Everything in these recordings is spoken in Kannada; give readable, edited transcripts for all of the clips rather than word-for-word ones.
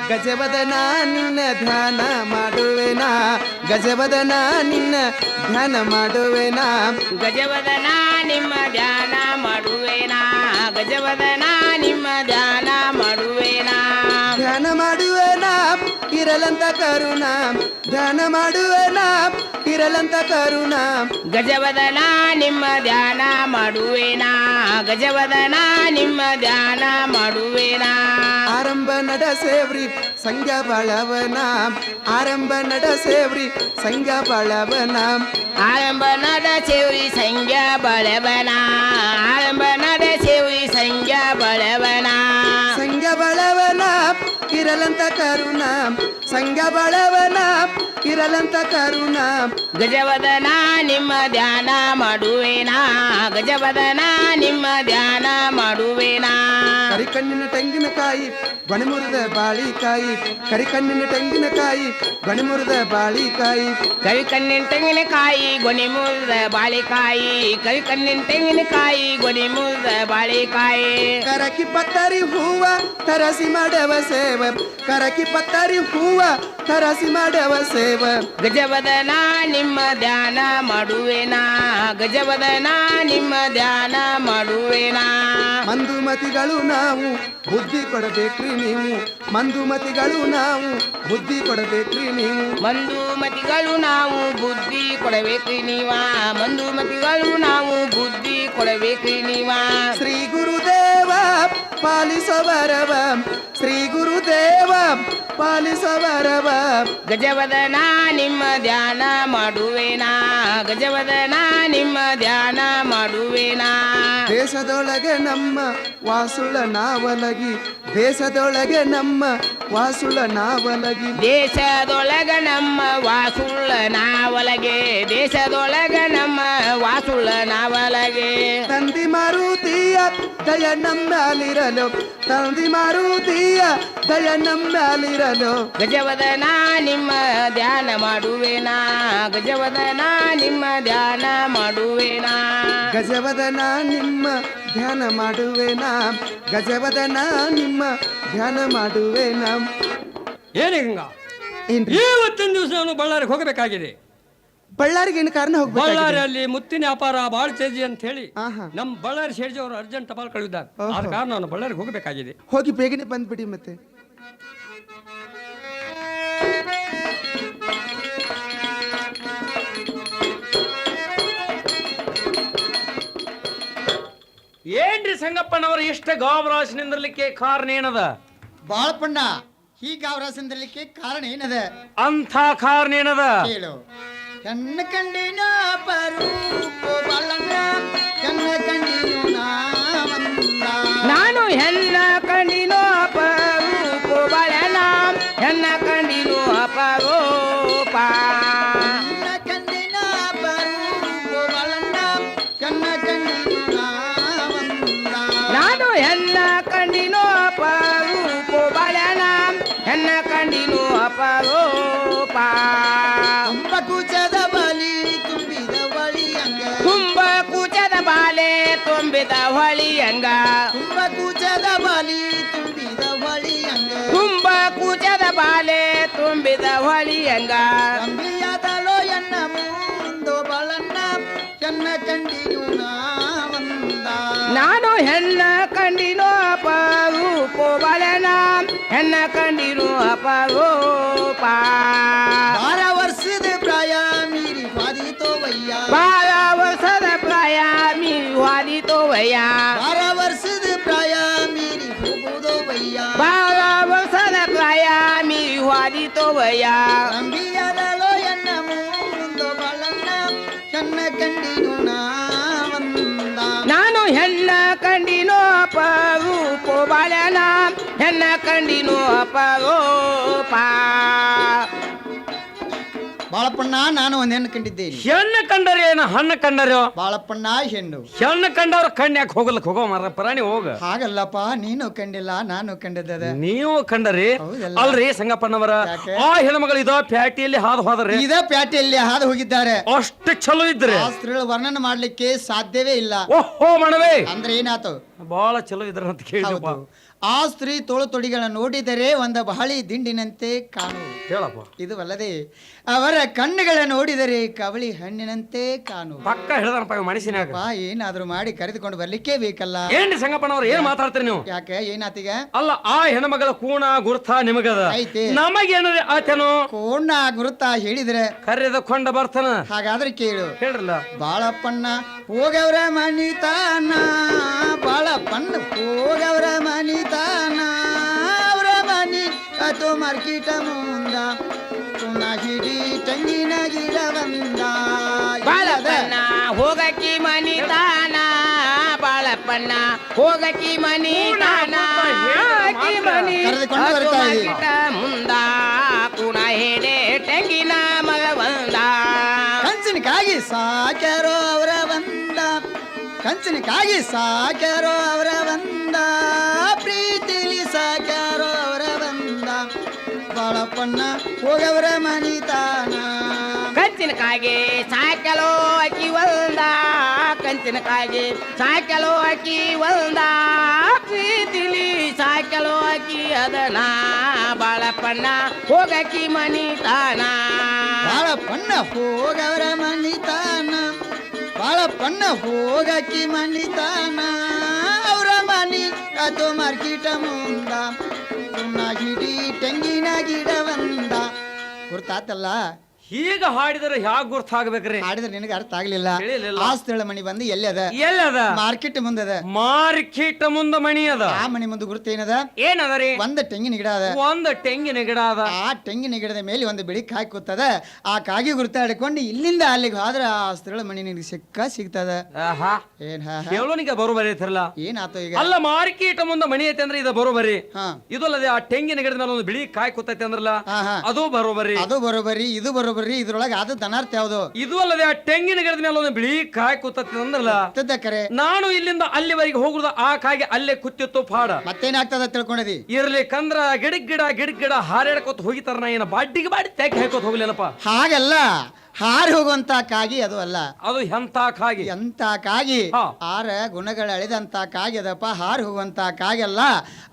ಗಜವದನ ನಿನ್ನ ಧ್ಯಾನ ಮಾಡುವೆನಾ ಗಜವದನ ನಿನ್ನ ಧ್ಯಾನ ಮಾಡುವೆನಾ ಗಜವದನ ನಿಮ್ಮ ಧ್ಯಾನ ಮಾಡುವೇನಾ ಗಜವದನ ನಿಮ್ಮ ಧ್ಯಾನ ಮಾಡುವೇನಾ ಧ್ಯಾನ ಮಾಡುವೆನಾ ಇರಲಂತ ಕರುಣ ಧ್ಯಾನ ಮಾಡುವೆನಾ ಇರಲಂತ ಕರುಣ ಗಜವದನ ನಿಮ್ಮ ಧ್ಯಾನ ಮಾಡುವೇನಾ ಗಜವದನ ನಿಮ್ಮ ಧ್ಯಾನ ಮಾಡುವೇನಾ ಆರಂಭ ನಡ ಸೇವ್ರಿ ಸಂಜ್ಞಾ ಬಾಳವನ ಆರಂಭ ನಡ ಸೇವ್ರಿ ಸಂಜ್ಞಾ ಬಾಳವನ ಆರಂಭ ನಡ ಸೇವ್ರಿ ಸಂಜ್ಞಾ ಬಳವನ ಆರಂಭ ನಡ ಸೇವ್ರಿ ಸಂಜ್ಞಾ ಬಳವನ ಸಂಜ್ಞಾ ಬಾಳವನ ಇರಲಂತ ಕರುಣ ಸಂಜ್ಞಾ ಬಾಳವನ ಇರಲಂತ ಕರುಣ ಗಜವದನ ನಿಮ್ಮ ಧ್ಯಾನ ಮಾಡುವೇನಾ ಗಜವದನ ನಿಮ್ಮ ಧ್ಯಾನ ಮಾಡುವೇನಾ ಕರಿಕಣ್ಣಿನ ತೆಂಗಿನಕಾಯಿ ಬಣಿಮುರಿದ ಬಾಳಿಕಾಯಿ ಕರಿಕಣ್ಣಿನ ತೆಂಗಿನಕಾಯಿ ಬಣಿಮುರಿದ ಬಾಳಿಕಾಯಿ ಕರಿಕಣ್ಣಿನ ತೆಂಗಿನಕಾಯಿ ಗೊನೆ ಮುರಿದ ಬಾಳೆಕಾಯಿ ಕರಿಕಣ್ಣಿನ ತೆಂಗಿನಕಾಯಿ ಗೊನೆ ಮುರಿದ ಬಾಳೆಕಾಯಿ ಕರಕಿ ಪತ್ತರಿ ಹೂವ ತರಸಿ ಮಾಡವ ಸೇವ ಕರಕಿ ಪತ್ತರಿ ಹೂವ ತರಸಿ ಮಾಡವ ಸೇವ ಗಜವದನ ನಿಮ್ಮ ಧ್ಯಾನ ಮಾಡುವೇನಾ ಗಜವದನ ನಿಮ್ಮ ಧ್ಯಾನ ಮಾಡುವೇನಾ ಮಂದುಮತಿಗಳು ನಾವು ಬುದ್ಧಿ ಕೊಡಬೇಕ್ರಿ ನೀವು ಮಂದುಮತಿಗಳು ನಾವು ಬುದ್ಧಿ ಕೊಡಬೇಕ್ರಿ ನೀವು ಮಂದುಮತಿಗಳು ನಾವು ಬುದ್ಧಿ ಕೊಡಬೇಕ್ರಿ ನೀವ ಮಂದುಮತಿಗಳು ನಾವು ಬುದ್ಧಿ ಕೊಡಬೇಕ್ರಿ ನೀವ ಶ್ರೀ ಗುರುದೇವ ಪಾಲಿಸವರವ ಶ್ರೀ ಗುರುದೇವ ಪಾಲಿಸವರವ ಗಜವದನ ನಿಮ್ಮ ಧ್ಯಾನ ಮಾಡುವೇನಾ ಗಜವದನ ನಿಮ್ಮ ಧ್ಯಾನ ಮಾಡುವೇನಾ ದೇಶದೊಳಗೆ ನಮ್ಮ ವಾಸುಳ ನಾವಲಗಿ ದೇಶದೊಳಗೆ ನಮ್ಮ ವಾಸುಳ ನಾವಲಗಿ ದೇಶದೊಳಗ ನಮ್ಮ ವಾಸುಳ್ಳ ನಾವಲಗೆ ದೇಶದೊಳಗ ನಮ್ಮ ವಾಸುಳ್ಳ ನಾವಲಗೆ ತಂದಿ ಮಾರುತಿಯ ದಯ ನಮ್ಮಲಿರಲು ತಂದಿ ಮಾರುತಿಯ ದಯ ನಮ್ಮಲಿರಲು ಗಜವದನ ನಿಮ್ಮ ಧ್ಯಾನ ಮಾಡುವೇನಾ ಗಜವದನ ನಿಮ್ಮ ಧ್ಯಾನ ಮಾಡುವೇನಾ ಗಜವದನ ನಿಮ್ಮ ಧ್ಯಾನ ಮಾಡುವೆನಾ ಗಜವದನ ನಿಮ್ಮ ಧ್ಯಾನ ಮಾಡುವೆನಾ ಏನೇ ಗಂಗಾ ಏನ್ರಿ ಇವತ್ತಿನ ದಿವಸ ನಾನು ಬಳ್ಳಾರಿಗೆ ಹೋಗಬೇಕಾಗಿದೆ ಬಳ್ಳಾರಿಗೆ ಏನು ಕಾರಣ ಹೋಗ್ಬೇಕು ಬಳ್ಳಾರಿಯಲ್ಲಿ ಮುತ್ತಿನ ವ್ಯಾಪಾರ ಬಾಳ್ ಚೇಜಿ ಅಂತ ಹೇಳಿ ಆಹಾ. ನಮ್ಮ ಬಳ್ಳಾರಿ ಶೇರ್ಜಿ ಅವರು ಅರ್ಜೆಂಟ್ ಟಪಾಲ್ ಕಳಿದ್ದಾರೆ ಆದ ಕಾರಣ ನಾನು ಬಳ್ಳಾರಿಗೆ ಹೋಗಬೇಕಾಗಿದೆ ಹೋಗಿ ಬೇಗನೆ ಬಂದ್ಬಿಡಿ ಮತ್ತೆ ಏನ್ರಿ ಸಂಗಪ್ಪನವರು ಇಷ್ಟ ಗಾವರಾಶಿ ನಿಂದಿರ್ಲಿಕ್ಕೆ ಕಾರಣ ಏನದ ಬಾಳಪ್ಪಣ್ಣ ಹೀಗ ಅವರಸಂದಲಿಕ್ಕೆ ಕಾರಣ ಏನದ ಅಂಥ ಕಾರಣ ಏನದ ಕೇಳು ಕಣ್ಣ ಕಂಡಿನ ಪರೂಪ ಬಾಳಣ್ಣ ಕಣ್ಣ ಕಂಡಿನು ನಾವಂದ ನಾನು ಹೆಣ್ಣ ಕಂಡಿನೋ ಅಪರೂಪ ಬಳನ ಹೆಣ್ಣ ಕಂಡಿನೋ ಅಪರೂಪ ಕಣ್ಣ ಕಂಡಿನ ಪರೂಪ ಬಾಳಣ್ಣ ಕಣ್ಣ ಕಂಡಿನು ನಾವಂದ ನಾನು ಹೆಣ್ಣ ಕಂಡಿನೋ ಅಪರೂಪ ಬಳನ ಹೆಣ್ಣ ಕಂಡಿನೋ ಅಪರೂಪ ತುಂಬ ಕೂಚದ ಬಲಿ ತುಂಬಿದ ಬಳಿಯಂಗ ತುಂಬ ಕೂಚದ ಬಾಲೆ ತುಂಬಿದ ಹೊಳಿಯಂಗ ತುಂಬ ಕೂಚದ ಬಲಿ ತುಂಬಿದ ಬಳಿಯಂಗ ತುಂಬ ಕೂಚದ ಬಾಲೆ ತುಂಬಿದ ಹೊಳಿಯಂಗ ಅಂಬಿಯಾದಲೋ ಎನ್ನ ಮುಂದೋ ಬಾಳಣ್ಣ ಕಣ್ಣ ಕಂಡಿನು ನಾವಂದ ನಾನು ಹೆಣ್ಣ ಕಂಡಿನೋ ಅಪರೂಪ ಬಳನ ಹೆಣ್ಣ ಕಂಡಿನೋ ಅಪರೂಪ 12 ವರ್ಷದ ಪ್ರಾಯ ಮೀರಿ ಬಾದಿತೋವಯ್ಯ 12 ವರ್ಷದ ಪ್ರಾಯ ಮೀರಿ ಹಾದಿತೋವಯ್ಯ 12 ವರ್ಷದ ಪ್ರಾಯ ಮೀರಿ ಹೋಗುವುದೋವಯ್ಯ 12 ವರ್ಷದ ಪ್ರಾಯ ಮೀರಿ ಹಾದಿತೋವಯ್ಯ ಅಂಬಿಯಾದಲೋ ಎನ್ನ ಮುಂದೋ ಬಾಳಣ್ಣ ಕಣ್ಣ ಕಂಡಿನು ನಾವಂದ ನಾನು ಹೆಣ್ಣ ಕಂಡಿನೋ ಅಪರೂಪ ಬಳನ ಹೆಣ್ಣ ಕಂಡಿನೋ ಅಪರೂಪ ಬಾಳಪ್ಪಣ್ಣ ನಾನು ಒಂದ್ ಹೆಣ್ಣು ಕಂಡಿದ್ದೇನೆ ಹೆಣ್ಣು ಕಂಡರೆ ಏನು ಹಣ್ಣು ಕಂಡರೆ ಬಾಳಪ್ಪಣ್ಣ ಹೆಣ್ಣು ಹೆಣ್ಣು ಕಂಡವ್ರ ಕಣ್ಯಾಕ್ ಹೋಗಲಕ್ ಹೋಗೋ ಮರ ಪ್ರಾಣಿ ಹೋಗ ಹಾಗಲ್ಲಪ್ಪ ನೀನು ಕಂಡಿಲ್ಲ ನಾನು ಕಂಡಿದ್ದದ ನೀವು ಕಂಡರಿ ಹೌದಲ್ಲ. ಅಲ್ರಿ ಸಂಗಪ್ಪನವರ ಯಾಕೆ? ಆ ಹೆಣ್ಮಗಳು ಇದೋ ಪ್ಯಾಟಿಯಲ್ಲಿ ಹಾದು ಹೋದ್ರಿ ಇದ ಪ್ಯಾಟೆಯಲ್ಲಿ ಹಾದು ಹೋಗಿದ್ದಾರೆ ಅಷ್ಟು ಚಲೋ ಇದ್ರಿ ಆ ಸ್ತ್ರೀಗಳ ವರ್ಣನೆ ಮಾಡ್ಲಿಕ್ಕೆ ಸಾಧ್ಯವೇ ಇಲ್ಲ ಓಹೋ ಮಣವೇ ಅಂದ್ರೆ ಏನಾತು ಬಹಳ ಚಲೋ ಇದ್ರ ಅಂತ ಕೇಳಿದಪ್ಪ ಹೌದು ಆ ಸ್ತ್ರೀ ತೋಳು ತೊಡಿಗಳ ನೋಡಿದರೆ ಒಂದು ಬಹಳಿ ದಿಂಡಿನಂತೆ ಕಾಣು. ಹೇಳಪ್ಪ. ಇದು ಅಲ್ಲದೆ ಅವರ ಕಣ್ಣುಗಳ ನೋಡಿದರೆ ಕವಳಿ ಹಣ್ಣಿನಂತೆ ಕಾಣು. ಪಕ್ಕ ಹೇಳ್ದಾನಪ್ಪ ಮನುಷ್ಯನಾಗ. ಬಾ ಏನಾದ್ರೂ ಮಾಡಿ ಕರೆದುಕೊಂಡು ಬರ್ಲಿಕ್ಕೆ ಬೇಕಲ್ಲ. ಏನ್ರಿ ಸಂಗಪ್ಪನವ್ರು ಏನ್ ಮಾತಾಡ್ತೀರಿ ನೀವು? ಯಾಕೆ ಏನಾತೀಗ? ಅಲ್ಲ ಆ ಹೆಣ್ಮಗಳ ಕೂಣ ಗುರ್ತ ನಿಮಗದ, ಐತೆ. ನಮಗೇನ್ರಿ ಆತೇನೋ ಕೋಣ ಗುರುತ ಹೇಳಿದ್ರೆ ಕರೆದುಕೊಂಡ ಬರ್ತಾನ. ಹಾಗಾದ್ರೆ ಕೇಳು. ಹೇಳ್ರಲ್ಲ. ಬಾಳಪ್ಪಣ್ಣ ಹೋಗವ್ರ ಮನಿತಾನ, ಬಾಳಪ್ಪಣ್ಣ ಹೋಗವ್ರ ಮನಿತಾನ, ಅವ್ರ ಮನಿ ಅದು ಮಾರ್ಕಿಟ ಮುಂದ ಪುನಃ ಹಿಡಿ ತೆಂಗಿನ ಗಿಡ ಬಂದ. ಬಾಳಪ್ಪಣ್ಣ ಹೋಗಕಿ ಮನಿ ತಾನ, ಬಾಳಪ್ಪಣ್ಣ ಹೋಗಕಿ ಮನಿ ತಾನ, ಆಕಿ ಮನಿ ಕರೆದುಕೊಂಡು ಬರ್ತಾ ಇದೆ. ಗಿಡ ಮುಂದ ಕುಣ ಹೇಡೆ ತೆಂಗಿನ ಮಗ ಬಂದ. ಕಂಚನಿಗಾಗಿ ಸಾಕ್ಯಾರೋ ಅವರ ಬಂದ, ಕಂಚನಿಗಾಗಿ ಸಾಕ್ಯಾರೋ ಅವರ ಬಂದ, ಪ್ರೀತಿಲಿ ಸಾಕ್ಯಾರೋ ಅವರ ಬಂದ, ಬಾಳಪ್ಪಣ್ಣ ಹೋಗವರ ಮನಿತಾನ. ಕಂಚಿನಕಾಗೆ ಸಾಕಲೋ ಅಕ್ಕಿ ಒಂದ, ಕಂಚಿನಕಾಗೆ ಸಾಕಲೋ ಅಕ್ಕಿ ಒಂದ, ಪ್ರೀತಿಲಿ ಸಾಕಲೋ ಅಕ್ಕಿ ಅದನ, ಬಾಳಪ್ಪಣ್ಣ ಹೋಗಕ್ಕಿ ಮನಿ ತಾನ. ಬಾಳಪ್ಪಣ್ಣ ಹೋಗವರ ಮನಿತಾನ, ಬಾಳಪ್ಪಣ್ಣ ಹೋಗಕ್ಕಿ ಮನಿತಾನ, ಅವರ ಮನಿ ಅದು ಮಾರ್ಕಿಟ ಮುಂದ ಪುನಃ ಹಿಡಿ ತೆಂಗಿನ ಗಿಡ ಬಂದ. ಗುರ್ತಾತಲ್ಲ? ಹೀಗ ಹಾಡಿದ್ರೆ ಹ್ಯಾಗ ಗುರ್ತ ಆಗ್ಬೇಕ್ರಿ? ಹಾಡಿದ್ರೆ ನಿನಗೆ ಅರ್ಥ ಆಗ್ಲಿಲ್ಲ. ತಿಳಿಲಿಲ್ಲ. ಆ ಸ್ಥಳ ಮನಿ ಬಂದು ಎಲ್ಲಿ ಅದ? ಎಲ್ಲದ? ಮಾರ್ಕೆಟ್ ಮುಂದದ. ಮಾರ್ಕೆಟ್ ಮುಂದ ಮಣಿ ಅದ. ಆ ಮನಿ ಮುಂದೆ ಗುರುತ ಏನದ? ಏನದ ರೀ? ಒಂದ್ ತೆಂಗಿನ ಗಿಡ ಅದ. ಒಂದ್ ತೆಂಗಿನ ಗಿಡ ಅದ. ಆ ತೆಂಗಿನ ಗಿಡದ ಮೇಲೆ ಒಂದು ಬೆಳಿಕ್ ಹಾಕಿ ಕೂತದ. ಆ ಕಾಗಿ ಗುರುತ ಹಿಡ್ಕೊಂಡು ಇಲ್ಲಿಂದ ಅಲ್ಲಿಗೆ ಹೋದ್ರ ಆ ಸ್ಥಳ ಮನಿ ನಿನಗೆ ಸಿಗ್ತದ. ಆಹಾ, ಏನ್ ಹೇಳೋನಿಗೆ ಬರೋಬರಿ ಐತಿರಲ್ಲ. ಏನಾತೋ ಈಗ? ಅಲ್ಲ ಮಾರ್ಕೆಟ್ ಮುಂದ ಮಣಿ ಐತೆ ಅಂದ್ರೆ ಇದು ಬರೋಬರಿ. ಹಾ, ಇದು ಅಲ್ಲದೆ ಆ ತೆಂಗಿನ ಗಿಡದ ಮೇಲೆ ಒಂದು ಬಿಳಿ ಕಾಯಿ ಕೂತೈತೆ ಅಂದ್ರಲ್ಲ, ಹಾ, ಹಾ. ಅದು ಬರೋಬರಿ. ಅದು ಬರೋಬರಿ, ಇದು ಬರೋಬರಿ. ಇದ್ರೊಳಗೆ ಅದು ಧನಾರ್ಥ ಯಾವ್ದು? ಇದು ಅಲ್ಲದೆ ಆ ತೆಂಗಿನ ಗಿಡದ ಮೇಲೆ ಒಂದು ಬಿಳಿ ಕಾಯಿ ಕೂತೈತೆ ಅಂದ್ರಲ್ಲ, ಕರೆ. ನಾನು ಇಲ್ಲಿಂದ ಅಲ್ಲಿವರೆಗೆ ಹೋಗುದ ಆ ಕಾಯಿಗೆ ಅಲ್ಲೇ ಕೂತಿತ್ತು ಪಾಡ. ಮತ್ತೇನಾಗ್ತದ ತಿಳ್ಕೊಂಡಿದಿ? ಇರ್ಲಿಕ್ಕಂದ್ರ ಗಿಡಕ್ ಗಿಡ ಹಾರಾಡ್ಕೋತ ಹೋಗಿತಾರ. ನಾ ಏನ ಬಾಡಿಗೆ ಬಾಡಿ ತೆಗ್ ಹಾಕೋತ ಹೋಗ್ಲಿಲ್ಲಪ್ಪ. ಹಾಗಲ್ಲ, ಹಾರಿ ಹೋಗುವಂತ ಕಾಗಿ ಅದು ಅಲ್ಲ. ಅದು ಎಂತ ಕಾಗಿ? ಎಂತ ಕಾಗಿ? ಹಾ. 6 ಗುಣಗಳ ಅಳಿದಂತ ಕಾಗಿ ಅದಪ್ಪ. ಹಾರಿ ಹೋಗುವಂತ ಕಾಗಿ ಅಲ್ಲ.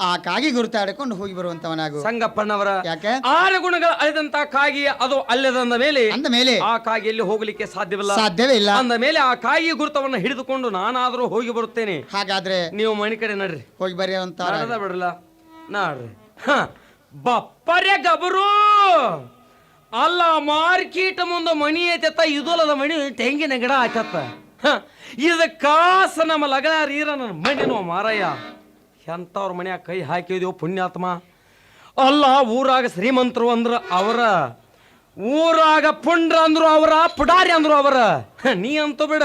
ಆ ಕಾಗಿ ಗುರುತಾಡಿಕೊಂಡು ಹೋಗಿ ಬರುವಂತವನಾಗು. ಸಂಗಪ್ಪಣ್ಣವರ ಯಾಕೆ? 6 ಗುಣಗಳ ಅಳಿದಂತ ಕಾಗಿ ಅದು ಅಲ್ಲದಂದ ಮೇಲೆ ಅಂದ ಮೇಲೆ ಆ ಕಾಗಿಯಲ್ಲಿ ಹೋಗ್ಲಿಕ್ಕೆ ಸಾಧ್ಯವಿಲ್ಲ. ಸಾಧ್ಯವೇ ಇಲ್ಲ. ಅಂದ ಮೇಲೆ ಆ ಕಾಯಿ ಗುರುತವನ್ನ ಹಿಡಿದುಕೊಂಡು ನಾನಾದ್ರೂ ಹೋಗಿ ಬರುತ್ತೇನೆ. ಹಾಗಾದ್ರೆ ನೀವು ಮನೆ ಕಡೆ ನಡ್ರಿ, ಹೋಗಿ ಬರ್ರಿ ಅಂತ ನಡದ ಬಿಡ್ರಲ್ಲ. ನಾಡ್ರಿ. ಬಪ್ಪರೆ ಗಬರು. ಅಲ್ಲ ಮಾರ್ಕೆಟ್ ಮುಂದೆ ಮಣಿ ಐತತ್ತ, ಇದಲ್ಲದ ಮಣಿ ತೆಂಗಿನ ಗಿಡ ಆಯ್ತತ್ತ. ಇದ ಕಾಸ ನಮ್ಮ ಲಗಾರೀರ ನನ್ನ ಮಣಿನೋ ಮಾರಯ್ಯ. ಎಂತವ್ರ ಮನ್ಯಾಗ ಕೈ ಹಾಕಿದ್ಯೋ ಪುಣ್ಯಾತ್ಮ. ಅಲ್ಲ ಊರಾಗ ಶ್ರೀಮಂತರು ಅಂದ್ರ ಅವರ, ಊರಾಗ ಪುಂಡ್ರ ಅಂದ್ರು ಅವರ, ಪುಡಾರಿ ಅಂದ್ರು ಅವರ. ನೀ ಅಂತೂ ಬಿಡ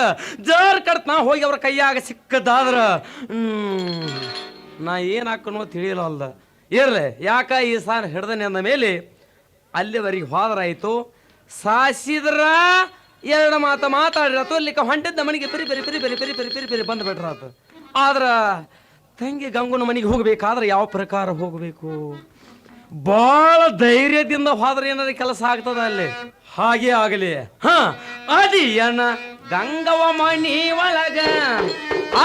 ಜರ್ ಕಡ್ತ ನಾ ಹೋಗಿ ಅವ್ರ ಕೈಯಾಗ ಸಿಕ್ಕದಾದ್ರ ನಾ ಏನ್ ಹಾಕೋಣ ತಿಳಿಯಲ್ಲ ಅಲ್ದ. ಇರ್ಲಿ, ಯಾಕ ಈ ಸಾರ್ ಹಿಡ್ದನೆ ಅಂದ ಮೇಲೆ ಅಲ್ಲಿವರೆಗೆ ಹೋದ್ರಾಯ್ತು. ಸಾಸಿದ್ರ 2 ಮಾತು ಮಾತಾಡಿರತ್ತು. ಅಲ್ಲಿಕ ಹೊಂಟಿದ್ದ ಮನೆಗೆ ಪರಿ ಪರಿ ಪರಿ ಪರಿ ಪರಿ ಪರಿ ಪರಿ ಪರಿ ಬಂದು ಬಿಟ್ರಾತು. ಆದ್ರ ತಂಗಿ ಗಂಗುನ ಮನೆಗೆ ಹೋಗ್ಬೇಕಾದ್ರೆ ಯಾವ ಪ್ರಕಾರ ಹೋಗ್ಬೇಕು? ಬಾಳ ಧೈರ್ಯದಿಂದ ಹೋದ್ರೆ ಏನಾರ ಕೆಲಸ ಆಗ್ತದ ಅಲ್ಲಿ. ಹಾಗೆ ಆಗಲಿ. ಅದಿಯನ ಗಂಗವ್ವ ಮಣಿ ಒಳಗ,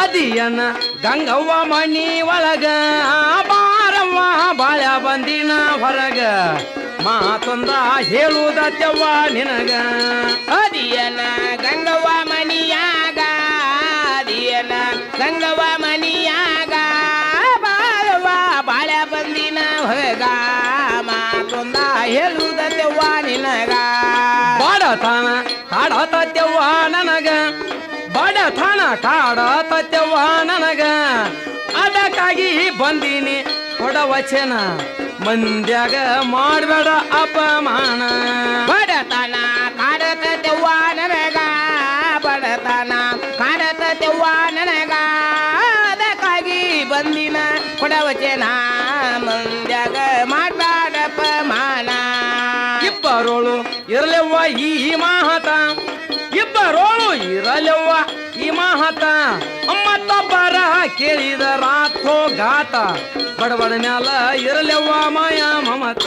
ಅದಿಯನ ಗಂಗವ್ವ ಮಣಿ ಒಳಗ, ಬಾರವ್ವ ಬಾಳ ಬಂದಿನ ಹೊರಗ, ಮಾತೊಂದ ಹೇಳುದತ್ಯವ್ವ ನಿನಗ. ಅದಿಯನ ಗಂಗವ್ವ ಮನಿಯಾಗ, ಅದಿಯನ ಗಂಗವ್ವ ಮನಿಯಾಗ, ಬಾಳವ್ವ ಬಾಳ ಬಂದಿನ ಹೊರಗ, ಮಾತೊಂದ ಹೇಳುದತ್ಯವ್ವ ನಿನಗ. ಬಡತನ ಕಾಡತತ್ಯವ್ವ ನನಗ, ಬಡತನ ಕಾಡತತ್ಯವ್ವ ನನಗ, ಅದಕ್ಕಾಗಿ ಬಂದೀನಿ ಕೊಡವಚನ, ಮಂದ್ಯಾಗ ಮಾಡಬೇಡ ಅಪಮಾನ. ಬಡತನ ಕಾಡತವ್ವ ನನಗ, ಬಡತನ ಕಾಡತವ್ವ ನನಗ, ಅದಕ್ಕಾಗಿ ಬಂದಿನ ಕೊಡವಚನ, ಮಂದ್ಯಾಗ ಮಾಡಬೇಡಪ್ಪ ಮಾನ. ಇಬ್ಬರೋಳು ಇರಲೆವ್ವ ಈ ಮಾಹತ, ಇಬ್ಬರೋಳು ಇರಲೆವ್ವ ಈ ಮಾಹತ, ಮತ್ತೊಬ್ಬರ ಕೇಳಿದ ರಾತ್ರೋ ಗಾತ, ಬಡಬಡ ಮ್ಯಾಲ ಇರಲೆವ್ವ ಮಾಯ ಮಮತ.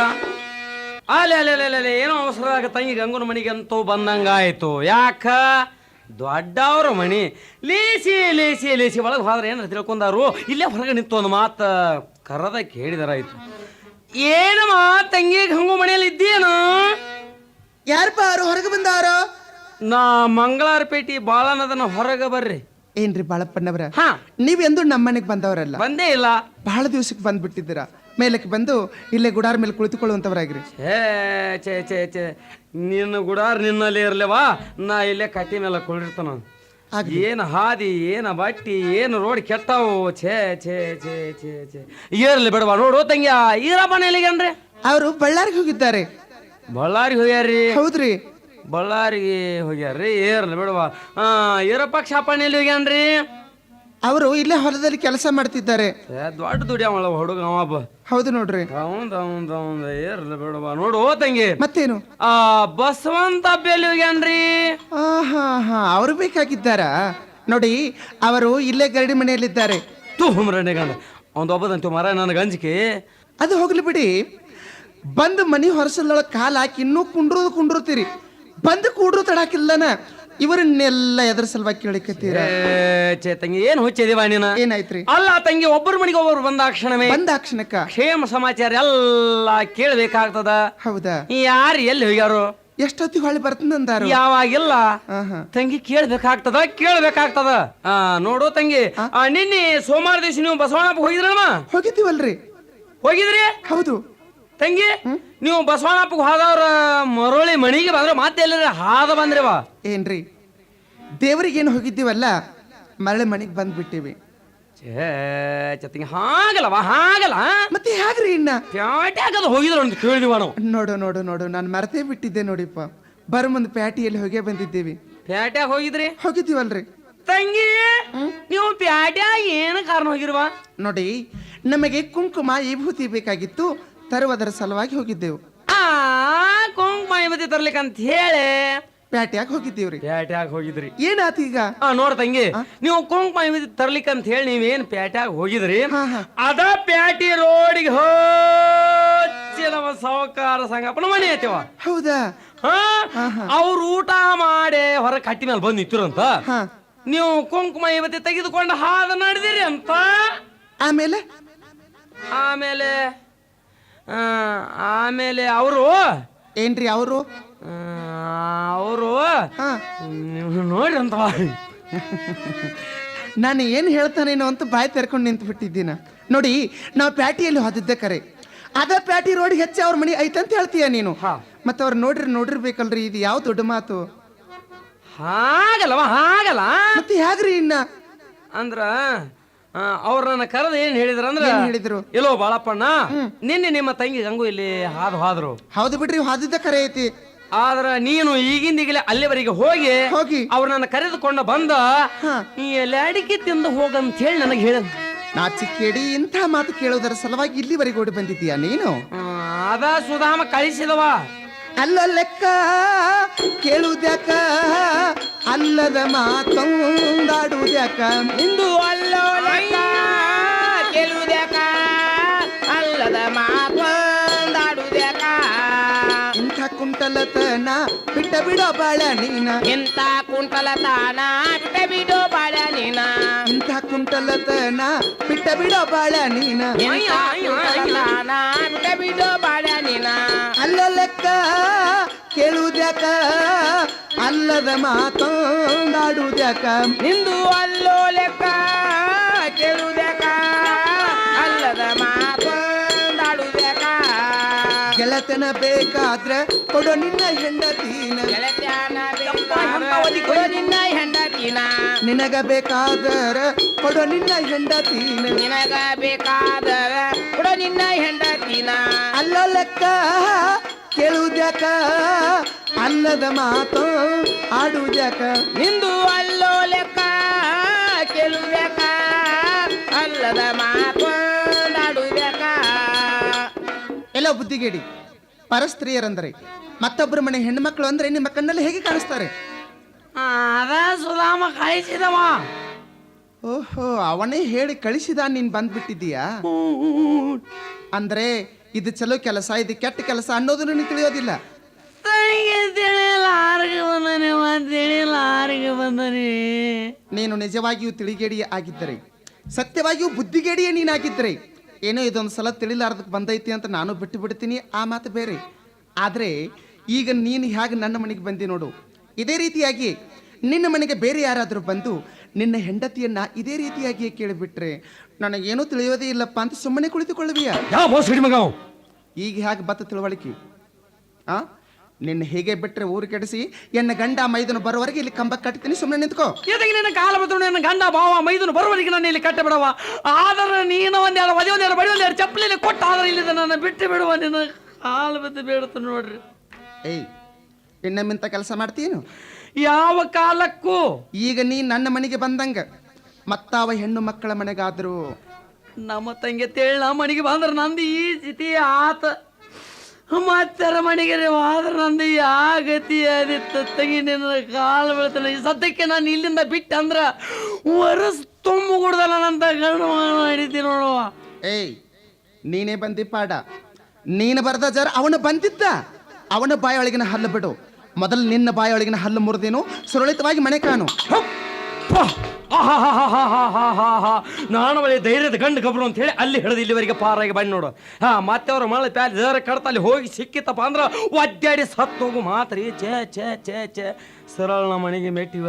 ಅಲೆ ಅಲೆ ಅಲೆ ಏನೋ ಅವಸರ ಆಗ ತಂಗಿ ಗಂಗುನ ಮನೆಗೆ ಅಂತೂ ಬಂದಂಗಾಯ್ತು. ಯಾಕ? ದೊಡ್ಡವ್ರ ಮಣಿ ಲೇಸಿ ಲೇಸಿ ಲೇಸಿ ಒಳಗೆ ಹೋದ್ರೆ ಏನಾರ ತಿಳ್ಕೊಂಡಾರು. ಇಲ್ಲೇ ಹೊರಗೆ ನಿಂತು ಒಂದು ಮಾತು ಕರದ ಕೇಳಿದರಾಯ್ತು. ಏನಮ್ಮ ತಂಗಿ ಗಂಗು ಮನೆಯಲ್ಲಿ ಇದ್ದೀಯೇನು? ಯಾರಪ್ಪ ಅವ್ರು ಹೊರಗೆ ಬಂದವರು? ನಾ ಮಂಗಳಾರಪೇಟೆ ಬಾಳನದನ ಹೊರಗೆ ಬರ್ರಿ. ಏನ್ರಿ ಬಾಳಪ್ಪನವ್ರ, ಹಾ ನೀವೆಂದು ನಮ್ಮ ಮನೆಗೆ ಬಂದವರಲ್ಲ, ಬಂದೇ ಇಲ್ಲ. ಬಹಳ ದಿವಸಕ್ಕೆ ಬಂದ್ಬಿಟ್ಟಿದ್ದೀರಾ. ಮೇಲಕ್ಕೆ ಬಂದು ಇಲ್ಲೇ ಗುಡಾರ ಮೇಲೆ ಕುಳಿತುಕೊಳ್ಳುವಂತವರಾಗ್ರಿ. ಛೇ ಛೇ ಛೇ ಛೇ ನಿನ್ನ ಗುಡಾರ್ ನಿನ್ನಲ್ಲಿ ಇರ್ಲೇವಾ, ನಾ ಇಲ್ಲೇ ಕಟ್ಟಿ ಮೇಲೆ ಕುಳಿರ್ತಾನ. ಏನು ಹಾದಿ, ಏನು ಬಟ್ಟಿ, ಏನು ರೋಡ್ ಕೆಟ್ಟವು. ಛೇ ಛೇ ಛೇ ಛೇ ಛೇ ಇರ್ಲಿ ಬಿಡವಾ. ನೋಡು ತಂಗ್ಯ, ಈರಪ್ಪನ ಎಲ್ಲಿಗನ್ರಿ? ಅವರು ಬಳ್ಳಾರಿಗೆ ಹೋಗಿದ್ದಾರೆ. ಬಳ್ಳಾರಿಗೆ ಹೋಗ್ಯಾರ್ರಿ? ಹೌದ್ರಿ, ಬಳ್ಳಾರಿಗೆ ಹೋಗ್ಯಾರ್ರಿ. ಏರ್ಲಿ ಬಿಡವಾ. ಈರಪ್ಪ ಕ್ಷಾಪಣ್ಣ ಎಲ್ಲಿ ಹೋಗ್ಯಾನ್ರಿ? ಅವರು ಇಲ್ಲೇ ಹೊಲದಲ್ಲಿ ಕೆಲಸ ಮಾಡ್ತಿದ್ದಾರೆ. ದೊಡ್ಡ ದುಡಿಯವ ಹುಡುಗ ಅವ. ಹೌದು ನೋಡ್ರಿ. ಹೌದ್ ಏರ್ಲಿ ಬಿಡವಾ. ನೋಡು ತಂಗಿ, ಮತ್ತೇನು? ಬಸವಂತ ಎಲ್ಲಿ ಹೋಗ್ಯಾನ್ರಿ? ಹಾ ಹಾ ಅವ್ರು ಬೇಕಾಗಿದ್ದಾರಾ? ನೋಡಿ, ಅವರು ಇಲ್ಲೇ ಗರಡಿ ಮನೆಯಲ್ಲಿದ್ದಾರೆ. ತೂ ಹುಮ್ರಣ್ಣ ಗಂಡ ಅವ್ನು ಒಬ್ಬದಂತು ಮರ ನನಗೆ ಅಂಜಿಕೆ. ಅದು ಹೋಗ್ಲಿ ಬಿಡಿ. ಬಂದು ಮನಿ ಹೊರಸಲೊಳಗೆ ಕಾಲು ಹಾಕಿ ಇನ್ನೂ ಕುಂಡ್ರುತ್ತೀರಿ. ಬಂದು ಕೂಡ್ರು ತಡಾಕಿಲ್ಲನ. ಇವರನ್ನೆಲ್ಲ ಎದ್ರ ಸಲುವಾಗಿ ಕೇಳಿಕತ್ತೀರ? ತಂಗಿ ಏನು ಹುಚ್ಚಿದೀವ ನೀನ? ಏನಾಯ್ತ್ರಿ? ಅಲ್ಲ ತಂಗಿ, ಒಬ್ಬರ ಮನೆಗೆ ಒಬ್ಬರು ಬಂದಾಕ್ಷಣಕ್ಕ ಕ್ಷೇಮ ಸಮಾಚಾರ ಎಲ್ಲ ಕೇಳಬೇಕಾಗ್ತದ. ಹೌದಾ? ಯಾರು ಎಲ್ಲಿ ಹೋಗ್ಯಾರು, ಎಷ್ಟೊತ್ತಿಗೆ ಹೊಳ್ಳಿ ಬರ್ತಂದಾರು? ಯಾವಾಗಿಲ್ಲ ತಂಗಿ ಕೇಳ್ಬೇಕಾಗ್ತದ. ನೋಡು ತಂಗಿ, ನಿನ್ನೆ ಸೋಮವಾರ ದಿವಸ ನೀವು ಬಸವಣ್ಣಪ್ಪ ಹೋಗಿದ್ರಮ್ಮ? ಹೋಗಿದ್ದೀವಲ್ರಿ. ಹೋಗಿದ್ರಿ? ಹೌದು ತಂಗಿ, ನೀವು ಬಸವಣ್ಣಪ್ಪಗೆ ಹೋದವ್ರ ಮರಳಿ ಮಣಿಗೆ ಬಂದ್ರೆ ಮತ್ತೆ ಎಲ್ಲರ ಹಾದ ಬಂದ್ರಿವಾ? ಏನ್ರಿ, ದೇವರಿಗೇನು ಹೋಗಿದ್ದೀವಲ್ಲ, ಮರಳಿ ಮನೆಗೆ ಬಂದ್ಬಿಟ್ಟಿವಿ. ತಂಗಿ ಹಾಗಲ್ಲವಾ? ಹಾಗಲ್ಲ ಮತ್ತೆ ಹೇಗ್ರಿ? ಇನ್ನ ಪ್ಯಾಟ್ಯಾಗದು ಹೋಗಿದ್ರು ಅಂತ ಕೇಳಿದಿವ ನಾವು. ನೋಡು ನಾನು ಮರ್ತೇ ಬಿಟ್ಟಿದ್ದೆ ನೋಡಿಪ್ಪ. ಬರೋ ಮುಂದೆ ಪ್ಯಾಟಿಯಲ್ಲಿ ಹೋಗೇ ಬಂದಿದ್ದೀವಿ. ಪ್ಯಾಟ್ಯಾಗ ಹೋಗಿದ್ದೀವಲ್ರಿ. ತಂಗಿ, ನೀವು ಪ್ಯಾಟ್ಯಾಗ ಏನು ಕಾರಣ ಹೋಗಿರುವ? ನೋಡಿ, ನಮಗೆ ಕುಂಕುಮ ವಿಭೂತಿ ಬೇಕಾಗಿತ್ತು, ತರುವುದರ ಸಲುವಾಗಿ ಹೋಗಿದ್ದೆವು. ಕುಂಕುಮ ವಿಭೂತಿ ತರ್ಲಿಕ್ಕಂತ ಹೇಳಿ ಪ್ಯಾಟ್ಯಾಗ ಹೋಗಿದ್ದೀವ್ರಿ. ಪ್ಯಾಟ್ಯಾಗ ಹೋಗಿದ್ರಿ? ಏನಾತ ಈಗ? ನೋಡ್ ತಂಗಿ, ನೀವು ಕುಂಕುಮ ವಿಭೂತಿ ತರ್ಲಿಕ್ಕಂತ ಹೇಳಿ ನೀವೇನ್ ಪ್ಯಾಟ್ಯಾಗ ಹೋಗಿದ್ರಿ, ಅದ ಪ್ಯಾಟಿ ರೋಡಿಗೆ ಹೋಗಿ ನಮ್ಮ ಸಾವುಕಾರ ಸಂಗಪ್ಪನ ಮನೆ ಐತಿವ. ಹೌದಾ? ಅವ್ರು ಊಟ ಮಾಡಿ ಹೊರ ಕಟ್ಟಿ ಮೇಲೆ ಬಂದು ನಿಂತಿರಂತ. ನೀವು ಕುಂಕುಮ ವಿಭೂತಿ ತೆಗೆದುಕೊಂಡು ಹಾದ ನಡೆದಿರಿ ಅಂತ. ಆಮೇಲೆ ಆಮೇಲೆ ಅವರು ಏನ್ರಿ? ಅವರು ನೋಡ್ರಿ ಅಂತ. ನಾನು ಏನು ಹೇಳ್ತಾನೇನೋ ಅಂತ ಬಾಯಿ ತೆರ್ಕೊಂಡು ನಿಂತು ಬಿಟ್ಟಿದ್ದೀನ. ನೋಡಿ, ನಾವು ಪ್ಯಾಟಿಯಲ್ಲಿ ಹೋದಿದ್ದೆ ಕರೆ. ಅದ ಪ್ಯಾಟಿ ರೋಡಿಗೆ ಹೆಚ್ಚಿ ಅವ್ರ ಮನೆ ಐತಂತ ಹೇಳ್ತೀಯ ನೀನು. ಮತ್ತೆ ಅವ್ರು ನೋಡಿರ್ಬೇಕಲ್ರಿ. ಇದು ಯಾವ ದೊಡ್ಡ ಮಾತು? ಹಾಗಲ್ಲ ಮತ್ತೆ ಹೇಗ್ರಿ? ಇನ್ನ ಅಂದ್ರ ಅವ್ರ ನನ್ನ ಕರೆದ ಏನ್ ಹೇಳಿದ್ರ ಅಂದ್ರ, ಹೇಳಿದ್ರು, ಎಲ್ಲೋ ಬಾಳಪ್ಪಣ್ಣ ನಿನ್ನೆ ನಿಮ್ಮ ತಂಗಿ ಗಂಗು ಇಲ್ಲಿ ಹಾದ್ರು. ಹೌದು ಬಿಡ್ರಿ, ಹಾದಿದ್ದ ಕರೆ ಐತಿ. ಆದ್ರ ನೀನು ಈಗಿಂದೀಗಲೇ ಅಲ್ಲಿವರೆಗೆ ಹೋಗಿ ಅವ್ರ ನನ್ನ ಕರೆದುಕೊಂಡ ಬಂದ ಈ ಲ್ಯಾಡಿಕೆ ತಿಂದು ಹೋಗಂತ ಹೇಳಿ ನನಗೆ ಹೇಳ. ನಾಚಿಕೇಡಿ ಇಂಥ ಮಾತು ಕೇಳೋದರ ಸಲುವಾಗಿ ಇಲ್ಲಿವರೆಗೆ ಓಡಿ ಬಂದಿದ್ದೀಯಾ ನೀನು? ಅದ ಸುಧಾಮ ಕಳಿಸಿದವ. ಅಲ್ಲ ಲೆಕ್ಕ ಕೇಳುವುದ್ಯಾಕ, ಅಲ್ಲದ ಮಾತೊಂದಾಡುವುದ್ಯಾಕ, ಇಂದು ಅಲ್ಲೋ ಲೆಕ್ಕ ಕೇಳುವುದ್ಯಾಕ, ಅಲ್ಲದ ಮಾತೊಂದಾಡುವುದ್ಯಾಕ. ಇಂಥ ಕುಂಟಲತನ ಬಿಟ್ಟ ಬಿಡೋ ಬಾಳ ನೀನ, ಇಂಥ ಕುಂಟಲತನ ಬಿಟ್ಟ ಬಿಡೋ ಬಾಳ ನೀನ, ಇಂಥ ಕುಂಟಲತನ ಬಿಟ್ಟ ಬಿಡೋ ಬಾಳ ನೀನ, ಇಂಥ ಕುಂಟಲತನ ಬಿಟ್ಟ ಬಿಡೋ ಬಾಳ ನೀನ. ಅಲ್ಲ ಲೆಕ್ಕ ಕೇಳುವುದ್ಯಾಕ, ಅಲ್ಲದ ಮಾತೊಂದಾಡುವುದ್ಯಾಕ, ನಿಂದು ಅಲ್ಲೋ ಲೆಕ್ಕ ಕೇಳುವುದ್ಯಾಕ, ಅಲ್ಲದ ಮಾತೊಂದಾಡುವುದ್ಯಾಕ. ಗೆಳತನ ಬೇಕಾದ್ರೆ ಕೊಡೋ ನಿನ್ನ ಹೆಂಡತೀನ, ಗೆಳತನ ಬೇಕಾದ್ರೆ ಕೊಡೋ ನಿನ್ನ ಹೆಂಡತೀನ, ನಿನಗ ಬೇಕಾದರ ಕೊಡೋ ನಿನ್ನ ಹೆಂಡತೀನ, ನಿನಗ ಬೇಕಾದರ ಕೊಡೋ ನಿನ್ನ ಹೆಂಡತೀನ. ಅಲ್ಲ ಲೆಕ್ಕ ಕೇಳುವುದ್ಯಾಕ, ಅಲ್ಲದ ಮಾತು ಆಡುವುದ್ಯಾಕ, ನಿಂದು ಅಲ್ಲೋ ಲೆಕ್ಕ ಕೇಳುವುದ್ಯಾಕ, ಅಲ್ಲದ ಮಾತೊಂದಾಡುವುದ್ಯಾಕ. ಎಲ್ಲ ಬುದ್ಧಿಗೇಡಿ ಪರಸ್ತ್ರೀಯರಂದರೆ ಮತ್ತೊಬ್ಬರ ಮನೆ ಹೆಣ್ಮಕ್ಳು ಅಂದ್ರೆ ನಿಮ್ಮ ಕಣ್ಣಲ್ಲಿ ಹೇಗೆ ಕಾಣಿಸ್ತಾರೆ? ಅದ ಸುಧಾಮ ಕಳಿಸಿದವ. ಓಹೋ, ಅವನೇ ಹೇಳಿ ಕಳಿಸಿದ, ನೀನ್ ಬಂದ್ಬಿಟ್ಟಿದ್ದೀಯಾ? ಅಂದ್ರೆ ಇದು ಚಲೋ ಕೆಲಸ, ಇದು ಕೆಟ್ಟ ಕೆಲಸ ಅನ್ನೋದು ನೀನು ತಿಳಿಯೋದಿಲ್ಲ. ನೀನು ನಿಜವಾಗಿಯೂ ತಿಳಿಗೇಡಿ ಆಗಿದ್ದರೆ, ಸತ್ಯವಾಗಿಯೂ ಬುದ್ಧಿಗೇಡಿಯೇ ನೀನಾಗಿದ್ದರೆ ಏನೋ ಇದೊಂದು ಸಲ ತಿಳಿಲಾರ್ದಕ್ಕೆ ಬಂದೈತಿ ಅಂತ ನಾನು ಬಿಟ್ಟು ಬಿಡ್ತೀನಿ, ಆ ಮಾತು ಬೇರೆ. ಆದರೆ ಈಗ ನೀನು ಹೇಗೆ ನನ್ನ ಮನೆಗೆ ಬಂದಿ ನೋಡು, ಇದೇ ರೀತಿಯಾಗಿ ನಿನ್ನ ಮನೆಗೆ ಬೇರೆ ಯಾರಾದರೂ ಬಂದು ನಿನ್ನ ಹೆಂಡತಿಯನ್ನ ಇದೇ ರೀತಿಯಾಗಿಯೇ ಕೇಳಿಬಿಟ್ರೆ ನನಗೇನೂ ತಿಳಿಯೋದೇ ಇಲ್ಲಪ್ಪ ಅಂತ ಸುಮ್ಮನೆ ಕುಳಿತುಕೊಳ್ಳುವಿಯ? ಯಾವ ಬೋಸ್ ಹಿಡಿಮಗ ಅವ? ಈಗ ಹೇಗೆ ಬತ್ತ ತಿಳುವಳಿಕೆ? ಆ ನಿನ್ನ ಹೇಗೆ ಬಿಟ್ರೆ ಊರು ಕೆಡಿಸಿ ಎನ್ನ ಗಂಡ ಮೈದನು ಬರೋವರೆಗೆ ಇಲ್ಲಿ ಕಂಬ ಕಟ್ತೀನಿ, ಸುಮ್ಮನೆ ನಿಂತ್ಕೋ. ಇದಕ್ಕೆ ನಿನ್ನ ಕಾಲ ಬತ್ತು ನನ್ನ ಗಂಡ ಬಾವ ಮೈದನು ಬರುವವರೆಗೆ ನಾನು ಇಲ್ಲಿ ಕಟ್ಟ ಬಿಡವ. ಆದ್ರೆ ನೀನು ಒಂದೆರಡು ಒದೆ ಒಂದೆರಡು ಬಡಿ ಒಂದೆರಡು ಚಪ್ಪಲಿ ಕೊಟ್ಟು ಆದ್ರೆ ಇಲ್ಲಿದೆ ನನ್ನ ಬಿಟ್ಟು ಬಿಡುವ. ನಿನ್ನ ಕಾಲು ಬದ್ದು ಬೇಡ್ತು ನೋಡ್ರಿ. ಏಯ್ ಇನ್ನೊಮ್ಮಿಂತ ಕೆಲಸ ಮಾಡ್ತೀನು? ಯಾವ ಕಾಲಕ್ಕೂ ಈಗ ನೀ ನನ್ನ ಮನೆಗೆ ಬಂದಂಗ ಮತ್ತಾವ ಹೆಣ್ಣು ಮಕ್ಕಳ ಮನೆಗಾದ್ರು ನಮ್ಮ ತಂಗಿ ತೇಳಿ ನಮ್ಮ ಮನೆಗೆ ಬಂದ್ರೆ ನಂದು ಈ ಸ್ಥಿತಿ ಆತ. ಮತ್ತರ ಮನೆಗೆ ಆದ್ರೆ ನಂದು ಯಾವ ಗತಿ ಆದಿತ್ತು ತಂಗಿ, ನಿನ್ನ ಕಾಲು ಬೀಳ್ತಾನೆ. ಈ ಸದ್ಯಕ್ಕೆ ನಾನು ಇಲ್ಲಿಂದ ಬಿಟ್ಟು ಅಂದ್ರ ವರಸ್ ತುಂಬ ಕೊಡ್ದಲ್ಲ ನಂತ ಗಂಡು ಹಿಡಿತೀನಿ ನೋಡುವ. ಏಯ್ ನೀನೇ ಬಂದಿ ಪಾಡ, ನೀನು ಬರ್ದ ಜರ ಅವನು ಬಂದಿದ್ದ. ಅವನ ಬಾಯೊಳಗಿನ ಹಲ್ಲು ಬಿಡು, ಮೊದಲು ನಿನ್ನ ಬಾಯೊಳಗಿನ ಹಲ್ಲು ಮುರಿದೇನು ಸುರಳಿತವಾಗಿ ಮನೆ ಕಾಣು. ನಾನು ಬಳಿ ಧೈರ್ಯದ ಗಂಡು ಗಬ್ರು ಅಂತ ಹೇಳಿ ಅಲ್ಲಿ ಹಿಡಿದು ಇಲ್ಲಿವರೆಗೆ ಪಾರಾಗಿ ಬಂದು ನೋಡು. ಮತ್ತೆ ಅವ್ರ ಮಳೆ ಪ್ಯಾಲಿ ಜರ ಕಡ್ತ ಅಲ್ಲಿ ಹೋಗಿ ಸಿಕ್ಕಿತ್ತಪ್ಪ ಅಂದ್ರೆ ಒದ್ದಾಡಿ ಸತ್ತು ಹೋಗು ಮಾತ್ರಿ. ಛೇ ಛೇ ಛೇ ಛೇ ಸರಳ ಮನೆಗೆ ಮೆಟ್ಟಿ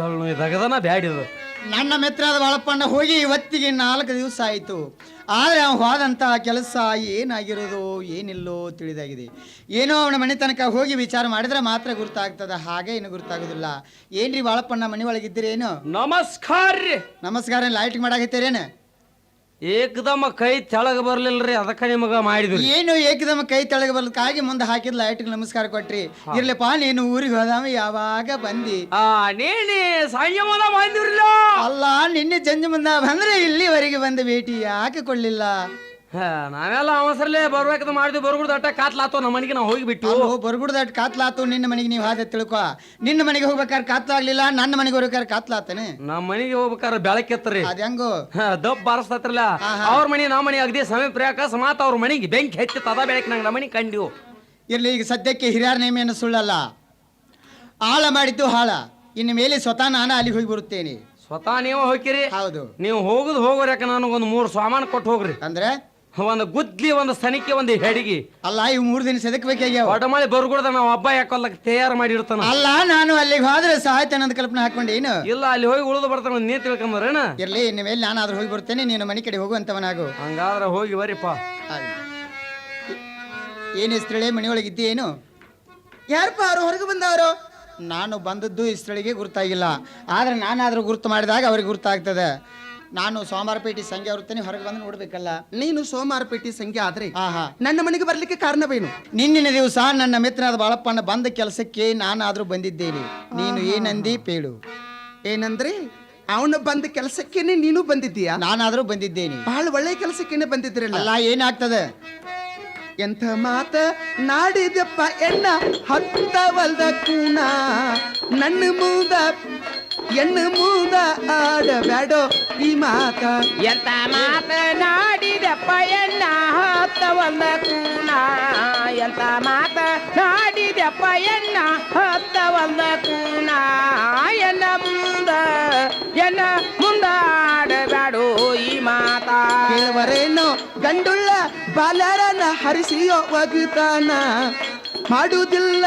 ದಗದನ ಬ್ಯಾಡಿದು. ನನ್ನ ಮಿತ್ರಾದ ಬಾಳಪ್ಪಣ್ಣ ಹೋಗಿ ಇವತ್ತಿಗೆ 4 ದಿವಸ ಆಯಿತು. ಆದರೆ ಅವನು ಹೋದಂಥ ಕೆಲಸ ಏನಾಗಿರೋದು ಏನಿಲ್ಲೋ ತಿಳಿದಾಗಿದೆ. ಏನೋ ಅವನ ಮನೆ ತನಕ ಹೋಗಿ ವಿಚಾರ ಮಾಡಿದ್ರೆ ಮಾತ್ರ ಗುರ್ತಾಗ್ತದ, ಹಾಗೆ ಏನು ಗುರ್ತಾಗೋದಿಲ್ಲ. ಏನ್ರಿ ಬಾಳಪ್ಪಣ್ಣ ಮನೆ ಒಳಗಿದ್ದೀರೇನು? ನಮಸ್ಕಾರ ರೀ. ನಮಸ್ಕಾರ. ಲೈಟಿಂಗ್ ಮಾಡಾಕತ್ತೀರೇನು? ಏಕದಮ್ಮ ಕೈ ತೆಳಗ ಬರ್ಲಿಲ್ರಿ, ಅದಕ್ಕೆ ನಿಮಗ ಮಾಡಿದ್ರಿ. ಏನು ಏಕದಮ್ಮ ಕೈ ತೆಳಗೆ ಬರ್ಲಿಕ್ಕಾಗಿ ಮುಂದೆ ಹಾಕಿದ್ ಲೈಟಿಗೆ ನಮಸ್ಕಾರ ಕೊಟ್ರಿ. ಇರ್ಲಿಪ್ಪ ನೀನು ಊರಿಗೆ ಹೋದಾಮ ಯಾವಾಗ ಬಂದಿ? ನೀನಿ ಸಂಯಮದ ಬಂದಿರ್ಲ. ಅಲ್ಲ ನಿನ್ನೆ ಜಂಜ ಮುಂದ ಬಂದ್ರೆ ಇಲ್ಲಿವರೆಗೆ ಬಂದ ಭೇಟಿ ಯಾಕೆ ಕೊಡ್ಲಿಲ್ಲ? ನಾವೆಲ್ಲ ಅವಸರಲ್ಲೇ ಬರ್ಬೇಕಂತ ಮಾಡಿದ್ವಿ. ಬರ್ಗುಡ್ದು ಅಟ್ಟ ಕಾತ್ಲಾತು ನಮ್ಮ ಮನೆಗೆ ನಾವು ಹೋಗಿಬಿಟ್ಟು. ಬರ್ಗುಡ್ದಾಟ್ ಕಾತ್ಲಾತು. ನಿನ್ನ ಮನೆಗೆ ನೀವು ಹಾದ ತಿಳ್ಕೊ. ನಿನ್ನ ಮನೆಗೆ ಹೋಗ್ಬೇಕಾದ್ರೆ ಕಾತ್ಲಾಗ್ಲಿಲ್ಲ, ನನ್ನ ಮನೆಗೆ ಹೋಗ್ಬೇಕಾದ್ರೆ ಕಾತ್ಲಾತನೆ. ನಮ್ಮ ಮನೆಗೆ ಹೋಗ್ಬೇಕಾದ್ರೆ ಬೆಳಕೆತ್ತರಿ ಅದ ಹೆಂಗೋ ದಪ್ ಬಾರಿಸ್ತತ್ರಲ್ಲ. ಅವ್ರ ಮನೆ ನಮ್ಮ ಮನೆ ಅಗದಿ ಸಮಯ ಪ್ರಯಾಕ ಮಾತ ಅವ್ರ ಮನೆಗೆ ಬೆಂಕಿ ಹೆಚ್ಚಿತ್ತು. ಅದ ಬೆಳಕ್ ನಂಗೆ ನಮ್ಮ ಮನೆ ಕಂಡಿವು. ಇರ್ಲಿ, ಈಗ ಸದ್ಯಕ್ಕೆ ಹಿರಿಯರ ನೇಮಿಯನ್ನು ಸುಳ್ಳಲ್ಲ, ಆಳ ಮಾಡಿದ್ದು ಹಾಳ. ಇನ್ನು ಮೇಲೆ ಸ್ವತಃ ನಾನು ಅಲ್ಲಿಗೆ ಹೋಗಿ ಬರುತ್ತೇನೆ. ಸ್ವತಃ ನೀವು ಹೋಗಿರಿ? ಹೌದು. ನೀವು ಹೋಗುದು ಹೋಗೋರ್ಯಾಕ ನನಗೊಂದು 3 ಸಾಮಾನು ಕೊಟ್ಟು ಹೋಗ್ರಿ. ಅಂದ್ರೆ ಒಂದು ಗುದ್ಲಿ, ಒಂದು ಸನಿಕೆ, ಒಂದು ಹೆಡಿಗೆ. ಅಲ್ಲ ಇವ್ 3 ದಿನ ಸದಕ್ ಬೇಕಾಗ್ಯಾವ. ಒಡಮಳಿ ಬರ್ಗುಡ್ದ ನಾವು ಹಬ್ಬ ಯಾಕೊಲ್ಲಕ್ ತಯಾರು ಮಾಡಿರ್ತಾನ. ಅಲ್ಲ ನಾನು ಅಲ್ಲಿಗೆ ಹೋದ್ರೆ ಸಾಯ್ತಾನೆ ಅಂತ ಕಲ್ಪನೆ ಹಾಕೊಂಡೇನು? ಇಲ್ಲ, ಅಲ್ಲಿ ಹೋಗಿ ಉಳಿದು ಬರ್ತಾನ. ನೀ ತಿಳ್ಕೊಂಬರೇನ? ಇರ್ಲಿ, ಇನ್ನು ಮೇಲೆ ನಾನಾದ್ರೂ ಹೋಗಿ ಬರ್ತೇನೆ, ನೀನು ಮನೆ ಕಡೆ ಹೋಗುವಂತವನಾಗು. ಹಂಗಾದ್ರೆ ಹೋಗಿ ಬರೀಪ್ಪ. ಏನು ಹೆಸ್ರಳೆ ಮನೆಯೊಳಗೆ ಇದ್ದೇನು? ಯಾರಪ್ಪ ಅವ್ರು ಹೊರಗೆ ಬಂದವರು? ನಾನು ಬಂದದ್ದು ಇಷ್ಟಳಿಗೆ ಗುರ್ತಾಗಿಲ್ಲ, ಆದ್ರೆ ನಾನಾದ್ರೂ ಗುರ್ತು ಮಾಡಿದಾಗ ಅವ್ರಿಗೆ ಗುರ್ತಾಗ್ತದೆ. ನಾನು ಸೋಮವಾರಪೇಟೆ ಸಂಖ್ಯೆ ಹೊರತೇನೆ, ಹೊರಗೆ ಬಂದು ನೋಡ್ಬೇಕಲ್ಲ. ನೀನು ಸೋಮವಾರಪೇಟೆ ಸಂಖ್ಯೆ ಆದ್ರೆ ಆಹಾ, ನನ್ನ ಮನೆಗೆ ಬರ್ಲಿಕ್ಕೆ ಕಾರಣವೇನು? ನಿನ್ನಿನ ದಿವಸ ನನ್ನ ಮಿತ್ರನಾದ ಬಾಳಪ್ಪಣ್ಣ ಬಂದ ಕೆಲಸಕ್ಕೆ ನಾನಾದ್ರೂ ಬಂದಿದ್ದೇನೆ. ನೀನು ಏನಂದಿ ಪೇಳು? ಏನಂದ್ರೆ ಅವನು ಬಂದ ಕೆಲಸಕ್ಕೇನೆ ನೀನು ಬಂದಿದ್ದೀಯಾ? ನಾನಾದ್ರೂ ಬಂದಿದ್ದೇನೆ. ಬಹಳ ಒಳ್ಳೆ ಕೆಲಸಕ್ಕೇನೆ ಬಂದಿದ್ರಲ್ಲ. ಅಲ್ಲ ಏನಾಗ್ತದೆ? ಎಂಥ ಮಾತ ನಾಡಿದಪ್ಪ ಎಣ್ಣ ಹತ್ತವಲ್ದ ಕೂಣ, ನನ್ನ ಮೂದ ಎಣ್ಣ ಮೂದ ಆಡಬ್ಯಾಡೋ ಈ ಮಾತ. ಎಂತ ಮಾತನಾಡಿದಪ್ಪ ಎನ್ನ ಹತ್ತವಲ್ಲ ಕೂನ, ಎಂತ ಮಾತನಾಡಿದಪ್ಪ ಎನ್ನ ಹತ್ತವಲ್ಲ ಕೂನ. ಎನ್ನ ಮುಂದ ಆಡಬ್ಯಾಡೋ ಈ ಮಾತ. ಕೇಳುವರೇನೋ ಗಂಡುಳ್ಳ ಬಾಲರನ ಹರಿಸಿಯೋ ಒಗುತ್ತಾನ, ಮಾಡುವುದಿಲ್ಲ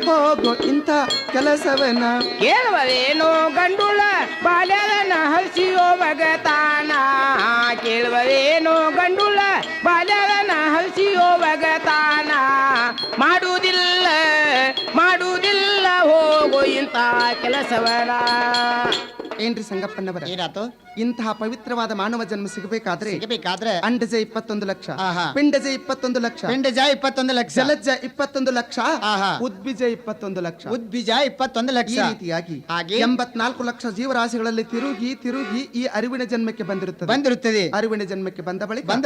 ಹೋಗೋ ಇಂಥ ಕೆಲಸವನ. ಕೇಳುವವೇನೋ ಗಂಡುಳ ಬಾಲ್ಯನ ಹರಿಸಿಯೋ ಒಗತಾನ, ಕೇಳುವವೇನೋ ಗಂಡುಳ ಬಾಲ್ಯನ ಹರಿಸಿಯೋ ಒಗತಾನ. ಮಾಡುವುದಿಲ್ಲ ಹೋಗೋ ಇಂಥ ಕೆಲಸವನ. ಏನ್ರಿ ಸಂಗಪ್ಪಣ್ಣವರ, ಏನಾತು? ಇಂತಹ ಪವಿತ್ರವಾದ ಮಾನವ ಜನ್ಮ ಸಿಗಬೇಕಾದ್ರೆ ಅಂಡಜ 21 ಲಕ್ಷ, ಆಹಾ. ಪಿಂಡಜ 21 ಲಕ್ಷ, ಪಿಂಡಜ 21 ಲಕ್ಷ, ಜಲಜ 21 ಲಕ್ಷ, ಆಹಾ. ಉದ್ಬೀಜ 21 ಲಕ್ಷ, ಉದ್ಬೀಜ 21 ಲಕ್ಷ. ಈ ರೀತಿಯಾಗಿ ಹಾಗೆ 84 ಲಕ್ಷ ಜೀವರಾಶಿಗಳಲ್ಲಿ ತಿರುಗಿ ಈ ಅರಿವಿನ ಜನ್ಮಕ್ಕೆ ಬಂದಿರುತ್ತದೆ. ಅರಿವಿನ ಜನ್ಮಕ್ಕೆ ಬಂದ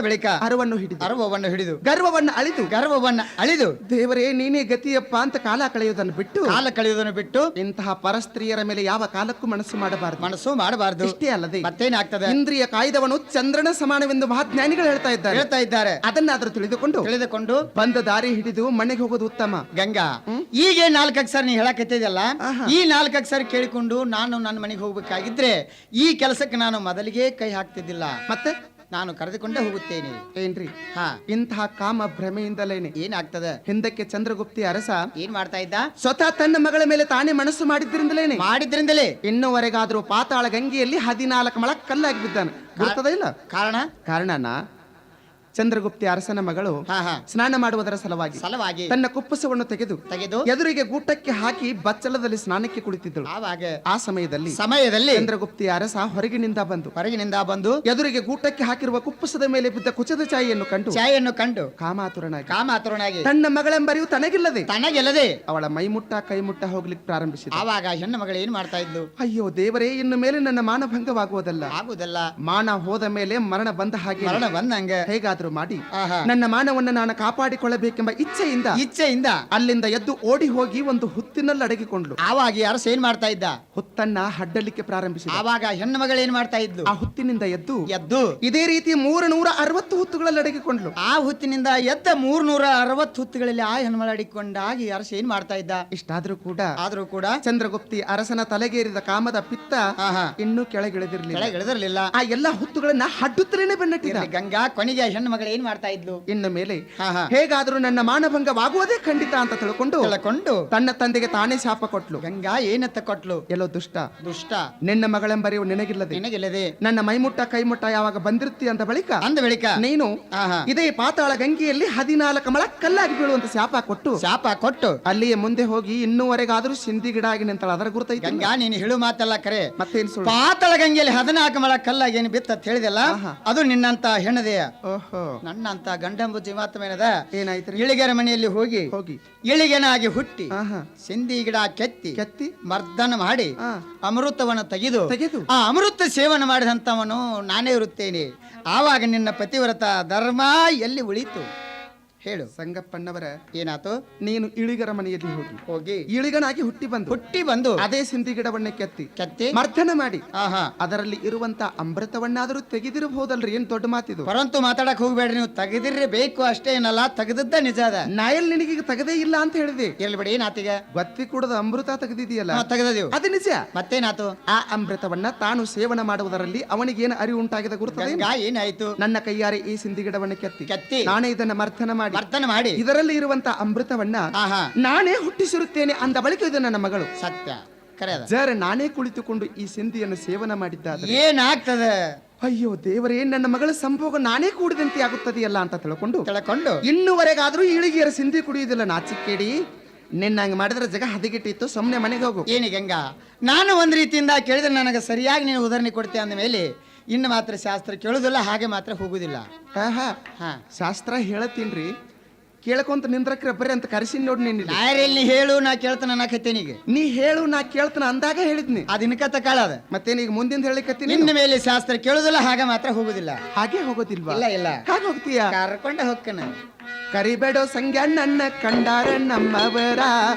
ಬಳಿಕ ಅರಿವನ್ನು ಹಿಡಿದು ಗರ್ವವನ್ನು ಅಳಿದು ದೇವರೇ ನೀನೇ ಗತಿಯಪ್ಪ ಅಂತ ಕಾಲ ಕಳೆಯುವುದನ್ನು ಬಿಟ್ಟು ಇಂತಹ ಪರಸ್ತ್ರೀಯರ ಮೇಲೆ ಯಾವ ಕಾಲಕ್ಕೂ ಮನಸ್ಸು ಮಾಡಬಾರದು. ಇಷ್ಟೇ ಅಲ್ಲದೆ ಮತ್ತೇನಾಗ್ತದೆ? ಇಂದ್ರಿಯ ಕಾಯ್ದವನು ಚಂದ್ರನ ಸಮಾನವೆಂದು ಮಹಾಜ್ಞಾನಿಗಳು ಹೇಳ್ತಾ ಇದ್ದಾರೆ. ಅದನ್ನಾದ್ರೂ ತಿಳಿದುಕೊಂಡು ಬಂದ ದಾರಿ ಹಿಡಿದು ಮನೆಗೆ ಹೋಗೋದು ಉತ್ತಮ. ಗಂಗಾ, ಈಗ 4 ಅಕ್ಷರ ನೀ ಹೇಳಕತ್ತಿದಲ್ಲ, ಈ 4 ಅಕ್ಷರ ಕೇಳಿಕೊಂಡು ನಾನು ನನ್ನ ಮನೆಗೆ ಹೋಗ್ಬೇಕಾಗಿದ್ರೆ ಈ ಕೆಲಸಕ್ಕೆ ನಾನು ಮೊದಲಿಗೆ ಕೈ ಹಾಕ್ತಿದ್ದಿಲ್ಲ. ಮತ್ತೆ ನಾನು ಕರೆದುಕೊಂಡೇ ಹೋಗುತ್ತೇನೆ. ಏನ್ರಿ ಹಾ, ಇಂತಹ ಕಾಮ ಭ್ರಮೆಯಿಂದಲೇನೆ ಏನಾಗ್ತದ? ಹಿಂದಕ್ಕೆ ಚಂದ್ರಗುಪ್ತಿ ಅರಸ ಏನ್ ಮಾಡ್ತಾ ಇದ್ದ? ಸ್ವತಃ ತನ್ನ ಮಗಳ ಮೇಲೆ ತಾನೇ ಮನಸ್ಸು ಮಾಡಿದ್ರಿಂದಲೇನೆ ಮಾಡಿದ್ರಿಂದಲೇ. ಇನ್ನೂವರೆಗಾದ್ರೂ ಪಾತಾಳ ಗಂಗೆಯಲ್ಲಿ 14 ಮಳ ಕಲ್ಲಾಗಿ ಬಿದ್ದಾನೆ. ಗೊತ್ತದ ಇಲ್ಲ ಕಾರಣ? ಕಾರಣನ ಚಂದ್ರಗುಪ್ತಿ ಅರಸನ ಮಗಳು ಹಾ ಹಾ, ಸ್ನಾನ ಮಾಡುವುದರ ಸಲುವಾಗಿ ಸಲವಾಗಿ ತನ್ನ ಕುಪ್ಪಸವನ್ನು ತೆಗೆದು ತೆಗೆದು ಎದುರಿಗೆ ಗೂಟಕ್ಕೆ ಹಾಕಿ ಬಚ್ಚಲದಲ್ಲಿ ಸ್ನಾನಕ್ಕೆ ಕುಳಿತಿದ್ದಳು. ಆವಾಗ ಆ ಸಮಯದಲ್ಲಿ ಚಂದ್ರಗುಪ್ತಿ ಅರಸ ಹೊರಗಿನಿಂದ ಬಂದು ಎದುರಿಗೆ ಗೂಟಕ್ಕೆ ಹಾಕಿರುವ ಕುಪ್ಪಸದ ಮೇಲೆ ಬಿದ್ದ ಕುಚದ ಚಾಯಿಯನ್ನು ಕಂಡು ಕಾಮಾತುರನಾಗಿ ತನ್ನ ಮಗಳೆಂಬರಿಯು ತನಗಿಲ್ಲದೆ ಅವಳ ಮೈಮುಟ್ಟ ಕೈಮುಟ್ಟ ಹೋಗ್ಲಿಕ್ಕೆ ಪ್ರಾರಂಭಿಸಿದ. ಆವಾಗ ಹೆಣ್ಣು ಮಗಳು ಏನ್ ಮಾಡ್ತಾ ಇದ್ಲು? ಅಯ್ಯೋ ದೇವರೇ, ಇನ್ನು ಮೇಲೆ ನನ್ನ ಮಾನಭಂಗವಾಗುವುದಲ್ಲ. ಮಾನ ಹೋದ ಮೇಲೆ ಮರಣ ಬಂದ ಹಾಗೆ ಮರಣ ಬಂದಂಗ ಹೇಗಾದ್ರೂ ಮಾಡಿ ನನ್ನ ಮಾನವನ್ನು ನಾನು ಕಾಪಾಡಿಕೊಳ್ಳಬೇಕೆಂಬ ಇಚ್ಛೆಯಿಂದ ಅಲ್ಲಿಂದ ಎದ್ದು ಓಡಿ ಹೋಗಿ ಒಂದು ಹುತ್ತಿನಲ್ಲಿ ಅಡಗಿಕೊಂಡ್ಲು. ಆವಾಗ ಅರಸ ಏನ್ ಮಾಡ್ತಾ ಇದ್ದ? ಹುತ್ತನ್ನ ಹಡ್ಡಲಿಕ್ಕೆ ಪ್ರಾರಂಭಿಸಿದ. ಆವಾಗ ಹೆಣ್ಣು ಮಗಳು ಏನ್ ಮಾಡ್ತಾ ಇದ್ಲು? ಆ ಹುತ್ತಿನಿಂದ ಎದ್ದು ಇದೇ ರೀತಿ 360 ಹುತ್ತುಗಳಲ್ಲಿ ಅಡಗಿಕೊಂಡ್ಲು. ಆ ಹುತ್ತಿನಿಂದ ಎದ್ದ 360 ಹುತ್ತುಗಳಲ್ಲಿ ಆ ಹೆಣ್ಮಗಳು ಅಡಗಿಕೊಂಡಾಗಿ ಅರಸ ಏನ್ ಮಾಡ್ತಾ ಇದ್ದ? ಇಷ್ಟಾದ್ರೂ ಕೂಡ ಚಂದ್ರಗುಪ್ತಿ ಅರಸನ ತಲೆಗೇರಿದ ಕಾಮದ ಪಿತ್ತ ಇನ್ನೂ ಕೆಳಗಿಳಿದಿರಲಿಲ್ಲ. ಆ ಎಲ್ಲಾ ಹುತ್ತುಗಳನ್ನ ಹಡ್ಡುತ್ತಲೇನೆ ಬೆನ್ನಟ್ಟಿದ. ಗಂಗಾ ಕೊನೆಗೆ ಹೆಣ್ಣು ಮಗಳು ಏನ್ ಮಾಡ್ತಾ ಇದ್ಲು? ಇನ್ನು ಮೇಲೆ ಹೇಗಾದ್ರೂ ನನ್ನ ಮಾನಭಂಗವಾಗುವುದೇ ಖಂಡಿತ ಅಂತ ತಿಳ್ಕೊಂಡು ತನ್ನ ತಂದೆಗೆ ತಾನೇ ಶಾಪ ಕೊಟ್ಲು. ಗಂಗಾ ಏನತ್ತ ಕೊಟ್ಲು? ಎಲ್ಲೋ ದುಷ್ಟ ನಿನ್ನ ಮಗಳೆಂಬರಿಯು ನಿನಗಿಲ್ಲದೆ ನನ್ನ ಮೈಮುಟ್ಟ ಕೈಮುಟ್ಟ ಯಾವಾಗ ಬಂದಿರ್ತಿ ಅಂದ ಬಳಿಕ ನೀನು ಇದೇ ಪಾತಾಳ ಗಂಗೆಯಲ್ಲಿ 14 ಮಳ ಕಲ್ಲಾಗಿ ಬೀಳುವಂತ ಶಾಪ ಕೊಟ್ಟು ಅಲ್ಲಿಯೇ ಮುಂದೆ ಹೋಗಿ ಇನ್ನೂವರೆಗಾದ್ರೂ ಸಿಂಧಿ ಗಿಡ ಆಗಿ ನಿಂತಳ. ಅದರ ಗುರುತೈತಿ. ಗಂಗಾ ನೀನು ಹೇಳು ಮಾತಲ್ಲ ಕರೆ. ಮತ್ತೇನ್ ಸುಳ್ಳು? ಪಾತಾಳ ಗಂಗೆಯಲ್ಲಿ 14 ಮಳ ಕಲ್ಲಾಗಿ ಏನು ಬಿತ್ತ ಹೇಳಿದೆಲ್ಲ, ಅದು ನಿನ್ನಂತ ಹೆಣ್ಣದೆಯ. ನನ್ನಂತ ಗಂಡಂಬು ಜೀವಾತ್ಮೇನದ ಏನಾಯ್ತು? ಇಳಿಗೆರ ಮನೆಯಲ್ಲಿ ಹೋಗಿ ಇಳಿಗೆನಾಗಿ ಹುಟ್ಟಿ ಸಿಂಧಿ ಗಿಡ ಕೆತ್ತಿ ಮರ್ದನ ಮಾಡಿ ಅಮೃತವನ್ನು ತೆಗೆದು ಆ ಅಮೃತ ಸೇವನೆ ಮಾಡಿದಂತವನು ನಾನೇ ಇರುತ್ತೇನೆ. ಆವಾಗ ನಿನ್ನ ಪತಿವ್ರತ ಧರ್ಮ ಎಲ್ಲಿ ಉಳಿತು ಹೇಳು? ಸಂಗಪ್ಪಣ್ಣವರ ಏನಾತು? ನೀನು ಇಳಿಗರ ಮನೆಯಲ್ಲಿ ಹೋಗಿ ಇಳಿಗನಾಗಿ ಹುಟ್ಟಿ ಬಂದು ಅದೇ ಸಿಂಧಿ ಗಿಡವನ್ನೇ ಕೆತ್ತಿ ಮರ್ದನ ಮಾಡಿ ಅದರಲ್ಲಿ ಇರುವಂತ ಅಮೃತವನ್ನಾದರೂ ತೆಗೆದಿರಬಹುದಲ್ರಿ. ಏನ್ ದೊಡ್ಡ ಮಾತಿದು. ಪರಂತು ಮಾತಾಡಕ್ ಹೋಗ್ಬೇಡ್ರಿ, ನೀವು ತೆಗೆದಿರ್ರಿ ಬೇಕು ಅಷ್ಟೇ ಏನಲ್ಲ, ತೆಗೆದದ್ದ ನಿಜ ಅದ. ನಾಯಲ್ ನಿನಗೀಗ ತೆಗದೇ ಇಲ್ಲ ಅಂತ ಹೇಳಿದೆ. ಇರ್ಲಿ ಬಿಡಿ, ಏನಾತೀಗ? ಗೊತ್ತಿ ಕೂಡದ ಅಮೃತ ತೆಗೆದಿದೆಯಲ್ಲ, ತೆಗೆದದೇವು, ಅದು ನಿಜ. ಮತ್ತೇನಾತು? ಆ ಅಮೃತವನ್ನ ತಾನು ಸೇವನೆ ಮಾಡುವುದರಲ್ಲಿ ಅವನಿಗೇನು ಅರಿವು ಉಂಟಾಗಿದೆ ಗುರುತ? ಏನಾಯ್ತು? ನನ್ನ ಕೈಯಾರೆ ಈ ಸಿಂಧಿ ಗಿಡವನ್ನ ಕೆತ್ತಿ ನಾನೇ ಇದನ್ನ ಮರ್ದನ ಮಾಡಿ ಇದರಲ್ಲಿ ಇರುವಂತ ಅಮೃತವನ್ನ ನಾನೇ ಹುಟ್ಟಿಸಿರುತ್ತೇನೆ ಅಂದ ಬಳಿಕ ಇದು ನನ್ನ ಮಗಳು. ಸತ್ಯ ನಾನೇ ಕುಳಿತುಕೊಂಡು ಈ ಸಿಂಧಿಯನ್ನು ಸೇವನೆ ಮಾಡಿದ್ದಾದ್ರೆ ಏನಾಗ್ತದೆ? ಅಯ್ಯೋ ದೇವರೇ, ನನ್ನ ಮಗಳ ಸಂಭೋಗ ನಾನೇ ಕೂಡಿದಂತೆ ಆಗುತ್ತದೆಯಲ್ಲ ಅಂತ ತಿಳ್ಕೊಂಡು ಇನ್ನುವರೆಗಾದ್ರೂ ಇಳಿಗೆಯರ ಸಿಂಧಿ ಕುಡಿಯುವುದಿಲ್ಲ. ನಾಚಿಕೇಡಿ, ನಿನ್ನಂಗ ಮಾಡಿದ್ರೆ ಜಗ ಹದಗೆಟ್ಟಿತ್ತು. ಸುಮ್ಮನೆ ಮನೆಗೆ ಹೋಗು. ಏನಿ ಗಂಗಾ, ನಾನು ಒಂದ್ ರೀತಿಯಿಂದ ಕೇಳಿದ್ರೆ ನನಗೆ ಸರಿಯಾಗಿ ನೀನು ಉದಾಹರಣೆ ಕೊಡ್ತೀಯ ಅಂದ ಮೇಲೆ ಇನ್ನು ಮಾತ್ರ ಶಾಸ್ತ್ರ ಕೇಳುದಿಲ್ಲ, ಹಾಗೆ ಮಾತ್ರ ಹೋಗುದಿಲ್ಲ. ಶಾಸ್ತ್ರ ಹೇಳತ್ತೀನ್ರಿ, ಕೇಳ್ಕೊಂತ ನಿಂದ್ರಕ್ರೆ ಬರ್ರಿ ಅಂತ ಕರೆಸಿ ನೋಡಿ. ನೀ ಹೇಳು, ನಾ ಕೇಳ್ತಾನ ಅನ್ನಕತ್ತೇನಿ. ಈಗ ನೀ ಹೇಳು, ನಾ ಕೇಳ್ತಾನ ಅಂದಾಗ ಹೇಳಿದ್ನಿ. ಅದಿನಕತ್ತ ಕಾಳದ ಮತ್ತೇನೀಗ ಮುಂದಿನ ಹೇಳಿಕತ್ತೀನಿ. ನಿನ್ನ ಮೇಲೆ ಶಾಸ್ತ್ರ ಕೇಳುದಿಲ್ಲ, ಹಾಗೆ ಮಾತ್ರ ಹೋಗುದಿಲ್ಲ. ಹಾಗೆ ಹೋಗೋದಿಲ್ವಾ? ಇಲ್ಲ ಹಾಗೆ ಹೋಗ್ತೀಯ? ಕರ್ಕೊಂಡೆ ಹೋಗ್ಕನ. ಕರಿಬೇಡೋ ಸಂಗ್ಯ ನನ್ನ ಕಂಡಾರ ನಮ್ಮವರ,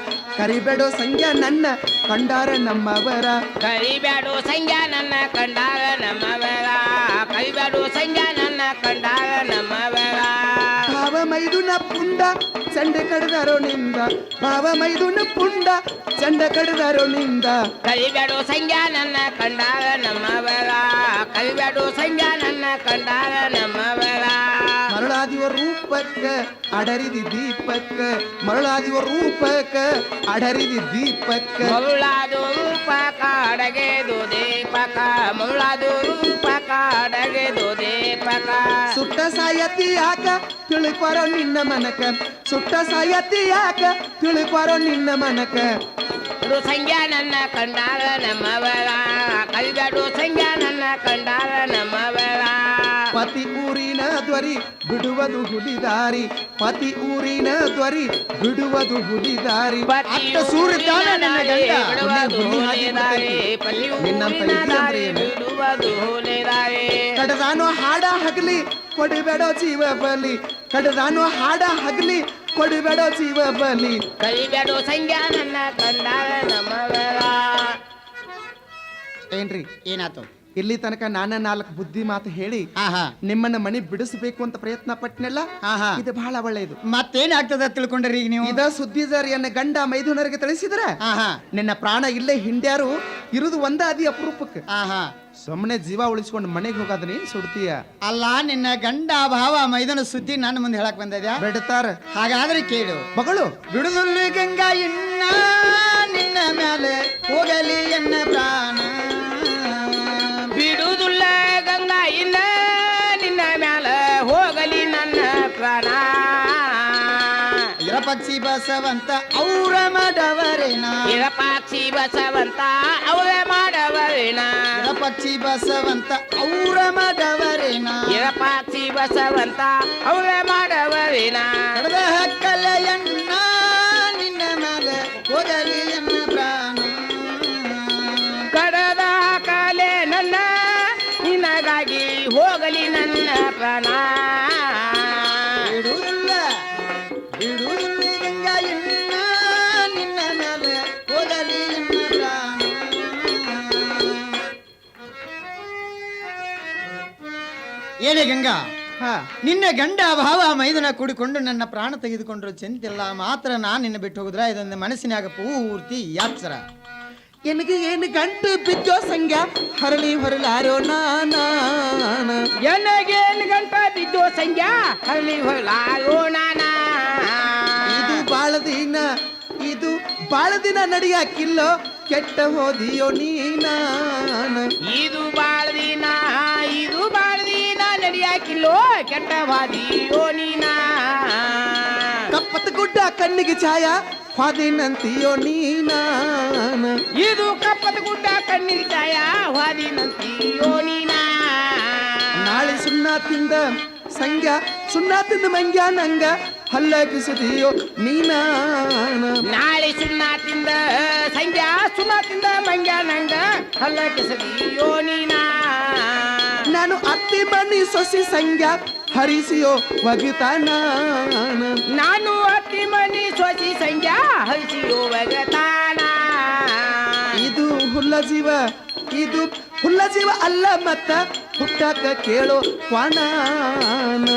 ಕರಿಬೇಡೋ ಸಂಗ್ಯ ನನ್ನ ಕಂಡಾರ ನಮ್ಮವರ, ಕರಿಬೇಡೋ ಸಂಗ್ಯ ನನ್ನ ಕಂಡಾರ ನಮ್ಮವರ, ಕರಿಬೇಡೋ ಸಂಗ್ಯ ನನ್ನ ಕಂಡಾರ ನಮ್ಮವರ. ಭಾವ ಮೈದುನ ಪುಂಡ ಚಂಡೆ ಕಡದಾರೋ ನಿಂದ, ಭಾವ ಮೈದುನ ಪುಂಡ ಚಂಡ ಕಡದಾರೋ ನಿಂದ, ಕರಿಬೇಡೋ ಸಂಗ್ಯ ನನ್ನ ಕಂಡಾರ ನಮ್ಮವರ, ಕರಿಬೇಡೋ ಸಂಗ್ಯ ನನ್ನ ಕಂಡಾರ ನಮ್ಮವರ. ಮರಳಾದಿವ ರೂಪಕ್ಕ ಅಡರಿದಿ ದೀಪಕ್ಕ, ಮರಳಾದಿವ ರೂಪಕ್ಕ ಅಡರಿದಿ ದೀಪಕ್ಕ, ಮರುಳಾದು ರೂಪಕ ಅಡಗೆದು ದೀಪಕ, ಮರುಳಾದು ರೂಪಕ ಅಡಗೆದು ದೀಪಕ. ಸುಟ್ಟ ಸಾಯತಿ ಯಾಕ ತಿಳ್ಕೊರೋ ನಿನ್ನ ಮನಕ, ಸುಟ್ಟ ಸಾಯತಿ ಯಾಕ ತಿಳ್ಕೊರೋ ನಿನ್ನ ಮನಕ. ಸಂಗ್ಯ ನನ್ನ ಕಂಡಾರ ನಮ್ಮವರ, ಕರಿಬೇಡೋ ಸಂಗ್ಯ ನನ್ನ ಕಂಡಾರ ನಮ್ಮವರ. ಪತಿ ಊರಿನ ದ್ವರಿ ಬಿಡುವುದು ಹುಲಿದಾರಿ, ಪತಿ ಊರಿನ ದ್ವರಿ ಬಿಡುವುದು ಹುಲಿದಾರಿ. ಕಡದಾನು ಹಾಡ ಹಗಲಿ ಕೊಡಬೇಡೋ ಜೀವ ಬಲಿ, ಕಡದಾನು ಹಾಡ ಹಗಲಿ ಕೊಡಬೇಡೋ ಜೀವ ಬಲಿ. ಕರಿಬೇಡೋ ಸಂಗ್ಯ ನನ್ನ ಕಂಡಾರ ನಮ್ಮವರ. ಏನ್ರಿ ಏನಾತು? ಇಲ್ಲಿ ತನಕ ನಾನ 4 ಬುದ್ಧಿ ಮಾತು ಹೇಳಿ ನಿಮ್ಮನ್ನ ಮನಿ ಬಿಡಿಸಬೇಕು ಅಂತ ಪ್ರಯತ್ನ ಪಟ್ನೆಲ್ಲ. ಇದು ಬಹಳ ಒಳ್ಳೆಯದು. ಮತ್ತೇನಾಗ್ತದ ತಿಳ್ಕೊಂಡ್ರಿ ಈಗ ನೀವು? ಇದ ಸುದ್ದಿದಾರಿಯನ್ನ ಗಂಡ ಮೈದುನರಿಗೆ ತಿಳಿಸಿದ್ರ ನಿನ್ನ ಪ್ರಾಣ ಇಲ್ಲೇ ಹಿಂಡ್ಯಾರು ಇರುದು ಒಂದ ಅದಿ ಅಪರೂಪಕ್ಕೆ. ಸುಮ್ಮನೆ ಜೀವ ಉಳಿಸ್ಕೊಂಡು ಮನೆಗೆ ಹೋಗೋದನ್ನ ಏನ್ ಸುಡ್ತೀಯ? ಅಲ್ಲ ನಿನ್ನ ಗಂಡ ಭಾವ ಮೈದನ ಸುದ್ದಿ ನನ್ನ ಮುಂದೆ ಹೇಳಕ್ ಬಂದಿದ್ಯಾ? ಬಿಡ್ತಾರ ಹಾಗಾದ್ರೆ ಕೇಳು. ಮಗಳು ಬಿಡುದುಲ್ಲಿ ಗಂಗಾ ಇನ್ನ ನಿನ್ನ ಮೇಲೆ ಹೋಗಲಿ ಎನ್ನ ಪ್ರಾಣ. ಬಿಡುವುದಿಲ್ಲ ಗಂಗಾ ಇನ್ನ ನಿನ್ನ ಮ್ಯಾಲ ಹೋಗಲಿ ನನ್ನ ಪ್ರಾಣ. ಇರಪಕ್ಷಿ ಬಸವಂತ ಔರ ಮಾಡವರೇನ. ಇರಪಾಕ್ಷಿ ಬಸವಂತ ಅವರ ಮಾಡವರೇನ. ಇರಪಕ್ಷಿ ಬಸವಂತ ಔರ ಮಾಡವರೇನ. ಇರಪಾಕ್ಷಿ ಬಸವಂತ ಅವರ ಮಾಡವರೇನ. ಕಡದ ಹಕ್ಕಲೆಯನ್ನ ನಿನ್ನ ಮೇಲೆ ಹೋಗಲಿ ಎನ್ನ ಪ್ರಾಣ. ಕಡದ ಕಾಲೆ ನನ್ನ ನಿನಗಾಗಿ ಹೋಗಲಿ ನನ್ನ ಪ್ರಾಣ. ಬಿಡುವುದಿಲ್ಲ ಬಿಡುವುದಿಲ್ಲ ಗಂಗಾ ಇನ್ನ ನಿನ್ನ ಮೇಲೆ ಹೋಗಲಿ ಎನ್ನ ಪ್ರಾಣ. ಏನೇ ಗಂಗಾ, ಹಾ ನಿನ್ನ ಗಂಡ ಭಾವ ಮೈದನ ಕೂಡಿಕೊಂಡು ನನ್ನ ಪ್ರಾಣ ತೆಗೆದುಕೊಂಡ್ರು ಚಿಂತಿಲ್ಲ, ಮಾತ್ರ ನಾನು ನಿನ್ನ ಬಿಟ್ಟು ಹೋಗುದ್ರ ಇದೊಂದು ಮನಸ್ಸಿನಾಗ ಪೂರ್ತಿ ಯಾತ್ಸರ. ಎನಗೆ ಏನು ಗಂಟು ಬಿದ್ದೋ ಸಂಗ್ಯ ಹರಳಿ ಹೊರಲಾರೋ ನಾನ. ಎನಗೇನು ಗಂಟ ಬಿದ್ದು ಸಂಗ್ಯಾ ಹಳ್ಳಿ ಹೊಲಾಗೋ ನಾನ. ಇದು ಬಾಳ ದಿನ ನಡಿಯಾಕಿಲ್ಲೋ ಕೆಟ್ಟ ಹೋದಿಯೋ ನೀನಾನ. ಇದು ಬಾಳ ದಿನ ನಡಿಯಾಕಿಲ್ಲೋ ಕೆಟ್ಟ ಬಾದಿಯೋ ನೀನ. ಕಪ್ಪತ್ತ ಗುಡ್ಡ ಕಣ್ಣಿಗೆ ಛಾಯ ಹಾದಿನಂತಿಯೋ ನೀನಾನ. ಇದು ಕಪ್ಪದ ಗುಡ್ಡ ಕಣ್ಣಿಗೆ ಛಾಯ ಹಾದಿನಂತಿಯೋ ನೀನ. ನಾಳೆ ಸುಣ್ಣ ತಿಂದ ಮಂಗ್ಯ ನಂಗ ಹಲ್ಲ ಕಿಸದಿಯೋ ನೀನಾನ. ನಾಳೆ ಸುಣ್ಣ ತಿಂದ ಮಂಗ್ಯ ನಂಗ ಹಲ್ಲ ಕಿಸದಿಯೋ ನೀನ. ನಾನು ಅತ್ತಿ ಬನ್ನಿ ಸೊಸಿ ಸಂಗ್ಯ ಹರಿಸಿಯೋ ಒಗಿತಾನ. ನಾನು ಅತ್ತಿ ಮನಿ ಸೊಸಿ ಸಂಗ್ಯಾ ಹರಿಸಿಯೋ ಒಗತಾನ. ಇದು ಹುಲ್ಲ ಜೀವ ಅಲ್ಲ ಮತ್ತ ಹುಟ್ಟಾಕ ಕೇಳೋ ಕ್ವಾಣಾನ.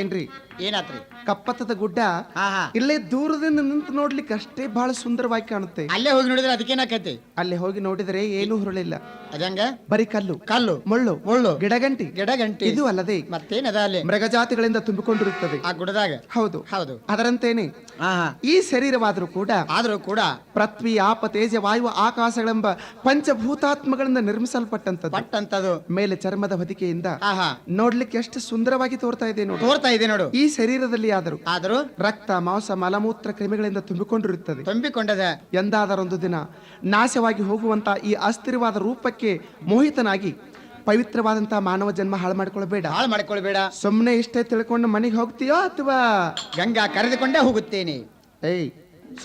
ಏನ್ರಿ ಏನಾತ್ರಿ? ಕಪ್ಪತ್ತದ ಗುಡ್ಡ ಹಾ ಹಾ, ಇಲ್ಲೇ ದೂರದಿಂದ ನಿಂತು ನೋಡ್ಲಿಕ್ಕೆ ಅಷ್ಟೇ ಬಹಳ ಸುಂದರವಾಗಿ ಕಾಣುತ್ತೆ. ಅಲ್ಲೇ ಹೋಗಿ ನೋಡಿದ್ರೆ ಅದಕ್ಕೇನಾಕೈತಿ? ಅಲ್ಲಿ ಹೋಗಿ ನೋಡಿದ್ರೆ ಏನೂ ಹುರಳಿಲ್ಲ, ಅದಂಗ ಬರೀ ಕಲ್ಲು ಮುಳ್ಳು ಗಿಡಗಂಟಿ ಇದು ಅಲ್ಲದೆ ಮತ್ತೇನದ ಅಲ್ಲಿ ಮೃಗಜಾತಿಗಳಿಂದ ತುಂಬಿಕೊಂಡಿರುತ್ತದೆ ಆ ಗುಡದಾಗ. ಹೌದು ಹೌದು. ಅದರಂತೇನೆ ಈ ಶರೀರವಾದರೂ ಕೂಡ ಪೃಥ್ವಿ ಆಪ ತೇಜ ವಾಯು ಆಕಾಶಗಳೆಂಬ ಪಂಚಭೂತಾತ್ಮಗಳಿಂದ ನಿರ್ಮಿಸಲ್ಪಟ್ಟಂತದ್ದು. ಮೇಲೆ ಚರ್ಮದ ಹೊದಿಕೆಯಿಂದ ನೋಡ್ಲಿಕ್ಕೆ ಎಷ್ಟು ಸುಂದರವಾಗಿ ತೋರ್ತಾ ಇದೆ ನೋಡು. ಈ ಶರೀರದಲ್ಲಿ ಆದರೂ ರಕ್ತ ಮಾಂಸ ಮಲಮೂತ್ರ ಕ್ರಿಮಿಗಳಿಂದ ತುಂಬಿಕೊಂಡಿರುತ್ತದೆ. ಎಂದಾದರೊಂದು ದಿನ ನಾಶವಾಗಿ ಹೋಗುವಂತ ಈ ಅಸ್ಥಿರವಾದ ರೂಪಕ್ಕೆ ಮೋಹಿತನಾಗಿ ಪವಿತ್ರವಾದಂತಹ ಮಾನವ ಜನ್ಮ ಹಾಳು ಮಾಡ್ಕೊಳ್ಬೇಡ. ಸುಮ್ಮನೆ ಇಷ್ಟೇ ತಿಳ್ಕೊಂಡು ಮನೆಗೆ ಹೋಗ್ತೀಯೋ ಅಥವಾ ಗಂಗಾ ಕರೆದುಕೊಂಡೇ ಹೋಗುತ್ತೇನೆ.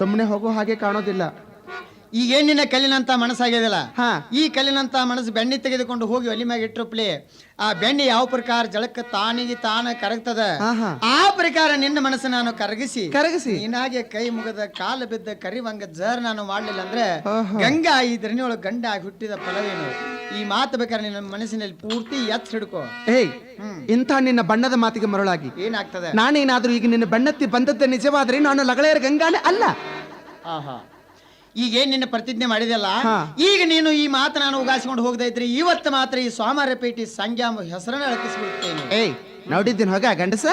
ಸುಮ್ಮನೆ ಹೋಗೋ ಹಾಗೆ ಕಾಣೋದಿಲ್ಲ. ಈಗೇನ್ ನಿನ್ನ ಕಲ್ಲಿನಂತ ಮನಸ್ಸಾಗ್ಯದಲ್ಲ, ಈ ಕಲ್ಲಿನಂತ ಮನಸ್ಸು ಬೆಣ್ಣೆ ತೆಗೆದುಕೊಂಡು ಹೋಗಿ ಒಲಿ ಮ್ಯಾಗ ಇಟ್ಟರುಪ್ಲೆ ಆ ಬೆಣ್ಣೆ ಯಾವ ಪ್ರಕಾರ ಜಳಕ್ಕ ತಾನಿಗೆ ತಾನ ಕರಗ್ತದ, ಆ ಪ್ರಕಾರ ನಿನ್ನ ಮನಸ್ಸು ನಾನು ಕರಗಿಸಿ ನೀನಾಗೆ ಕೈ ಮುಗದ ಕಾಲ ಬಿದ್ದ ಕರಿವಂಗ ಜರ್ ನಾನು ಮಾಡ್ಲಿಲ್ಲ ಅಂದ್ರೆ ಗಂಗಾ ಈ ಧರಣಿಯೊಳಗೆ ಗಂಡ ಆಗಿ ಹುಟ್ಟಿದ ಫಲವೇನು? ಈ ಮಾತು ಬೇಕಾದ್ರೆ ನಿನ್ನ ಮನಸ್ಸಿನಲ್ಲಿ ಪೂರ್ತಿ ಎತ್ ಹಿಡ್ಕೋ. ಇಂಥ ನಿನ್ನ ಬಣ್ಣದ ಮಾತಿಗೆ ಮರಳಾಗಿ ಏನಾಗ್ತದೆ? ನಾನೇನಾದ್ರೂ ಈಗ ನಿನ್ನ ಬೆನ್ನತ್ತಿ ಬಂದದ್ದೇ ನಿಜವಾದ್ರೆ ನಾನು ಲಗಳೇರ ಗಂಗಾನೇ ಅಲ್ಲ. ಈಗೇನ್ ನಿನ್ನ ಪ್ರತಿಜ್ಞೆ ಮಾಡಿದೆಲ್ಲ, ಈಗ ನೀನು ಈ ಮಾತು ನಾನು ಉಗಾಸಿಕೊಂಡು ಹೋಗದ ಇದ್ರೆ ಇವತ್ತು ಮಾತ್ರ ಈ ಸ್ವಾಮಾರಪೇಟೆ ಸಂಗ್ಯಾ ಹೆಸರನ್ನ ಅಳಕಿಸ್ಬಿಡ್ತೇನೆ. ನೋಡಿದ್ದೀನಿ ಹೋಗ ಗಂಡಸ.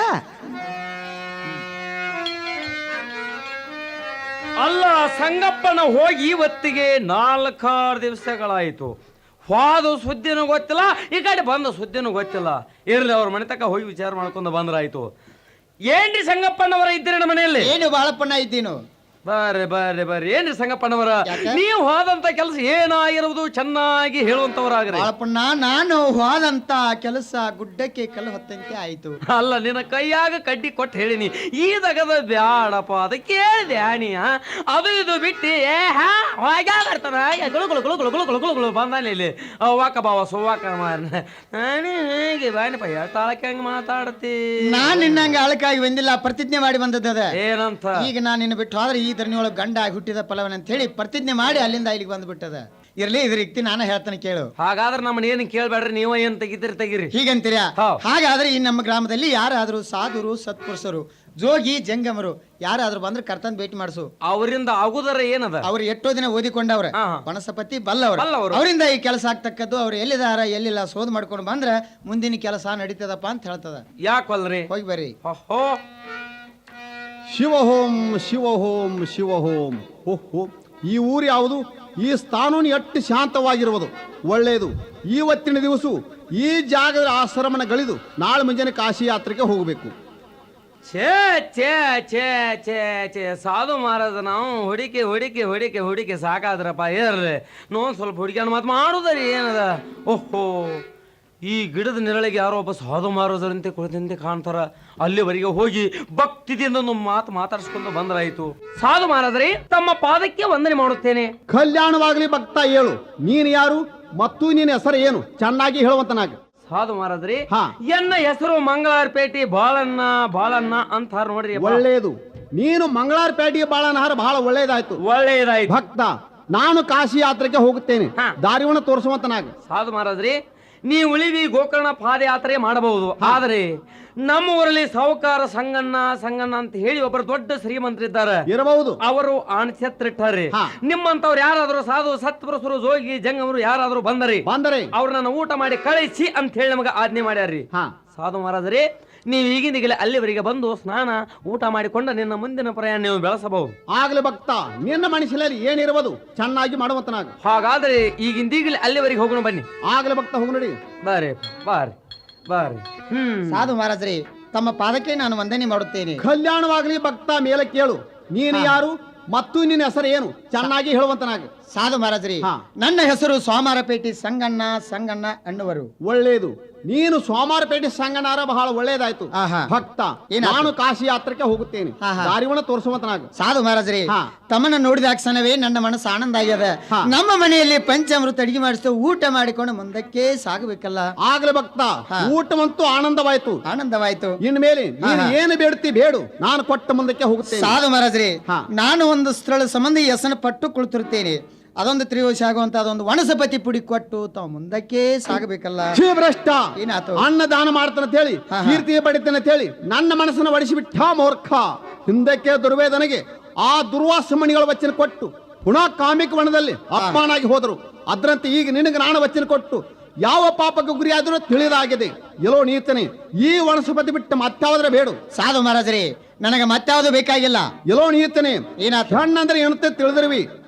ಅಲ್ಲ ಸಂಗಪ್ಪನ ಹೋಗಿ ಇವತ್ತಿಗೆ 4-6 ದಿವಸಗಳಾಯಿತು. ಹೋದ ಸುದ್ದಿನೂ ಗೊತ್ತಿಲ್ಲ, ಈ ಕಡೆ ಬಂದ ಸುದ್ದಿನೂ ಗೊತ್ತಿಲ್ಲ. ಇರ್ಲಿ ಅವ್ರ ಮನೆ ತಕ್ಕ ಹೋಗಿ ವಿಚಾರ ಮಾಡ್ಕೊಂಡು ಬಂದ್ರಾಯ್ತು. ಏನ್ರಿ ಸಂಗಪ್ಪನವರ ಇದ್ದೀರ ಮನೆಯಲ್ಲಿ? ಏನು ಬಾಳಪ್ಪಣ್ಣ ಇದ್ದೀನು? ಬರ್ರಿ ಏನ್ರಿ ಸಂಗಪ್ಪನವರ, ನೀವು ಹೋದಂತ ಕೆಲಸ ಏನಾಗಿರುವುದು ಚೆನ್ನಾಗಿ ಹೇಳುವಂತವರಾಗ್ರಿ. ಬಾಳಪ್ಪಣ್ಣ, ನಾನು ಹೋದಂತ ಕೆಲಸ ಗುಡ್ಡಕ್ಕೆ ಕಲ್ಲು ಹೊತ್ತಂತೆ ಆಯ್ತು. ಅಲ್ಲ ನಿನ್ನ ಕೈಯಾಗ ಕಡ್ಡಿ ಕೊಟ್ಟು ಹೇಳಿನಿ, ಈ ತಗದ ಬ್ಯಾಡಪ್ಪ ಅದಕ್ಕೆ ಹೇಳಿದೆ ಆಣಿ. ಅದು ಇದು ಬಿಟ್ಟು ಹೋಗ್ಯಾ ಬರ್ತಾನ ಗುಳು ಬಂದಾನೆ ಇಲ್ಲಿ ಅವ್ವಾಕ ಬಾವ ಸೋವಾಕ ಮಾರನೆ ಹೇಗೆ ಬಾಣಿಪ್ಪ ತಾಳಕ್ಕೆ ಹಂಗ ಮಾತಾಡತಿ. ನಾನ್ ನಿನ್ನಂಗ ಅಳಕಾಗಿ ಬಂದಿಲ್ಲ, ಪ್ರತಿಜ್ಞೆ ಮಾಡಿ ಬಂದದ. ಏನಂತ? ಈಗ ನಾನು ನಿನ್ನ ಬಿಟ್ಟು ಹೋದ್ರೆ ಈ ಧರಣಿಯೊಳಗೆ ಗಂಡ ಆಗಿ ಹುಟ್ಟಿದ ಫಲವನ್ನ ಅಂತ ಹೇಳಿ ಪ್ರತಿಜ್ಞೆ ಮಾಡಿ ಅಲ್ಲಿಂದ ಇಲ್ಲಿಗೆ ಬಂದ್ಬಿಟ್ಟದ. ಇರ್ಲಿ ಇದ್ರ ರೀತಿ ನಾನು ಹೇಳ್ತಾನೆ ಕೇಳು. ಹಾಗಾದ್ರೆ ನಮ್ಮನ್ನ ಏನ್ ಕೇಳ್ಬೇಡ್ರಿ, ನೀವ ಏನ್ ತೆಗಿರಿ. ಹೀಗಂತೀರಾ? ಹೌದ್. ಹಾಗಾದ್ರೆ ಈ ನಮ್ಮ ಗ್ರಾಮದಲ್ಲಿ ಯಾರಾದ್ರೂ ಸಾಧುರು ಸತ್ಪುರುಷರು ಜೋಗಿ ಜಂಗಮರು ಯಾರಾದ್ರೂ ಬಂದ್ರೆ ಕರ್ತನ್ ಭೇಟಿ ಮಾಡಿಸು. ಅವರಿಂದ ಆಗುದರ ಏನದ? ಅವ್ರು ಎಷ್ಟೋ ದಿನ ಓದಿಕೊಂಡವ್ರ ಹಾ. ವನಸಪತಿ ಬಲ್ಲವ್ರ, ಬಲ್ಲವ್ರು. ಅವರಿಂದ ಈ ಕೆಲಸ ಆಗ್ತಕ್ಕದ್ದು. ಅವ್ರು ಎಲ್ಲಿದಾರ ಎಲ್ಲಿಲ್ಲ ಶೋಧ ಮಾಡ್ಕೊಂಡು ಬಂದ್ರೆ ಮುಂದಿನ ಕೆಲಸ ನಡೀತದಪ್ಪ ಅಂತ ಹೇಳ್ತದ. ಯಾಕಲ್ರಿ? ಹೋಗಿ ಬರ್ರಿ. ಓಹೋ, ಶಿವಹೋಂ ಶಿವಹೋಂ ಶಿವಹೋಂ. ಓಹೋ, ಈ ಊರು ಯಾವುದು? ಈ ಸ್ಥಾನವನ್ನು ಎಷ್ಟು ಶಾಂತವಾಗಿರುವುದು, ಒಳ್ಳೆಯದು. ಇವತ್ತಿನ ದಿವಸ ಈ ಜಾಗದ ಆಶ್ರಮನಗಳಿದು ನಾಳೆ ಮುಂಜಾನೆ ಕಾಶಿ ಯಾತ್ರೆಗೆ ಹೋಗಬೇಕು. ಛೇ ಛೇ ಛೇ ಛೇ ಛೇ ಸಾಧು ಮಹಾರಾಜ, ನಾವು ಹುಡುಕಿ ಸಾಕಾದ್ರಪ್ಪ. ಏರ್ರಿ ನೋವು ಸ್ವಲ್ಪ ಹುಡುಗಿಯನ್ನು ಮಾತು ಮಾಡುದರಿ ಏನದ? ಓಹೋ, ಈ ಗಿಡದ ನೆರಳಿಗೆ ಯಾರೋ ಒಬ್ಬ ಸಾಧು ಮಹಾರಾಜರಂತೆ ಕುಳಿತಂತೆ ಕಾಣ್ತಾರ. ಅಲ್ಲಿವರೆಗೆ ಹೋಗಿ ಭಕ್ತಿದಿಂದ ಒಂದು ಮಾತು ಮಾತಾಡಿಸ್ಕೊಂಡು ಬಂದ್ರಾಯ್ತು. ಸಾಧು ಮಹಾರಾಜರೇ, ತಮ್ಮ ಪಾದಕ್ಕೆ ವಂದನೆ ಮಾಡುತ್ತೇನೆ. ಕಲ್ಯಾಣವಾಗಲಿ ಭಕ್ತ, ಹೇಳು ನೀನು ಯಾರು ಮತ್ತು ನಿನ್ನ ಹೆಸರು ಏನು? ಚೆನ್ನಾಗಿ ಹೇಳುವಂತನಾಗ. ಸಾಧು ಮಹಾರಾಜರೇ, ಹಾ. ಎನ್ನ ಹೆಸರು ಮಂಗಳಾರಪೇಟೆ ಬಾಳಣ್ಣ ಅಂತಾರ ನೋಡ್ರಿ. ಒಳ್ಳೆಯದು. ನೀನು ಮಂಗಳಾರಪೇಟೆಗೆ ಬಾಳನಹಾರ ಬಹಳ ಒಳ್ಳೆಯದಾಯ್ತು. ಒಳ್ಳೆಯದಾಯ್ತು ಭಕ್ತ, ನಾನು ಕಾಶಿ ಯಾತ್ರೆಗೆ ಹೋಗುತ್ತೇನೆ. ಹಾ. ದಾರಿಯನ್ನು ತೋರಿಸುವಂತನಾಗ. ಸಾಧು ಮಹಾರಾಜರೇ, ನೀ ಉಳಿವಿ ಗೋಕರ್ಣ ಪಾದಯಾತ್ರೆ ಮಾಡಬಹುದು. ಆದರೆ ನಮ್ಮ ಊರಲ್ಲಿ ಸಾಹುಕಾರ ಸಂಗಣ್ಣ ಅಂತ ಹೇಳಿ ಒಬ್ಬರು ದೊಡ್ಡ ಶ್ರೀಮಂತರಿದ್ದಾರೆ. ಇರಬಹುದು. ಅವರು ಅಣಛತ್ರಿಟ್ಟಾರೆ. ಹಾ. ನಿಮ್ಮಂತವ್ರು ಯಾರಾದ್ರೂ ಸಾಧು ಸತ್ಪುರುಷರು ಜೋಗಿ ಜಂಗಮರು ಯಾರಾದ್ರೂ ಬಂದರೆ ಅವ್ರನ್ನ ಊಟ ಮಾಡಿ ಕಳಿಸಿ ಅಂತ ಹೇಳಿ ನಮಗ ಆಜ್ಞೆ ಮಾಡ್ಯಾರ್ರಿ. ಹಾ. ಸಾಧು ಮಹಾರಾಜರೇ, ನೀವು ಈಗಿಂದೀಗಲೇ ಅಲ್ಲಿವರೆಗೆ ಬಂದು ಸ್ನಾನ ಊಟ ಮಾಡಿಕೊಂಡು ನಿನ್ನ ಮುಂದಿನ ಪ್ರಯಾಣ ನೀವು ಬೆಳೆಸಬಹುದು. ಆಗ್ಲಿ ಭಕ್ತ, ನಿನ್ನ ಮನಸ್ಸಿನಲ್ಲಿ ಏನಿರುವುದು ಚೆನ್ನಾಗಿ ಮಾಡುವಂತನಾಗ. ಹಾಗಾದ್ರೆ ಈಗಿಂದೀಗಲೇ ಅಲ್ಲಿವರೆಗೆ ಹೋಗೋಣ ಬನ್ನಿ. ಆಗ್ಲಿ ಭಕ್ತ, ಹೋಗಿ ನೋಡಿ. ಬಾರಿ ಬಾರಿ ಬಾರಿ. ಸಾಧು ಮಹಾರಾಜರೇ, ತಮ್ಮ ಪಾದಕ್ಕೆ ನಾನು ವಂದನೆ ಮಾಡುತ್ತೇನೆ. ಕಲ್ಯಾಣವಾಗಲಿ ಭಕ್ತ, ಮೇಲೆ ಕೇಳು. ನೀನು ಯಾರು ಮತ್ತು ನಿನ್ನ ಹೆಸರು ಏನು? ಚೆನ್ನಾಗಿ ಹೇಳುವಂತನಾಗ. ಸಾಧು ಮಹಾರಾಜರೇ, ಹಾ. ನನ್ನ ಹೆಸರು ಸೋಮಾರಪೇಟೆ ಸಂಗಣ್ಣ ಅನ್ನುವರು. ಒಳ್ಳೆಯದು. ನೀನು ಸೋಮಾರಪೇಟೆ ಸಂಗನಾರ ಬಹಳ ಒಳ್ಳೆಯದಾಯ್ತು. ಆಹಾ. ಭಕ್ತ, ಏನಾಯ್ತು? ನಾನು ಕಾಶಿ ಯಾತ್ರೆಗೆ ಹೋಗುತ್ತೇನೆ. ಆಹಾ. ದಾರಿವನ್ನ ತೋರಿಸುವಂತನಾಗ. ಸಾಧು ಮಹಾರಾಜರೇ, ಹಾ. ತಮ್ಮನ್ನ ನೋಡಿದ ಕ್ಷಣವೇ ನನ್ನ ಮನಸ್ಸು ಆನಂದ ಆಗ್ಯದ. ಹಾ. ನಮ್ಮ ಮನೆಯಲ್ಲಿ ಪಂಚಾಮೃತ ಅಡಿಗೆ ಮಾಡಿಸ್ತೇವೆ, ಊಟ ಮಾಡಿಕೊಂಡು ಮುಂದಕ್ಕೆ ಸಾಗಬೇಕಲ್ಲ. ಆಗ್ಲಿ ಭಕ್ತ, ಹಾ. ಊಟವಂತೂ ಆನಂದವಾಯ್ತು. ಆನಂದವಾಯ್ತು. ಇನ್ ಮೇಲೆ ನೀನು ಆಹಾ. ಏನು ಬೇಡ್ತಿ ಬೇಡು, ನಾನು ಕೊಟ್ಟ ಮುಂದಕ್ಕೆ ಹೋಗುತ್ತೇನೆ. ಸಾಧು ಮಹಾರಾಜರೇ, ಹಾ. ನಾನು ಒಂದು ಸ್ಥಳ ಸಂಬಂಧ ಹೆಸನ ಪಟ್ಟು ಕುಳಿತಿರುತ್ತೇನೆ. ಅದೊಂದು ತ್ರಿವಶ ಆಗುವಂತ ಅದೊಂದು ವನಸಪತಿ ಪುಡಿ ಕೊಟ್ಟು ತಾವು ಮುಂದಕ್ಕೆ ಸಾಗಬೇಕಲ್ಲ. ಶಿವಭ್ರಷ್ಟ, ಏನಾತು? ಅನ್ನ ದಾನ ಮಾಡ್ತಾನೆ ಹೇಳಿ ಹಾ, ಹಾ. ಕೀರ್ತಿ ಪಡಿತಾನೆ ಹೇಳಿ ನನ್ನ ಮನಸ್ಸನ್ನು ಒಡಿಸಿಬಿಟ್ಟ ಮೂರ್ಖ. ಹಿಂದಕ್ಕೆ ದುರ್ವೇದನೆಗೆ ಆ ದುರ್ವಾಸ ಮಣಿಗಳ ವಚನ ಕೊಟ್ಟು ಪುನಃ ಕಾಮಿಕ ವನದಲ್ಲಿ ಅಪಮಾನಾಗಿ ಹೋದರು. ಅದರಂತೆ ಈಗ ನಿನಗೆ ನಾನು ವಚನ ಕೊಟ್ಟು ಯಾವ ಪಾಪಕ್ಕೆ ಗುರಿಯಾದರೂ ತಿಳಿದಾಗಿದೆ. ಎಲ್ಲೋ ನೀತನೆ, ಈ ವನಸ್ಪತಿ ಬಿಟ್ಟು ಮತ್ತಾವದ್ರೆ ಬೇಡು. ಸಾಧು ಮಹಾರಾಜರೇ, ನನಗೆ ಮತ್ತಾವುದು ಬೇಕಾಗಿಲ್ಲ. ಎಲ್ಲೋ ನೀತನೆ, ಏನಾತು? ಹೆಣ್ಣಂದ್ರೆ ಏನಂತ ತಿಳಿದಿರುವಿ.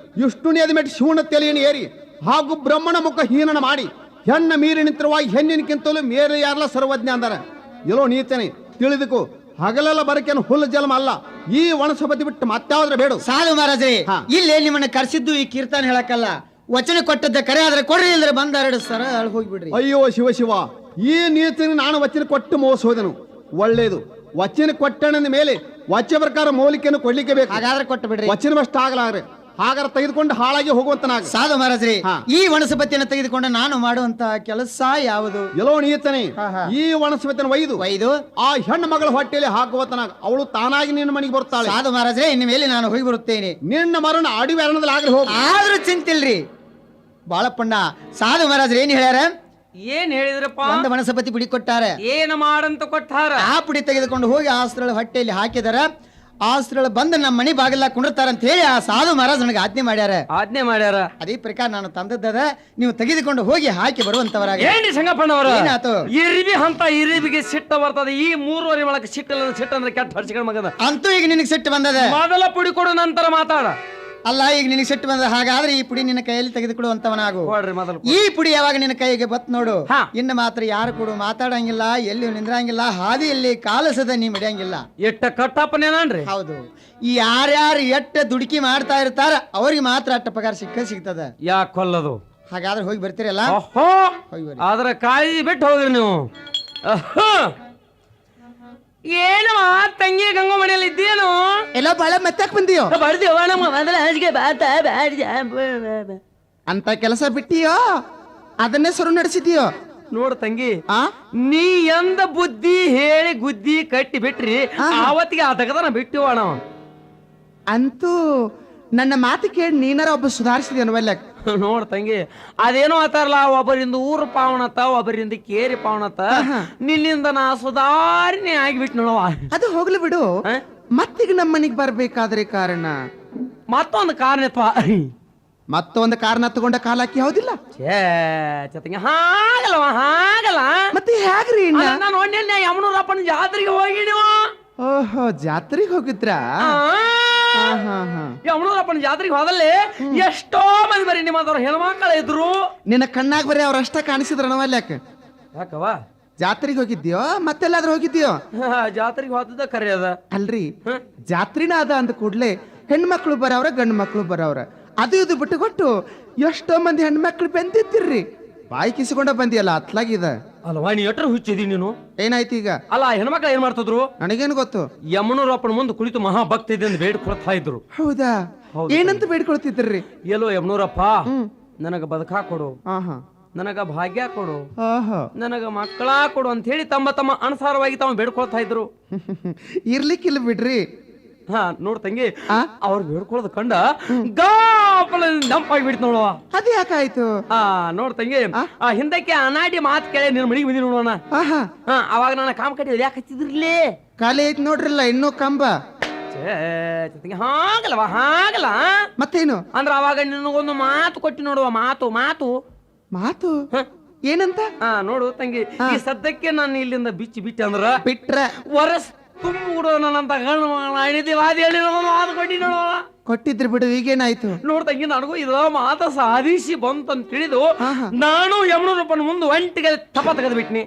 ಇಷ್ಟು ನೇದ ಮೆಟ್ಟು ಶಿವನ ತಲೆಯನ್ನು ಏರಿ ಹಾಗೂ ಬ್ರಹ್ಮಣ ಮುಖ ಹೀನನ ಮಾಡಿ ಹೆಣ್ಣ ಮೀರಿ ನಿಂತಿರುವಾಗ ಹೆಣ್ಣಿನಕ್ಕಿಂತಲೂ ಮೇರೆ ಯಾರಲ್ಲ ಸರ್ವಜ್ಞ ಅಂದಾರ. ಎಲ್ಲೋ ನೀತನೆ, ತಿಳಿದುಕೋ. ಹಗಲೆಲ್ಲ ಬರಕೇನು ಹುಲ್ಲು ಜನ್ಮ ಅಲ್ಲ. ಈ ವನಸ್ಪತಿ ಬಿಟ್ಟು ಮತ್ತಾವದ್ರೆ ಬೇಡು. ಸಾಧು ಮಹಾರಾಜರೇ, ಹಾ. ಇಲ್ಲೇ ನಿಮ್ಮನ್ನ ಕರೆಸಿದ್ದು ಈ ಕೀರ್ತನ ಹೇಳಕ್ಕಲ್ಲ. ವಚನ ಕೊಟ್ಟದ್ದ ಕರೆ ಆದ್ರೆ ಕೊಡ್ರಿ, ಇಲ್ಲದ್ರೆ ಬಂದ ಎರಡು ಸರ ಹೋಗ್ಬಿಡ್ರಿ. ಅಯ್ಯೋ ಶಿವ, ಈ ನೀತಿನ ನಾನು ವಚನ ಕೊಟ್ಟು ಮೋಸೋದನು. ಒಳ್ಳೇದು. ವಚನ ಕೊಟ್ಟಣದ ಮೇಲೆ ವಚನ ಪ್ರಕಾರ ಮೌಲಿಕೆಯನ್ನು ಕೊಡ್ಲಿಕ್ಕೆ ಬೇಕು. ಹಾಗಾದ್ರೆ ಕೊಟ್ಟು ಬಿಡ್ರಿ. ವಚನವಷ್ಟ ಆಗಲಾರೆ. ಹಾಗಾದ್ರೆ ತೆಗೆದುಕೊಂಡು ಹಾಳಾಗಿ ಹೋಗುವಂತನಾಗ. ಸಾಧು ಮಹಾರಾಜರೇ, ಹಾ. ಈ ವನಸ್ಪತಿಯನ್ನು ತೆಗೆದುಕೊಂಡು ನಾನು ಮಾಡುವಂತ ಕೆಲಸ ಯಾವುದು? ಎಲ್ಲೋ ನೀತನೆ, ಹಾ, ಹಾ. ಈ ವನಸ್ಪತಿಯನ್ನು ಒಯ್ದು ಆ ಹೆಣ್ಣು ಮಗಳ ಹೊಟ್ಟೆಯಲ್ಲಿ ಹಾಕುವಂತನಾಗ ಅವಳು ತಾನಾಗಿ ನಿನ್ನ ಮನೆಗೆ ಬರ್ತಾಳೆ. ಸಾಧು ಮಹಾರಾಜರೇ, ಇನ್ನು ಮೇಲೆ ನಾನು ಹೋಗಿ ಬರುತ್ತೇನೆ. ನಿನ್ನ ಮರಣ ಅಡಿವೆ ಅರಣದಲ್ಲಿ ಆಗಲಿ ಹೋಗು. ಆದ್ರೂ ಚಿಂತಿಲ್ರಿ ಬಾಳಪ್ಪಣ್ಣ. ಸಾಧು ಮಹಾರಾಜರು ಏನ್ ಹೇಳ್ಯಾರ? ಏನ್ ಹೇಳಿದ್ರಪ್ಪ? ಒಂದು ವನಸ್ಪತಿ ಪುಡಿ ಕೊಟ್ಟಾರ. ಏನ್ ಮಾಡಂತ ಕೊಟ್ಟಾರ? ಆ ಪುಡಿ ತೆಗೆದುಕೊಂಡು ಹೋಗಿ ಆ ಸ್ತ್ರೀಳ ಹೊಟ್ಟೆಯಲ್ಲಿ ಹಾಕಿದಾರ. ಆ ಸ್ತ್ರೀಳ ಬಂದು ನಮ್ಮ ಮನೆ ಬಾಗಿಲ ಕುಂಡಿರ್ತಾರ ಅಂತ ಹೇಳಿ ಆ ಸಾಧು ಮಹಾರಾಜ್ ನನಗೆ ಆಜ್ಞೆ ಮಾಡ್ಯಾರ. ಅದೇ ಪ್ರಕಾರ ನಾನು ತಂದದ್ದದ, ನೀವು ತೆಗೆದುಕೊಂಡು ಹೋಗಿ ಹಾಕಿ ಬರುವಂತವರಾಗ. ಏನ್ರಿ ಸಂಗಪ್ಪಣ್ಣವರು? ಏನಾತು? ಇರಿಬಿ ಅಂತ ಇರಿಬಿಗೆ ಸಿಟ್ಟ ಬರ್ತದೆ. ಈ 3 ಒಳಗೆ ಸಿಟ್ಟ ಅಂದ್ರೆ ಕೆಟ್ಟ ಹರ್ಸಿಗಳ ಮಗದ. ಅಂತೂ ಈಗ ನಿನಗೆ ಸಿಟ್ಟು ಬಂದದ. ಮೊದಲ ಪುಡಿ ಕೊಡು, ನಂತರ ಮಾತಾಡ. ಅಲ್ಲ, ಈಗ ನಿನಗೆ ಸಿಟ್ಟು ಬಂದ. ಹಾಗಾದ್ರೆ ಈ ಪುಡಿ ನಿನ್ನ ಕೈಯಲ್ಲಿ ತೆಗೆದುಕೊಡುವಂತವನಾಗು. ಕೊಡ್ರಿ ಮೊದಲು. ಈ ಪುಡಿ ಯಾವಾಗ ನಿನ್ನ ಕೈಗೆ ಬತ್ ನೋಡು, ಹಾ. ಇನ್ನು ಮಾತ್ರ ಯಾರು ಕೂಡ ಮಾತಾಡಂಗಿಲ್ಲ, ಎಲ್ಲಿ ನಿಂದ್ರಂಗಿಲ್ಲ, ಹಾದಿಯಲ್ಲಿ ಕಾಲಸದ ನೀ ಮಡಿಯಂಗಿಲ್ಲ. ಎಟ್ಟ ಕಟ್ಟಪ್ಪನೇನನ್ರಿ? ಹೌದು. ಈ ಯಾರ್ಯಾರು ಎಟ್ಟ ದುಡುಕಿ ಮಾಡ್ತಾ ಇರ್ತಾರ ಅವ್ರಿಗೆ ಮಾತ್ರ ಅಟ್ಟ ಪಗಾರ ಸಿಗ್ತದ. ಯಾಕೆ ಕೊಲ್ಲದು? ಹಾಗಾದ್ರೆ ಹೋಗಿ ಬರ್ತೀರಲ್ಲ? ಓಹೋ, ಹೋಗಿ ಬರ್ರಿ. ಆದ್ರ ಕಾಳಜಿ ಬಿಟ್ಟು ಹೋಗ್ರಿ ನೀವು. ಏನವ ತಂಗಿ ಗಂಗೋ ಮನೆಯಲ್ಲಿ ಇದ್ದೇನು? ಎಲ್ಲ ಬಾಳ ಮತ್ತಾಕ್ ಬಂದಿಯೋ? ಬರ್ದೇವ ನಮ್ಮ ಮೊದಲ ಹಾಸಿಗೆ ಬಾತ ಅಂತ ಕೆಲಸ ಬಿಟ್ಟಿಯೋ, ಅದನ್ನೇ ಸುರು ನಡೆಸಿದೀಯೋ? ನೋಡ್ ತಂಗಿ, ಆ ನೀ ಎಂದ ಬುದ್ಧಿ ಹೇಳಿ ಗುದ್ದಿ ಕಟ್ಟಿ ಬಿಟ್ರಿ ಆವತ್ತಿಗೆ ಆ ತಗದನ ಬಿಟ್ಟಿವ ನಾವು. ಅಂತೂ ನನ್ನ ಮಾತು ಕೇಳಿ ನೀನಾರ ಒಬ್ಬ ಸುಧಾರಿಸಿದ್ಯನವಲ್ಲ? ನೋಡ್ ತಂಗಿ ಅದೇನೋ ಆತಾರಲ್ಲ, ಒಬ್ಬರಿಂದ ಊರು ಪಾವನತ್ತ, ಒಬ್ಬರಿಂದ ಕೇರಿ ಪಾವನತ್ತ. ನಿನ್ನಿಂದ ನಾ ಸುಧಾರಣೆ ಆಗಿಬಿಟ್ಟು ನೋಡವ. ಅದು ಹೋಗ್ಲಿ ಬಿಡು. ಮತ್ತೀಗ ನಮ್ಮ ಮನೆಗ್ ಬರ್ಬೇಕಾದ್ರೆ ಕಾರಣ ಮತ್ತೊಂದು ಕಾರಣಪ್ಪ. ಮತ್ತೊಂದು ಕಾರಣ ತಗೊಂಡ ಕಾಲಕ್ಕೆ ಹೌದಿಲ್ಲ? ತಂಗಿ ಹಾಗಲ್ಲವ, ಹಾಗಲ್ಲ. ಮತ್ತೆ ಹೇಗ್ರಿ? ನಾನು ಒಣ್ಣೆ ಯಮನೂರಪ್ಪನ ಜಾತ್ರೆಗೆ ಹೋಗಿ ನೀವು. ಓಹೋ, ಜಾತ್ರೆಗೆ ಹೋಗಿದ್ರಾ? ಯಮನೂರಪ್ಪನ ಜಾತ್ರೆಗೆ ಹೋದಲ್ಲಿ ಎಷ್ಟೋ ಮಂದಿ ಬರೀ ನಿಮ್ಮದವ್ರ ಹೆಣ್ಮಕ್ಳ ಇದ್ರು. ನಿನ್ನ ಕಣ್ಣಾಗ ಬರೀ ಅವ್ರಷ್ಟ ಕಾಣಿಸಿದ್ರ ಯಾಕೆ? ಯಾಕವ ಜಾತ್ರೆಗೆ ಹೋಗಿದ್ಯೋ ಮತ್ತೆಲ್ಲಾದ್ರೂ ಹೋಗಿದ್ಯೋ? ಜಾತ್ರೆಗೆ ಹೋದದ ಕರೆ ಅದ ಅಲ್ರಿ, ಜಾತ್ರಿನ ಅದ ಅಂದ ಕೂಡ್ಲೆ ಹೆಣ್ಮಕ್ಳು ಬರವ್ರ ಗಂಡು ಮಕ್ಳು ಬರವ್ರ. ಅದು ಇದು ಬಿಟ್ಟು ಕೊಟ್ಟು ಎಷ್ಟೋ ಮಂದಿ ಹೆಣ್ಮಕ್ಳು ಬೆಂದಿತ್ತಿರ್ರಿ. ಬಾಯಿ ಕಿಸಿಕೊಂಡ ಬಂದಿಯಲ್ಲ ಅತ್ಲಾಗಿದ ಅಲ್ವಾ? ನೀ ಎಟ್ರ ಹುಚ್ಚಿದಿ ನೀನು. ಏನಾಯ್ತು ಈಗ? ಅಲ್ಲ, ಹೆಣ್ಮಕ್ಳು ಏನ್ ಮಾಡ್ತಿದ್ರು? ನನಗೇನು ಗೊತ್ತು. ಯಮನೂರಪ್ಪನ ಮುಂದೆ ಕುಳಿತು ಮಹಾಭಕ್ತಿ ಇದೆ ಅಂತ ಬೇಡ್ಕೊಳ್ತಾ ಇದ್ರು. ಹೌದಾ? ಏನಂತ ಬೇಡ್ಕೊಳ್ತಿದ್ರಿ? ಎಲ್ಲೋ ಯಮನೂರಪ್ಪ, ನನಗ ಬದುಕಾ ಕೊಡು, ನನಗ ಭಾಗ್ಯ ಕೊಡು, ನನಗ ಮಕ್ಕಳ ಕೊಡು ಅಂತ ಹೇಳಿ ತಮ್ಮ ತಮ್ಮ ಅನುಸಾರವಾಗಿ ತಾವು ಬೇಡ್ಕೊಳ್ತಾ ಇದ್ರು. ಇರ್ಲಿಕ್ಕಿಲ್ಲ ಬಿಡ್ರಿ. ನೋಡ್ ತಂಗಿ, ಅವ್ರು ಬೇಡ್ಕೊಳ್ಳೋದು ಕಂಡ ಗಾಪಲ ದಂಪಾಗಿ ಬಿಡ್ತು ನೋಡುವ. ಅದು ಯಾಕಾಯ್ತು? ನೋಡ್ ತಂಗಿ, ಹಿಂದಕ್ಕೆ ಅನಾಡಿ ಮಾತು ಕೇಳಿ ನಿನ್ ಮಡಿಗೆ ಬಂದಿ ನೋಡೋಣ. ಅವಾಗ ನನ್ನ ಕಾಮ ಕಟ್ಟಿ ಯಾಕೆ ಹಚ್ಚಿದ್ರಲೇ? ಖಾಲಿ ಐತ್ ನೋಡ್ರಲ್ಲ ಇನ್ನೂ ಕಂಬ. ಹಾಗಲ್ವಾ? ಹಾಗಲ್ಲ ಮತ್ತೇನು ಅಂದ್ರ ಅವಾಗ ನಿನಗೊಂದು ಮಾತು ಕೊಟ್ಟಿ ನೋಡುವ. ಮಾತು ಮಾತು ಮಾತು ಏನಂತ? ನೋಡು ತಂಗಿ, ಈ ಸದ್ಯಕ್ಕೆ ನಾನು ಇಲ್ಲಿಂದ ಬಿಚ್ಚಿ ಅಂದ್ರ ಬಿಟ್ರ ವರಸ್ ತುಂಬಿಡೋ ನನ್ನಂತ ಗಂಡು ವಾದಿ ಹೇಳಿ ಮಾತು ಕೊಟ್ಟಿ ನೋಡುವ. ಕೊಟ್ಟಿದ್ರಿ ಬಿಡು, ಈಗೇನಾಯ್ತು? ನೋಡ್ ತಂಗಿ, ನನಗೂ ಇದ ಮಾತ ಸಾಧಿಸಿ ಬಂತಂತ ತಿಳಿದು ನಾನು ಯಮನೂರಪ್ಪನ ಮುಂದೆ ಒಂಟಿಗೆ ತಪ ತೆಗೆದು ಬಿಟ್ನಿ.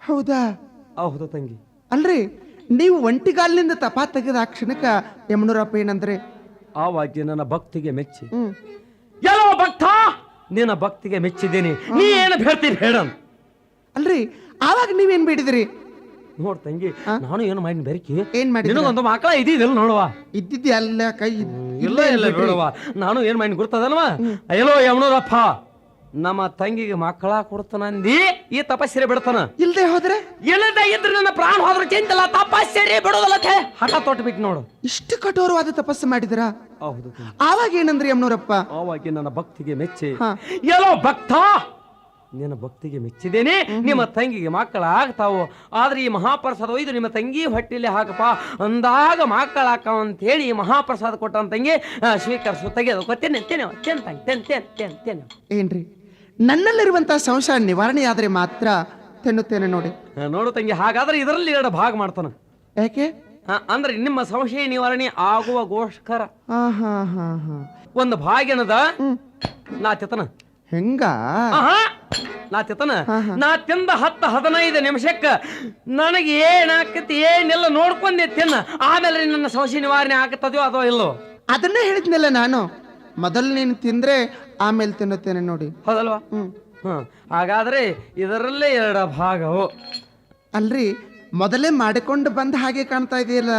ಹೌದಾ? ಹೌದು ತಂಗಿ. ಅಲ್ರಿ, ನೀವು ಒಂಟಿಗಾಲಿನಿಂದ ತಪಾ ತೆಗೆದ ಆ ಕ್ಷಣಕ್ಕ ಯಮನೂರಪ್ಪ ಏನಂದ್ರೆ? ಆವಾಗ ನನ್ನ ಭಕ್ತಿಗೆ ಮೆಚ್ಚಿ, ಎಲ್ಲೋ ಭಕ್ತ ನಿನ್ನ ಭಕ್ತಿಗೆ ಮೆಚ್ಚಿದ್ದೇನೆ, ನೀ ಏನು ಬೇಡ್ತೀವಿ ಹೇಳ. ಅಲ್ರಿ, ಆವಾಗ ನೀವೇನ್ ಬೇಡಿದ್ರಿ? ನೋಡ್ ತಂಗಿ, ನಾನು ಏನು ಮಾಡಿ ಬೆರಕಿ ಏನ್ ಮಾಡಿ? ನಿನಗೊಂದು ಮಕ್ಕಳ ಇದ್ದಿದ್ದಲ್ಲ ನೋಡುವ. ಇದ್ದಿದ್ದೆ ಅಲ್ಲ ಕೈ ಇಲ್ಲ ಇಲ್ಲ ನೋಡುವ. ನಾನು ಏನ್ ಮಾಡಿ ಗುರ್ತದಲ್ವಾ? ಎಲ್ಲೋ ಯಮನೂರಪ್ಪ ನಮ್ಮ ತಂಗಿಗೆ ಮಕ್ಕಳ ಕೊಡ್ತಾನಂದಿ ಈ ತಪಸ್ಸೆರೆ ಬಿಡ್ತಾನ. ಇಲ್ದೆ ಹೋದ್ರೆ? ಇಲ್ಲದೆ ಇದ್ರೆ ನನ್ನ ಪ್ರಾಣ ಹೋದ್ರೆ ಚಿಂತಲ್ಲ, ತಪಸ್ಸೆರೆ ಬಿಡೋದಲ್ಲ ಹಠ ತೊಟ್ಬಿಟ್ಟು ನೋಡು. ಇಷ್ಟು ಕಠೋರವಾದ ತಪಸ್ಸು ಮಾಡಿದ್ರ? ಹೌದು. ಆವಾಗ ಏನಂದ್ರಿ ಯಮನೂರಪ್ಪ? ಆವಾಗ ನನ್ನ ಭಕ್ತಿಗೆ ಮೆಚ್ಚಿ, ಎಲ್ಲೋ ಭಕ್ತ ನಿನ್ನ ಭಕ್ತಿಗೆ ಮೆಚ್ಚಿದ್ದೇನೆ, ನಿಮ್ಮ ತಂಗಿಗೆ ಮಕ್ಕಳ ಆಗ್ತಾವು. ಆದ್ರೆ ಈ ಮಹಾಪ್ರಸಾದ ಒಯ್ದು ನಿಮ್ಮ ತಂಗಿ ಹೊಟ್ಟಿಲಿ ಹಾಕಪ್ಪ ಅಂದಾಗ ಮಕ್ಕಳ ಹಾಕವ ಅಂತ ಹೇಳಿ ಈ ಮಹಾಪ್ರಸಾದ ಕೊಟ್ಟಂತ ತಂಗಿ ಸ್ವೀಕರಿಸು, ತೆಗೆದು ಏನ್ರಿ, ನನ್ನಲ್ಲಿರುವಂತಹ ಸಂಶಯ ನಿವಾರಣೆ ಆದ್ರೆ ಮಾತ್ರ ತಿನ್ನುತ್ತೇನೆ ನೋಡಿ. ನೋಡು ತಂಗಿ, ಹಾಗಾದ್ರೆ ಇದರಲ್ಲಿ 2 ಭಾಗ ಮಾಡ್ತಾನ. ಯಾಕೆ? ಅಂದ್ರೆ ನಿಮ್ಮ ಸಂಶಯ ನಿವಾರಣೆ ಆಗುವಗೋಸ್ಕರ ಒಂದು ಭಾಗ್ಯನದ ನಾ ತಿತನ. ಹೆಂಗ? ನಾ ತಿತನ, ನಾ ತಿಂದ 10-15 ನಿಮಿಷಕ್ಕ ನನಗೆ ಏನಾಕತಿ ಏನಿಲ್ಲ ನೋಡ್ಕೊಂಡೆ ತಿನ್ನ, ಆಮೇಲೆ ನನ್ನ ಸಂಶಯ ನಿವಾರಣೆ ಆಗತ್ತದೋ ಅದೋ ಇಲ್ಲೋ? ಅದನ್ನೇ ಹೇಳಿದ್ನಲ್ಲ ನಾನು, ಮೊದಲು ನೀನು ತಿಂದ್ರೆ ಆಮೇಲೆ ತಿನ್ನುತ್ತೇನೆ ನೋಡಿ. ಹೌದಲ್ವಾ? ಹಾಗಾದ್ರೆ ಇದರಲ್ಲೇ 2 ಭಾಗವು. ಅಲ್ರಿ, ಮೊದಲೇ ಮಾಡಿಕೊಂಡು ಬಂದ ಹಾಗೆ ಕಾಣ್ತಾ ಇದೆಯಲ್ಲ.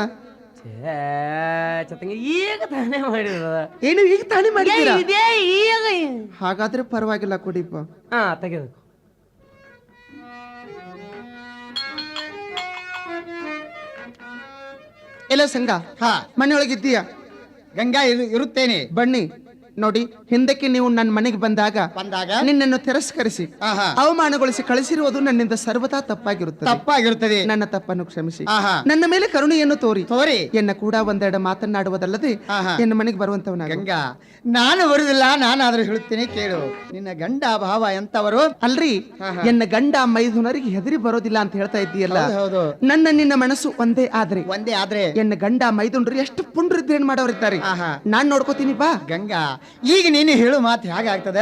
ಈಗ ತಾನೇ ಮಾಡಿದ. ಏನು ಈಗ ತಾನೇ ಮಾಡಿದ್ದೀರಾ? ಈಗ ಹಾಗಾದ್ರೆ ಪರವಾಗಿಲ್ಲ, ಕುಡಿಪ. ತೆಗೆದು ಎಲ್ಲ ಸಂಘ ಮನೆಯೊಳಗಿದ್ದೀಯ? ಗಂಗಾ ಇರುತ್ತೇನೆ. ಬನ್ನಿ ನೋಡಿ, ಹಿಂದಕ್ಕೆ ನೀವು ನನ್ನ ಮನೆಗೆ ಬಂದಾಗ ನಿನ್ನನ್ನು ತಿರಸ್ಕರಿಸಿ ಅವಮಾನಗೊಳಿಸಿ ಕಳಿಸಿರುವುದು ನನ್ನಿಂದ ಸರ್ವತಾ ತಪ್ಪಾಗಿರುತ್ತದೆ. ನನ್ನ ತಪ್ಪನ್ನು ಕ್ಷಮಿಸಿ ನನ್ನ ಮೇಲೆ ಕರುಣೆಯನ್ನು ತೋರಿ ಎನ್ನ ಕೂಡ ಒಂದೆರಡು ಮಾತನಾಡುವುದಲ್ಲದೆ ಎನ್ನ ಮನೆಗೆ ಬರುವಂತವನ. ಗಂಗಾ, ನಾನು ಬರುದಿಲ್ಲ, ನಾನಾದ್ರೂ ಹೇಳುತ್ತೇನೆ ಕೇಳು. ನಿನ್ನ ಗಂಡ ಭಾವ ಎಂತವರು? ಅಲ್ರಿ, ಎನ್ನ ಗಂಡ ಮೈದುನರಿಗೆ ಹೆದರಿ ಬರೋದಿಲ್ಲ ಅಂತ ಹೇಳ್ತಾ ಇದ್ದೀಯಲ್ಲ. ಹೌದು. ನನ್ನ ನಿನ್ನ ಮನಸ್ಸು ಒಂದೇ ಆದ್ರೆ ಎನ್ನ ಗಂಡ ಮೈದುನರು ಎಷ್ಟು ಪುಂಡ್ರಿದ್ದು ಏನ್ ಮಾಡೋರಿದ್ದಾರೆ, ನಾನ್ ನೋಡ್ಕೋತೀನಿ ಬಾ. ಗಂಗಾ, ಈಗ ನೀನು ಹೇಳು ಮಾತು ಹೇಗಾಗ್ತದೆ?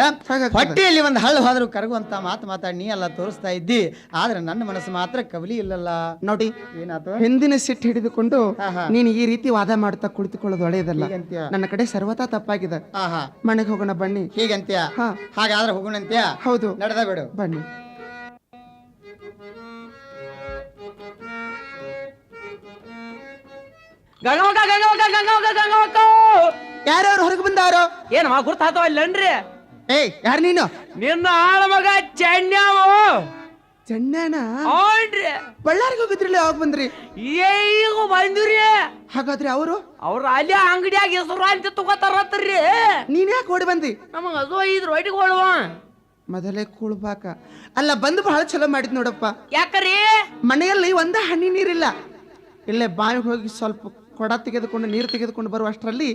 ಹೊಟ್ಟೆಯಲ್ಲಿ ಒಂದು ಹಳ್ಳು ಹೋದ್ರೂ ಕರಗುವಂತ ಮಾತು ಮಾತಾಡಿ ನೀ ಎಲ್ಲ ತೋರಿಸ್ತಾ ಇದ್ದಿ, ಆದ್ರೆ ನನ್ನ ಮನಸ್ಸು ಮಾತ್ರ ಕವಲಿ ಇಲ್ಲಲ್ಲ. ನೋಡಿ, ಏನಾಯ್ತು? ಹಿಂದಿನ ಸಿಟ್ಟು ಹಿಡಿದುಕೊಂಡು ನೀನು ಈ ರೀತಿ ವಾದ ಮಾಡ್ತಾ ಕುಳಿತುಕೊಳ್ಳೋದು ಒಳ್ಳೆಯದಲ್ಲ. ನನ್ನ ಕಡೆ ಸರ್ವತಾ ತಪ್ಪಾಗಿದೆ. ಮನೆಗೆ ಹೋಗೋಣ ಬನ್ನಿ. ಹೀಗಂತ್ಯ? ಹಾಗಾದ್ರೆ ಹೋಗೋಣಂತ್ಯ? ಹೌದು, ನಡೆದ ಬಿಡು, ಬನ್ನಿ. ಯಾರ್ಯಾರು ಹೊರಗೆ ಬಂದಾರೋ? ಏನ್ ಗುರ್ತಾತವ ಇಲ್ಲನ್ರಿ? ಯಾರು ನೀನು? ನಿನ್ನ ಆಳ ಮಗ ಚೆನ್ಯಾವು ಚೆನ್ನಣ್ಣ ಅವ್ನ್ರಿ ಬಳ್ಳಾರಿಗೆ ಹೋಗಿದ್ರಲ್ಲ ಯಾವಾಗ ಬಂದ್ರಿ? ಈಗ ಬಂದಿವ್ರಿ. ಹಾಗಾದ್ರೆ ಅವರು ಅವ್ರ ಅಲ್ಲಿ ಅಂಗಡಿಯಾಗ ಹೆಸರು ಅಂತ ತಗೋತಾರತ್ರಿ. ನೀನ್ ಯಾಕೆ ಓಡಿ ಬಂದಿ? ನಮಗ ಅದು ಇದ್ರ ಒಟ್ಟಿಗೆ ಹೊಡುವ ಮೊದಲೇ ಕೂಳ್ಬಾಕ. ಅಲ್ಲ ಬಂದು ಬಹಳ ಚಲೋ ಮಾಡಿದ್ ನೋಡಪ್ಪ. ಯಾಕರಿ ಮನೆಯಲ್ಲಿ ಒಂದ ಹನಿ ನೀರಿಲ್ಲ. ಇಲ್ಲೇ ಬಾವಿಗೆ ಹೋಗಿ ಸ್ವಲ್ಪ ಕೊಡ ತೆಗೆದುಕೊಂಡು ನೀರು ತೆಗೆದುಕೊಂಡು ಬರುವ ಅಷ್ಟರಲ್ಲಿ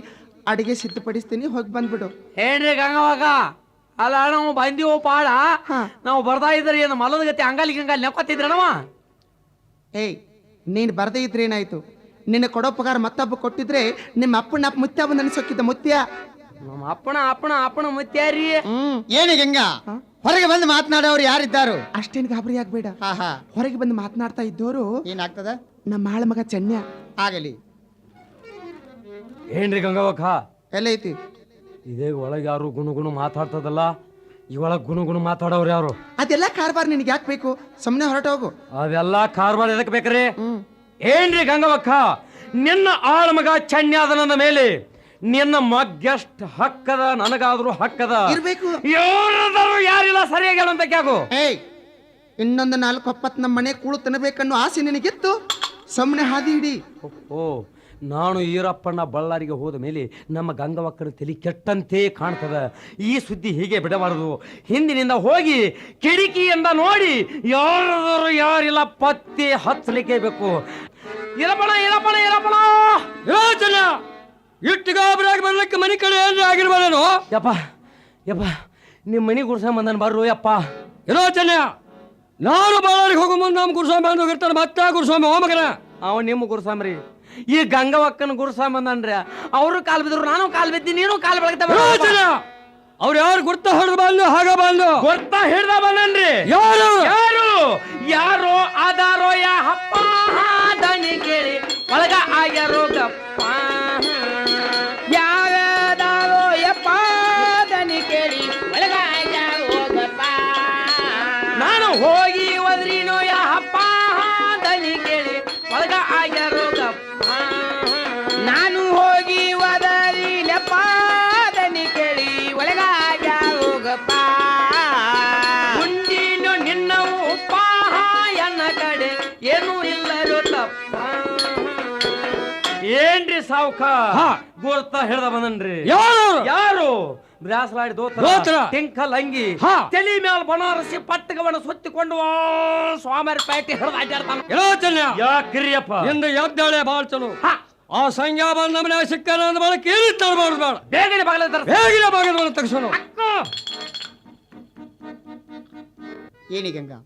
ಅಡಿಗೆ ಸಿದ್ಧಪಡಿಸ್ತೀನಿ, ಹೋಗಿ ಬಂದ್ಬಿಡು. ಏನ್ರಿ ಗಂಗವಾಗ ಅಲ್ಲ ನಾವು ಬಂದಿವೋ ಪಾಳ. ಹಾ. ನಾವು ಬರ್ತಾ ಇದ್ರಿ ಏನು ಮಲದ ಗತಿ ಅಂಗಾಲಿ ಗಂಗಾಲಿ ನೆಕ್ಕೊತಿದ್ರನವ. ಏಯ್ ನೀನ್ ಬರ್ದೇ ಇದ್ರೆ ಏನಾಯ್ತು? ನಿನ್ನ ಕೊಡೋ ಪಗಾರ ಮತ್ತೊಬ್ಬ ಕೊಟ್ಟಿದ್ರೆ ನಿಮ್ಮ ಅಪ್ಪನ ಮುತ್ಯ ಬಂದು ನೆನೆಸೋಕಿದ್ದ ಮುತ್ಯ. ನಮ್ಮ ಅಪ್ಪಣ ಮುತ್ಯಾರಿ. ಏನಿ ಗಂಗಾ, ಹೊರಗೆ ಬಂದು ಮಾತನಾಡೋರು ಯಾರಿದ್ದಾರು? ಅಷ್ಟೇನು ಗಾಬರಿ ಆಗ್ಬೇಡ. ಹಾ ಹಾ, ಹೊರಗೆ ಬಂದು ಮಾತನಾಡ್ತಾ ಇದ್ದವರು ಏನಾಗ್ತದ? ನಮ್ಮ ಆಳ ಮಗ ಚೆನ್ಯ. ಆಗಲಿ. ಏನ್ರಿ ಗಂಗವಕ್ಕ ಎಲ್ಲ ಐತಿ? ಇದೇ ಒಳಗೆ ಯಾರು ಗುಣಗುಣ ಮಾತಾಡ್ತದಲ್ಲ, ಈ ಒಳಗೆ ಗುಣಗುಣ ಮಾತಾಡೋರು ಯಾರು? ಅದೆಲ್ಲ ಕಾರ್ಬಾರ್ ನಿನಗೆ ಯಾಕೆ ಬೇಕು? ಸುಮ್ಮನೆ ಹೊರಟ ಹೋಗು. ಅದೆಲ್ಲ ಕಾರ್ಬಾರ್ ಎದಕ್ ಬೇಕ್ರಿ? ಏನ್ರಿ ಗಂಗವಕ್ಕ, ನಿನ್ನ ಆಳ ಮಗ ಚೆನ್ಯಾದ ನನ್ನ ಮೇಲೆ ನಿನ್ನ ಮಗ್ಗೆಷ್ಟು ಹಕ್ಕದ, ನನಗಾದ್ರೂ ಹಕ್ಕದ ಇರ್ಬೇಕು. ಯಾರದಾರು ಯಾರಿಲ್ಲ ಸರಿಯಾಗಿ ಹೇಳುವಂತ ಕ್ಯಾಗು. ಏಯ್ ಇನ್ನೊಂದು 4 ನಮ್ಮ ಮನೆ ಕೂಳು ತಿನ್ನಬೇಕನ್ನೋ ಆಸೆ ನಿನಗಿತ್ತು, ಸುಮ್ಮನೆ ಹಾದಿ ಹಿಡಿ. ಓ ನಾನು ಈರಪ್ಪಣ್ಣ ಬಳ್ಳಾರಿಗೆ ಹೋದ ಮೇಲೆ ನಮ್ಮ ಗಂಗವಕ್ಕನ ತಲೆ ಕೆಟ್ಟಂತೆ ಕಾಣ್ತದ. ಈ ಸುದ್ದಿ ಹೀಗೆ ಬಿಡಬಾರದು. ಹಿಂದಿನಿಂದ ಹೋಗಿ ಕಿಟಕಿಯಿಂದ ನೋಡಿ ಯಾರಾದರೂ ಯಾರಿಲ್ಲ ಪತ್ತೆ ಹಚ್ಚಲಿಕ್ಕೆ ಬೇಕು. ಇರಪ್ಪಣ ಇಟ್ಟು ಗಾಬರಾಗಿ ಬರ್ಲಿಕ್ಕೆ ಮನೆ ಕಡೆ ಏನ್ರಿ ಆಗಿರ್ಬಾರೇನು? ಯಪ್ಪ ನಿಮ್ಮ ಮನೆ ಗುಡ್ಸ ಬಂದನ್ ಬರ್ರು ಯಪ್ಪ. ಇರೋ ಚೆನ್ನ, ನಾನು ಬಳ್ಳಾರಿಗೆ ಹೋಗೋ ಮುಂದೆ ನಮ್ಮ ಗುರುಸ್ವಾಮಿ ಬಂದು ಹೋಗಿರ್ತಾನೆ. ಮತ್ತೆ ಗುರುಸ್ವಾಮಿ ಹೋಮಗನ ಅವ ನಿಮ್ಮ ಗುರುಸ್ವಾಮ್ರಿ. ಈ ಗಂಗವಕ್ಕನ ಗುರುಸ್ವಾಮಿ ಬಂದನ್ರಿ. ಅವರು ಕಾಲ್ ಬಿದ್ರು, ನಾನು ಕಾಲ್ ಬಿದ್ದಿ, ನೀನು ಕಾಲ್ ಬೆಳಗ್ತಾವ. ಅವ್ರು ಯಾರು ಗುರ್ತ ಹಿಡ್ದು ಬಂದು ಹಾಗ ಬಂದು ಗುರ್ತ ಹಿಡ್ದ ಬಂದನ್ರಿ. ಯಾರು ಆದಾರೋ ಯಾ ಹಪ್ಪ ದನಿ ಕೇಳಿ ಒಳಗ ಆಗ್ಯಾರೋ ಗಪ್ಪ. ಯಾವ್ಯಾದಾರೋ ಯಪ್ಪ ದನಿ ಕೇಳಿ ಒಳಗ ಆಗ್ಯಾರೋ ಗಪ್ಪ. ನಾನು ಹೋಗಿ ಒದ್ರಿನೋ ಯಾ ಹಪ್ಪ ದನಿ ಕೇಳಿ ಒಳಗ ಆಗ್ಯಾರೋ ಗಪ್ಪ. ನಾನು ಹೋಗಿ ಒದರಿಲಪ್ಪ ದನಿ ಕೇಳಿ ಒಳಗ ಆಗ್ಯಾರೋ ಗಪ್ಪ. ಮುಂದಿನ ನಿನ್ನ ಉಪ್ಪ ಎನ್ನ ಕಡೆ ಏನೂ ಇಲ್ಲರೋ ತಪ್ಪ. ಏನ್ರಿ ಸಾವುಕ ಗುರ್ತ ಹಿಡ್ದ ಬಂದನ್ರಿ. ಯಾರು ಬ್ರಾಸ್ಲಾಡಿ ದೋತ್ರ ಟಿಂಕಲ್ ಅಂಗಿ ತಲಿ ಮ್ಯಾಲ ಬನಾರಸಿ ಪಟ್ಟಗವನ ಸುತ್ತಿಕೊಂಡು ಸ್ವಾಮಿಯರ ಪೇಟೆ ಹಿಡ್ದ ಅಡ್ಡಾಡ್ತಾನ. ಯಾಕ್ರಿಯಪ್ಪ ಎಂದು ಎದ್ದಾಳೆ ಬಾಳ್ ಚಲೋ. ಆ ಸಂಜ್ಞಾ ಬಂದ ಮನೆ ಸಿಕ್ಕನ ಅಂದ ಬಳಕ ಏನಿತ್ತಾರ ಬೇಡ, ಬೇಗನೆ ಬಾಗಲ ತಕ್ಷಣ. ಏನಿ ಗಂಗಾ,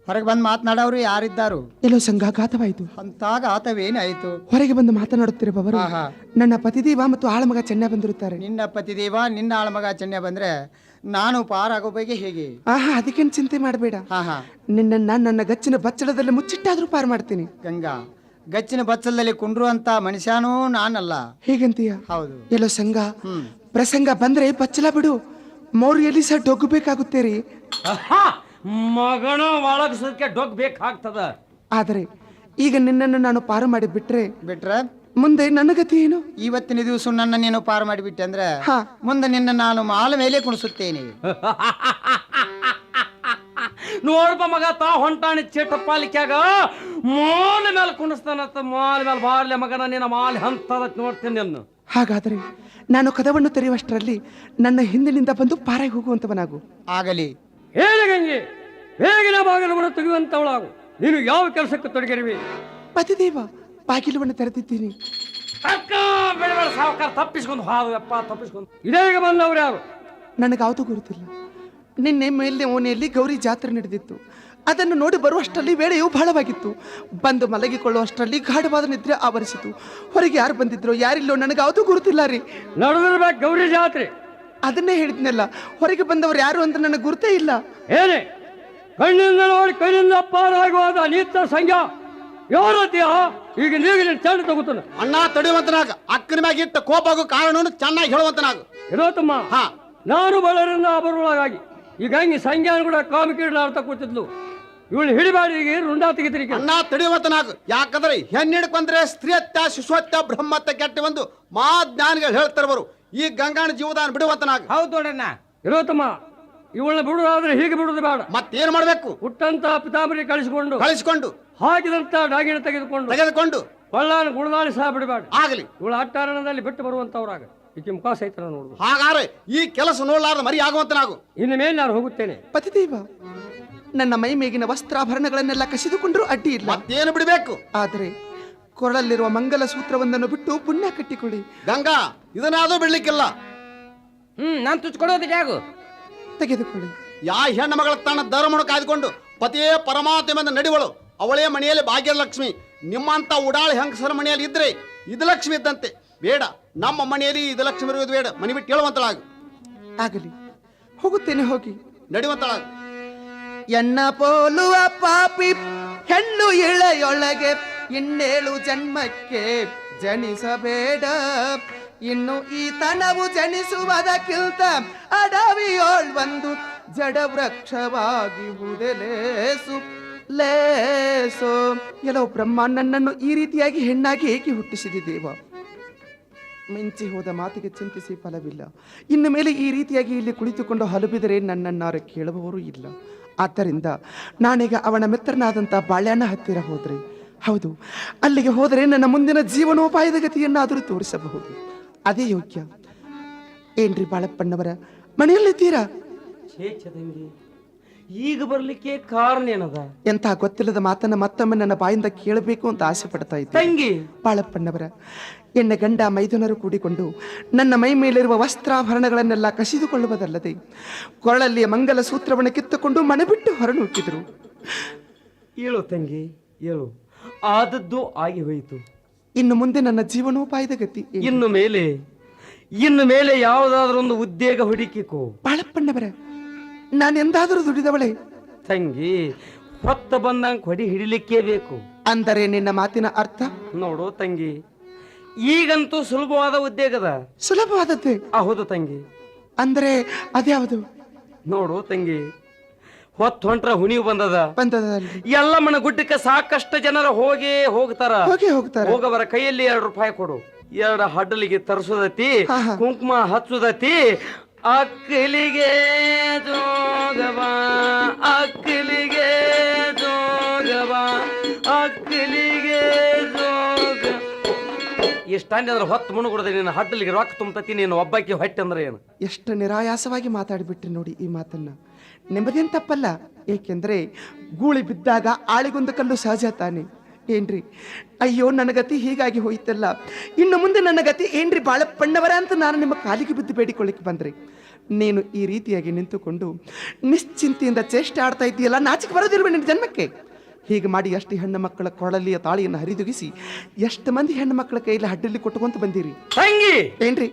ಹೊರಗೆ ಬಂದು ಮಾತನಾಡೋರು ಯಾರಿದ್ದಾರು? ಎಲ್ಲೋ ಸಂಘಾಘಾತವಾಯಿತು. ಅಂತಾಗ ಆತವೇನಾಯಿತು? ಹೊರಗೆ ಬಂದು ಮಾತನಾಡುತ್ತಿರುವವರು ಆಹಾ. ನನ್ನ ಪತಿದೇವ ಮತ್ತು ಆಳ ಮಗ ಚೆನ್ನ ಬಂದಿರುತ್ತಾರೆ. ನಿನ್ನ ಪತಿದೇವ ನಿನ್ನ ಆಳಮಗ ಚೆನ್ನ ಬಂದ್ರೆ ನಾನು ಪಾರಾಗೋ ಬಗ್ಗೆ ಹೇಗೆ? ಆಹಾ, ಅದಕ್ಕೇನು ಚಿಂತೆ ಮಾಡಬೇಡ. ಹಾ ಹಾ, ನಿನ್ನ ನನ್ನ ಗಚ್ಚಿನ ಬಚ್ಚಳದಲ್ಲಿ ಮುಚ್ಚಿಟ್ಟಾದ್ರೂ ಪಾರು ಮಾಡ್ತೀನಿ. ಗಂಗಾ, ಗಚ್ಚಿನ ಬಚ್ಚಲದಲ್ಲಿ ಕುಂಡ್ರುವಂತ ಮನುಷ್ಯನೂ ನಾನಲ್ಲ. ಹೇಗಂತೀಯ? ಹೌದು. ಎಲ್ಲೋ ಸಂಘ ಪ್ರಸಂಗ ಬಂದ್ರೆ ಬಚ್ಚಲ ಬಿಡು, ಮೌರ್ಯಲ್ಲಿ ಸಹ ಡೊಗ್ಗಬೇಕಾಗುತ್ತೇರಿ. ಮಗನ ಒಳಗಸಕ್ಕೆ ಡೊಗ್ ಬೇಕಾಗ್ತದ. ಆದರೆ ಈಗ ನಿನ್ನನ್ನು ನಾನು ಪಾರು ಮಾಡಿ ಬಿಟ್ರೆ ಮುಂದೆ ನನ್ನ ಗತಿ ಏನು? ಇವತ್ತಿನ ದಿವಸ ನನ್ನ ನೀನು ಪಾರು ಮಾಡಿಬಿಟ್ಟೆ ಅಂದ್ರೆ ಹಾ. ಮುಂದೆ ನಿನ್ನ ನಾನು ಮಾಲ ಮೇಲೆ ಕುಣಿಸುತ್ತೇನೆ. ನೋಡ್ಪ ಮಗ, ತಾ ಹೊಂಟಾಣಿ ಚೇಟ ಪಾಲಿಕ್ಯಾಗ ಮಾಲ ಮೇಲೆ ಕುಣಿಸ್ತಾನತ್ತ. ಮಾಲ ಮೇಲೆ ಬಾರ್ಲೆ ಮಗನ, ನಿನ್ನ ಮಾಲ ಹಂತದ ನೋಡ್ತೀನಿ ನಿನ್ನ. ಹಾಗಾದರೆ ನಾನು ಕದವನ್ನು ತೆರೆಯುವಷ್ಟರಲ್ಲಿ ನನ್ನ ಹಿಂದಿನಿಂದ ಬಂದು ಪಾರಾಗಿ ಹೋಗುವಂತವನಾಗು. ಆಗಲಿ. ಹೇಳಿ ಗಂಗೆ, ಬೇಗನೆ ಬಾಗಿಲವನ್ನು ತೆಗೆಯುವಂತವಳಾಗು. ನೀನು ಯಾವ ಕೆಲಸಕ್ಕೆ ತೊಡಗಿರುವಿ? ಪತಿದೇವ, ಬಾಗಿಲವನ್ನು ತೆರೆದಿದ್ದೀನಿ. ಅಕ್ಕ ಬೆಳಬೇಡ ಸಾವುಕಾರ, ತಪ್ಪಿಸ್ಕೊಂಡು ಹಾದಪ್ಪ, ತಪ್ಪಿಸ್ಕೊಂಡು. ಇದೀಗ ಬಂದವ್ರು ಯಾರು? ನನಗಾವುದು ಗುರುತಿಲ್ಲ. ನಿನ್ನೆ ಮೇಲೆ ಓನೆಯಲ್ಲಿ ಗೌರಿ ಜಾತ್ರೆ ನಡೆದಿತ್ತು. ಅದನ್ನು ನೋಡಿ ಬರುವಷ್ಟರಲ್ಲಿ ವೇಳೆಯೂ ಬಹಳವಾಗಿತ್ತು. ಬಂದು ಮಲಗಿಕೊಳ್ಳುವಷ್ಟರಲ್ಲಿ ಗಾಢವಾದ ನಿದ್ರೆ ಆವರಿಸಿತು. ಹೊರಗೆ ಯಾರು ಬಂದಿದ್ರು ಯಾರಿಲ್ಲೋ ನನಗಾವುದು ಗುರುತಿಲ್ಲ ರೀ. ನಡೆದಿರ್ಬೇಕು ಗೌರಿ ಜಾತ್ರೆ. ಅದನ್ನೇ ಹೇಳಿದ್ನಲ್ಲ, ಹೊರಗೆ ಬಂದವರು ಯಾರು ಅಂತ ನನಗೆ ಗುರುತೇ ಇಲ್ಲ. ಏನೇ ಕಣ್ಣಿಂದ ನೋಡಿ ಕೈಯಿಂದ ಪಾರಾಗುವಾಗ ನೀತ ಸಂಖ್ಯಾ ಯಾರತ್ತೀಯ? ಈಗ ನೀಗಿನ ಚೆಂಡು ತಗೋತಾನ. ಅಣ್ಣ ತಡೆಯುವಂತನಾಗ, ಅಕ್ಕನ ಮ್ಯಾಗ ಇಟ್ಟ ಕೋಪಾಗು ಕಾರಣವನ್ನು ಚೆನ್ನಾಗಿ ಹೇಳುವಂತನಾಗ. ಇರೋ ತಮ್ಮ, ನಾನು ಬಳ್ಳಾರಿಂದ ಬರುವಾಗಾಗಿ ಈಗ ಹಂಗೆ ಸಂಖ್ಯಾನ ಕೂಡ ಕಾಮಿಕೀಡಾಡ್ತಾ ಕೂತಿದ್ಲು. ಇವಳು ಹಿಡಿಬಾಡಿ ಈಗ ರುಂಡಾ ತೆಗಿತೀರಿ. ಅಣ್ಣ ತಡೆಯುವಂತನಾಗ, ಯಾಕಂದ್ರೆ ಹೆಣ್ಣಿಡ್ಕೊಂಡ್ರೆ ಸ್ತ್ರೀಹತ್ಯ ಶಿಶುಹತ್ಯ ಬ್ರಹ್ಮತ್ಯ ಕೆಟ್ಟ ಒಂದು ಮಹಾಜ್ಞಾನಿಗಳು ಹೇಳ್ತಾರವರು. ಈ ಗಂಗಾಣ ಜೀವದಾನ ಬಿಡುವಂತನಾಗ. ಹೌದು ನೋಡಣ್ಣ. ಇರೋ ತಮ್ಮ, ಇವಳನ್ನ ಬಿಡುವುದಾದ್ರೆ ಹೀಗೆ ಬಿಡುವುದು ಬೇಡ. ಮತ್ತೇನು ಮಾಡ್ಬೇಕು? ಹುಟ್ಟಂತ ಪಿತಾಂಬರಿ ಕಳಿಸಿಕೊಂಡು ಹಾಕಿದಂತ ಡಾಗಿನ ತೆಗೆದುಕೊಂಡು ಕೊಳ್ಳಾನ ಗುಣದಾಳಿ ಸಹ ಬಿಡಬೇಡ. ಆಗಲಿ. ಇವಳ ಅಟ್ಟಾರಣದಲ್ಲಿ ಬಿಟ್ಟು ಬರುವಂತವ್ರಾಗ ಈಕೆ ಮುಖ ಸಹಿತ ನೋಡುದು. ಹಾಗಾದ್ರೆ ಈ ಕೆಲಸ ನೋಡ್ಲಾರ್ದ ಮರಿ ಆಗುವಂತ ನಾವು ಇನ್ನು ಮೇಲೆ ನಾನು ಹೋಗುತ್ತೇನೆ. ಪತಿದೇವ, ನನ್ನ ಮೈ ಮೇಗಿನ ವಸ್ತ್ರಾಭರಣಗಳನ್ನೆಲ್ಲ ಕಸಿದುಕೊಂಡ್ರೂ ಅಡ್ಡಿ ಇಲ್ಲ. ಮತ್ತೇನು ಬಿಡಬೇಕು? ಆದರೆ ಕೊರಳಲ್ಲಿರುವ ಮಂಗಲ ಸೂತ್ರವೊಂದನ್ನು ಬಿಟ್ಟು ಪುಣ್ಯ ಕಟ್ಟಿಕೊಳ್ಳಿ. ಗಂಗಾ, ಇದನ್ನಾದ್ರೂ ಬಿಡ್ಲಿಕ್ಕಿಲ್ಲ. ನಾನು ತುಚ್ಕೊಡೋದಕ್ಕೆ ಆಗು ತೆಗೆದುಕೊಳ್ಳಿ. ಯಾ ಹೆಣ್ಣು ಮಗಳ ತನ್ನ ಧರ್ಮವನ್ನು ಕಾಯ್ದುಕೊಂಡು ಪತಿಯೇ ಪರಮಾತ್ಮೆಂದು ನಡೆವಳು, ಅವಳೇ ಮನೆಯಲ್ಲಿ ಭಾಗ್ಯಲಕ್ಷ್ಮಿ. ನಿಮ್ಮಂತ ಉಡಾಳ ಹೆಂಗಸರ ಮನೆಯಲ್ಲಿ ಇದ್ರೆ ಇದು ಲಕ್ಷ್ಮಿ ಇದ್ದಂತೆ. ಬೇಡ, ನಮ್ಮ ಮನೆಯಲ್ಲಿ ಇದು ಲಕ್ಷ್ಮಿ ಇರುವುದು ಬೇಡ. ಮನೆ ಬಿಟ್ಟು ಹೇಳುವಂತಳಾಗು. ಆಗಲಿ, ಹೋಗುತ್ತೇನೆ, ಹೋಗಿ ನಡೆಯುವಂತಳಾಗು. ಎನ್ನ ಪೋಲುವ ಪಾಪಿ ಹೆಣ್ಣು ಇಳೆಯೊಳಗೆ ಇನ್ನೇಳು ಜನ್ಮಕ್ಕೆ ಜನಿಸಬೇಡ. ಇನ್ನು ಈ ತನವು ಜನಿಸುವುದಕ್ಕಿಂತ ಅಡವಿಯೋಳ್ ಒಂದು ಜಡ ವೃಕ್ಷವಾಗಿ ಹುದೆಲೇಸು ಲೇಸೋ. ಎಲ್ಲೋ ಬ್ರಹ್ಮ ನನ್ನನ್ನು ಈ ರೀತಿಯಾಗಿ ಹೆಣ್ಣಾಗಿ ಏಕೆ ಹುಟ್ಟಿಸಿದೆ ದೇವ? ಮಿಂಚಿ ಹೋದ ಮಾತಿಗೆ ಚಿಂತಿಸಿ ಫಲವಿಲ್ಲ. ಇನ್ನು ಮೇಲೆ ಈ ರೀತಿಯಾಗಿ ಇಲ್ಲಿ ಕುಳಿತುಕೊಂಡು ಹಲುಬಿದರೆ ನನ್ನನ್ನಾರು ಕೇಳುವವರು ಇಲ್ಲ. ಆದ್ದರಿಂದ ನಾನೀಗ ಅವನ ಮಿತ್ರನಾದಂಥ ಬಾಳ್ಯಾನ ಹತ್ತಿರ ಹೋದರೆ, ಹೌದು, ಅಲ್ಲಿಗೆ ಹೋದರೆ ನನ್ನ ಮುಂದಿನ ಜೀವನೋಪಾಯದ ಗತಿಯನ್ನಾದರೂ ತೋರಿಸಬಹುದು. ಅದೇ ಯೋಗ್ಯ. ಏನ್ರಿ ಬಾಳಪ್ಪಣ್ಣವರ, ಮನೆಯಲ್ಲಿದ್ದೀರಾ? ತಂಗಿ, ಈಗ ಬರ್ಲಿಕ್ಕೆ ಕಾರಣ ಏನದ? ಎಂತ ಗೊತ್ತಿಲ್ಲದ ಮಾತನ್ನ ಮತ್ತೊಮ್ಮೆ ನನ್ನ ಬಾಯಿಂದ ಕೇಳಬೇಕು ಅಂತ ಆಸೆ ಪಡ್ತಾ ಇದ್ದೆ. ತಂಗಿ ಬಾಳಪ್ಪಣ್ಣವರ, ಎನ್ನ ಗಂಡ ಮೈದುನರು ಕೂಡಿಕೊಂಡು ನನ್ನ ಮೈ ಮೇಲಿರುವ ವಸ್ತ್ರಾಭರಣಗಳನ್ನೆಲ್ಲ ಕಸಿದುಕೊಳ್ಳುವುದಲ್ಲದೆ ಕೊರಳಲ್ಲಿಯ ಮಂಗಲ ಸೂತ್ರವನ್ನು ಕಿತ್ತುಕೊಂಡು ಮನೆ ಬಿಟ್ಟು ಹೊರನೂಕಿದರು. ಹೇಳು ತಂಗಿ, ಹೇಳು. ಆದದ್ದು ಆಗಿ ಹೋಯಿತು. ಇನ್ನು ಮುಂದೆ ನನ್ನ ಜೀವನೋಪಾಯದ ಗತಿ ಏನು? ಇನ್ನು ಮೇಲೆ ಯಾವುದಾದ್ರೂ ಒಂದು ಉದ್ಯೋಗ ಹುಡುಕಿಕೋ. ಬಾಳಪ್ಪಣ್ಣವರ, ನಾನೆಂದಾದರೂ ದುಡಿದವಳೆ? ತಂಗಿ, ಹೊತ್ತ ಬಂದಂಗ ಹೊಡಿ ಹಿಡಿಲಿಕ್ಕೇ ಬೇಕು. ಅಂದರೆ ನಿನ್ನ ಮಾತಿನ ಅರ್ಥ? ನೋಡು ತಂಗಿ, ಈಗಂತೂ ಸುಲಭವಾದ ಉದ್ಯೋಗದ. ಸುಲಭವಾದದ್ದೇ? ಹೌದು ತಂಗಿ. ಅಂದರೆ ಅದ್ಯಾವುದು? ನೋಡು ತಂಗಿ, ಹೊತ್ತು ಹೊಂಟ್ರ ಹುಣಿವು ಬಂದದ. ಬಂದದಲ್ಲಿ ಎಲ್ಲಮ್ಮನ ಗುಡ್ಡಕ್ಕೆ ಸಾಕಷ್ಟು ಜನರು ಹೋಗ್ತಾರ. ಹೋಗ್ತಾರೆ. ಹೋಗವರ ಕೈಯಲ್ಲಿ 2 ರೂಪಾಯಿ ಕೊಡು. 2 ಹಡ್ಡಲಿಗೆ ತರಿಸೋದತಿ, ಕುಂಕುಮ ಹಚ್ಚುದತಿ. ಅಕ್ಕಲಿಗೆ ಜೋಗವ, ಅಕ್ಕಲಿಗೆ ಜೋಗವ, ಅಕ್ಕಲಿಗೆ ಜೋಗ. ಇಷ್ಟಂದ್ರೆ ಹೊತ್ತು ಮುಣುಗುಡದೆ ನಿನ್ನ ಹಡ್ಡಲಿಗೆ ರೊಕ್ಕ ತುಂಬತತಿ. ನೀನು ಒಬ್ಬಾಕಿ ಹೊಟ್ಟೆ ಅಂದ್ರೆ ಏನು? ಎಷ್ಟು ನಿರಾಯಾಸವಾಗಿ ಮಾತಾಡಿಬಿಟ್ರಿ ನೋಡಿ ಈ ಮಾತನ್ನ. ನೆಮ್ಮದೇನು ತಪ್ಪಲ್ಲ, ಏಕೆಂದ್ರೆ ಗೂಳಿ ಬಿದ್ದಾಗ ಆಳಿಗೊಂದು ಕಲ್ಲು ಸಹಜ ತಾನೆ. ಏನ್ರಿ, ಅಯ್ಯೋ ನನ್ನ ಗತಿ ಹೀಗಾಗಿ ಹೋಯ್ತಲ್ಲ, ಇನ್ನು ಮುಂದೆ ನನ್ನ ಗತಿ ಏನ್ರಿ ಬಾಳಪ್ಪಣ್ಣವರ ಅಂತ ನಾನು ನಿಮ್ಮ ಕಾಲಿಗೆ ಬಿದ್ದು ಬೇಡಿಕೊಳ್ಳಿಕ್ಕೆ ಬಂದ್ರಿ. ನೀನು ಈ ರೀತಿಯಾಗಿ ನಿಂತುಕೊಂಡು ನಿಶ್ಚಿಂತೆಯಿಂದ ಚೇಷ್ಟೆ ಆಡ್ತಾ ಇದ್ದೀಯಲ್ಲ, ನಾಚಿಕೆ ಬರೋದಿಲ್ವ ನಿನ್ನ ಜನ್ಮಕ್ಕೆ? ಹೀಗೆ ಮಾಡಿ ಎಷ್ಟು ಹೆಣ್ಣು ಮಕ್ಕಳ ಕೊಳಲಿಯ ತಾಳಿಯನ್ನು ಹರಿದುಗಿಸಿ ಎಷ್ಟು ಮಂದಿ ಹೆಣ್ಣು ಮಕ್ಕಳ ಕೈಯಲ್ಲಿ ಹಡ್ಡಲ್ಲಿ ಕೊಟ್ಟುಕೊಂತ ಬಂದಿರಿ. ತಂಗಿ, ಏನ್ರಿ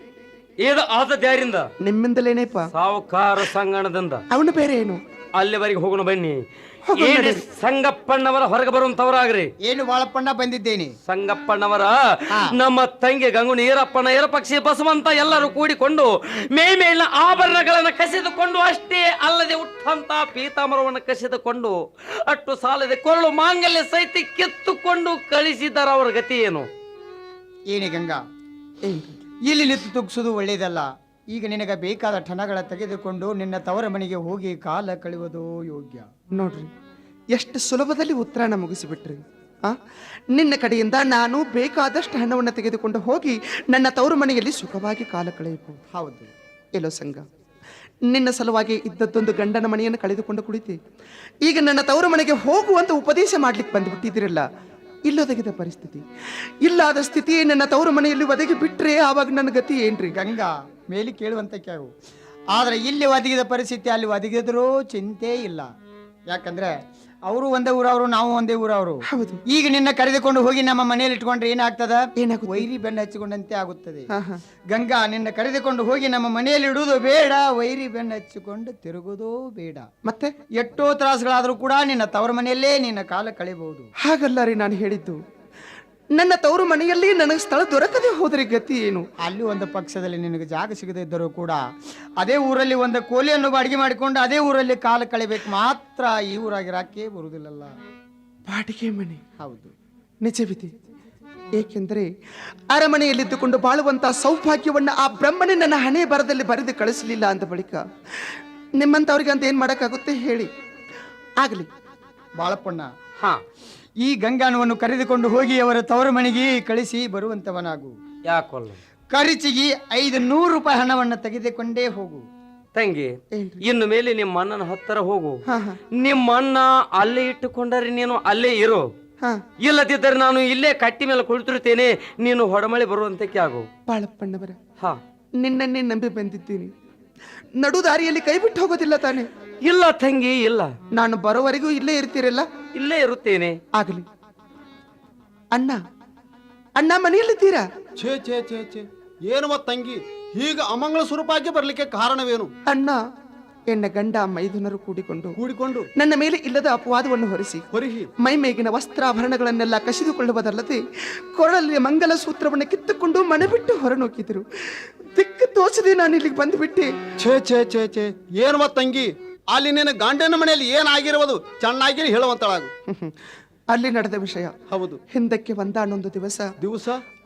ಇದು ಆದದ್ದು ಯಾರಿಂದ? ನಿಮ್ಮಿಂದಲೇನೇಪ? ಸಾವುಕಾರ ಸಂಗಣದಿಂದ. ಅವನು ಬೇರೆ ಏನು? ಅಲ್ಲಿವರೆಗೆ ಹೋಗೋಣ ಬನ್ನಿ. ಏನಿ ಸಂಗಪ್ಪಣ್ಣವರ ಹೊರಗೆ ಬರುವಂತವರಾಗ್ರಿ. ಏನು ಬಾಳಪ್ಪಣ್ಣ ಬಂದಿದ್ದೇನೆ. ಸಂಗಪ್ಪಣ್ಣವರ ನಮ್ಮ ತಂಗಿ ಗಂಗು ಈರಪ್ಪನ ಏರಪಕ್ಷಿ ಬಸವಂತ ಎಲ್ಲರೂ ಕೂಡಿಕೊಂಡು ಮೇಲಿನ ಆಭರಣಗಳನ್ನು ಕಸಿದುಕೊಂಡು, ಅಷ್ಟೇ ಅಲ್ಲದೆ ಉಟ್ಟಂತ ಪೀತಾಂಬರವನ್ನು ಕಸಿದುಕೊಂಡು, ಅಟ್ಟು ಸಾಲದೆ ಕೊರಳು ಮಾಂಗಲ್ಯ ಸಹಿತ ಕಿತ್ತುಕೊಂಡು ಕಳಿಸಿದಾರ. ಅವರ ಗತಿ ಏನು? ಏನೇ ಗಂಗಾ, ಇಲ್ಲಿ ನಿಂತು ತುಗ್ಸೋದು ಒಳ್ಳೇದಲ್ಲ. ಈಗ ನಿನಗೆ ಬೇಕಾದ ಠನಗಳ ತೆಗೆದುಕೊಂಡು ನಿನ್ನ ತವರ ಮನೆಗೆ ಹೋಗಿ ಕಾಲ ಕಳೆಯುವುದು ಯೋಗ್ಯ. ನೋಡ್ರಿ, ಎಷ್ಟು ಸುಲಭದಲ್ಲಿ ಉತ್ತರಾಯಣ ಮುಗಿಸಿಬಿಟ್ರಿ. ನಿನ್ನ ಕಡೆಯಿಂದ ನಾನು ಬೇಕಾದಷ್ಟು ಹಣವನ್ನು ತೆಗೆದುಕೊಂಡು ಹೋಗಿ ನನ್ನ ತವರು ಮನೆಯಲ್ಲಿ ಸುಖವಾಗಿ ಕಾಲ ಕಳೆಯಬಹುದು. ಹೌದು. ಎಲ್ಲೋ ಸಂಘ, ನಿನ್ನ ಸಲುವಾಗಿ ಇದ್ದದ್ದೊಂದು ಗಂಡನ ಮನೆಯನ್ನು ಕಳೆದುಕೊಂಡು ಕುಳಿತೆ. ಈಗ ನನ್ನ ತವರು ಮನೆಗೆ ಹೋಗುವಂತ ಉಪದೇಶ ಮಾಡ್ಲಿಕ್ಕೆ ಬಂದುಬಿಟ್ಟಿದ್ದೀರಲ್ಲ, ಇಲ್ಲೊದಗಿದ ಪರಿಸ್ಥಿತಿ, ಇಲ್ಲಾದ ಸ್ಥಿತಿ ನನ್ನ ತವರು ಮನೆಯಲ್ಲಿ ಒದಗಿ ಬಿಟ್ರೆ ಆವಾಗ ನನ್ನ ಗತಿ ಏನ್ರಿ? ಗಂಗಾ, ಮೇಲೆ ಕೇಳುವಂತ ಕೇಳು. ಆದ್ರೆ ಇಲ್ಲಿ ಒದಗಿದ ಪರಿಸ್ಥಿತಿ ಅಲ್ಲಿ ಒದಗಿದ್ರೂ ಚಿಂತೆ ಇಲ್ಲ. ಯಾಕಂದ್ರೆ ಅವರು ಒಂದೇ ಊರವರು, ನಾವು ಒಂದೇ ಊರವರು. ಹೌದು. ಈಗ ನಿನ್ನ ಕರೆದುಕೊಂಡು ಹೋಗಿ ನಮ್ಮ ಮನೆಯಲ್ಲಿ ಇಟ್ಕೊಂಡ್ರೆ ಏನಾಗ್ತದ? ಏನಾಗುತ್ತೆ? ವೈರಿ ಬೆನ್ನು ಹಚ್ಚಿಕೊಂಡಂತೆ ಆಗುತ್ತದೆ. ಗಂಗಾ, ನಿನ್ನ ಕರೆದುಕೊಂಡು ಹೋಗಿ ನಮ್ಮ ಮನೆಯಲ್ಲಿ ಇಡುವುದು ಬೇಡ, ವೈರಿ ಬೆನ್ನು ಹಚ್ಚಿಕೊಂಡು ತಿರುಗುವುದೂ ಬೇಡ. ಮತ್ತೆ ಎಷ್ಟೋ ತ್ರಾಸುಗಳಾದ್ರೂ ಕೂಡ ನಿನ್ನ ತವರ ಮನೆಯಲ್ಲೇ ನಿನ್ನ ಕಾಲ ಕಳೆಯಬಹುದು. ಹಾಗಲ್ಲ ರೀ ನಾನು ಹೇಳಿದ್ದು. ನನ್ನ ತವರು ಮನೆಯಲ್ಲಿ ನನಗೆ ಸ್ಥಳ ದೊರಕದೆ ಹೋದರೆ ಗತಿ ಏನು? ಅಲ್ಲಿ ಒಂದು ಪಕ್ಷದಲ್ಲಿ ನಿನಗೆ ಜಾಗ ಸಿಗದೇ ಇದ್ದರೂ ಕೂಡ ಅದೇ ಊರಲ್ಲಿ ಒಂದು ಕೋಲಿಯನ್ನು ಬಾಡಿಗೆ ಮಾಡಿಕೊಂಡು ಅದೇ ಊರಲ್ಲಿ ಕಾಲ ಕಳೆಬೇಕು ಮಾತ್ರ. ಈ ಊರಾಗಿರಾಕೆ ಬರುವುದಿಲ್ಲಲ್ಲ. ಬಾಡಿಗೆ ಮನೆ? ಹೌದು, ನಿಜವಿದೆ. ಏಕೆಂದರೆ ಅರಮನೆಯಲ್ಲಿದ್ದುಕೊಂಡು ಬಾಳುವಂತಹ ಸೌಭಾಗ್ಯವನ್ನು ಆ ಬ್ರಹ್ಮನೇ ನನ್ನ ಹಣೆ ಬರದಲ್ಲಿ ಬರೆದು ಕಳಿಸಲಿಲ್ಲ ಅಂದ ಬಳಿಕ ನಿಮ್ಮಂತವ್ರಿಗೆ ಅಂತ ಏನ್ ಮಾಡಕ್ಕಾಗುತ್ತೆ ಹೇಳಿ? ಆಗ್ಲಿ. ಬಾಳಪ್ಪಣ್ಣ, ಹಾ, ಈ ಗಂಗಾಣವನ್ನು ಕರೆದುಕೊಂಡು ಹೋಗಿ ಅವರ ತವರು ಮನೆಗೆ ಕಳಿಸಿ ಬರುವಂತವನಾಗು. ಯಾಕೊಲ್ಲ ಖರ್ಚಿಗೆ 500 ರೂಪಾಯಿ ಹಣವನ್ನು ತೆಗೆದುಕೊಂಡೇ ಹೋಗು. ತಂಗಿ. ಏನ್ರಿ? ಇನ್ನು ಮೇಲೆ ನಿಮ್ಮ ಅಣ್ಣನ ಹತ್ತಿರ ಹೋಗು. ಹಾ ಹಾ ನಿಮ್ಮ ಅಣ್ಣ ಅಲ್ಲೇ ಇಟ್ಟುಕೊಂಡರೆ ನೀನು ಅಲ್ಲೇ ಇರು. ಹಾ. ಇಲ್ಲದಿದ್ದರೆ ನಾನು ಇಲ್ಲೇ ಕಟ್ಟಿ ಮೇಲೆ ಕುಳಿತಿರುತ್ತೇನೆ, ನೀನು ಹೊಡಮಳೆ ಬರುವಂತಕ್ಕೆ ಆಗು. ಬಾಳಪ್ಪಣ್ಣವರ, ಹಾ, ನಿನ್ನನ್ನೇ ನಂಬಿ ಬಂದಿದ್ದೀನಿ. ನಡು ದಾರಿಯಲ್ಲಿ ಕೈ ಬಿಟ್ಟು ಹೋಗೋದಿಲ್ಲ ತಾನೆ? ಇಲ್ಲ ತಂಗಿ, ಇಲ್ಲ. ನಾನು ಬರೋವರೆಗೂ ಇಲ್ಲೇ ಇರ್ತೀರಲ್ಲ? ಇಲ್ಲೇ ಇರುತ್ತೇನೆ. ಆಗಲಿ. ಅಣ್ಣ, ಅಣ್ಣ ಮನೆಯಲ್ಲಿದ್ದೀರಾ? ಛೇ ಛೇ ಛೇ ಛೇ, ಏನು ತಂಗಿ ಹೀಗ ಅಮಂಗಳ ಸ್ವರೂಪಾಗಿ ಬರ್ಲಿಕ್ಕೆ ಕಾರಣವೇನು? ಅಣ್ಣ, ಎನ್ನ ಗಂಡ ಮೈದುನರು ಕೂಡಿಕೊಂಡು ಕೂಡಿಕೊಂಡು ನನ್ನ ಮೇಲೆ ಇಲ್ಲದ ಅಪವಾದವನ್ನು ಹೊರಿಸಿ ಹೊರಹಿ ಮೈ ಮೇಗಿನ ವಸ್ತ್ರಾಭರಣಗಳನ್ನೆಲ್ಲ ಕಸಿದುಕೊಳ್ಳುವುದಲ್ಲದೆ ಕೊರಳಲ್ಲಿ ಮಂಗಲ ಸೂತ್ರವನ್ನು ಕಿತ್ತುಕೊಂಡು ಮನೆ ಬಿಟ್ಟು ಹೊರನೂಕಿದರು. ದಿಕ್ಕು ತೋಚದೆ ನಾನು ಇಲ್ಲಿಗೆ ಬಂದುಬಿಟ್ಟೆ. ಛೇ ಛೇ ಛೇ ಛೇ, ಏನು ತಂಗಿ ಅಲ್ಲಿ ನಿನ್ನ ಗಂಡನ ಮನೆಯಲ್ಲಿ ಏನಾಗಿರುವುದು ಚೆನ್ನಾಗಿ ಹೇಳುವಂತಳಾಗು. ಅಲ್ಲಿ ನಡೆದ ವಿಷಯ. ಹೌದು. ಹಿಂದಕ್ಕೆ ಒಂದಾನೊಂದು ದಿವಸ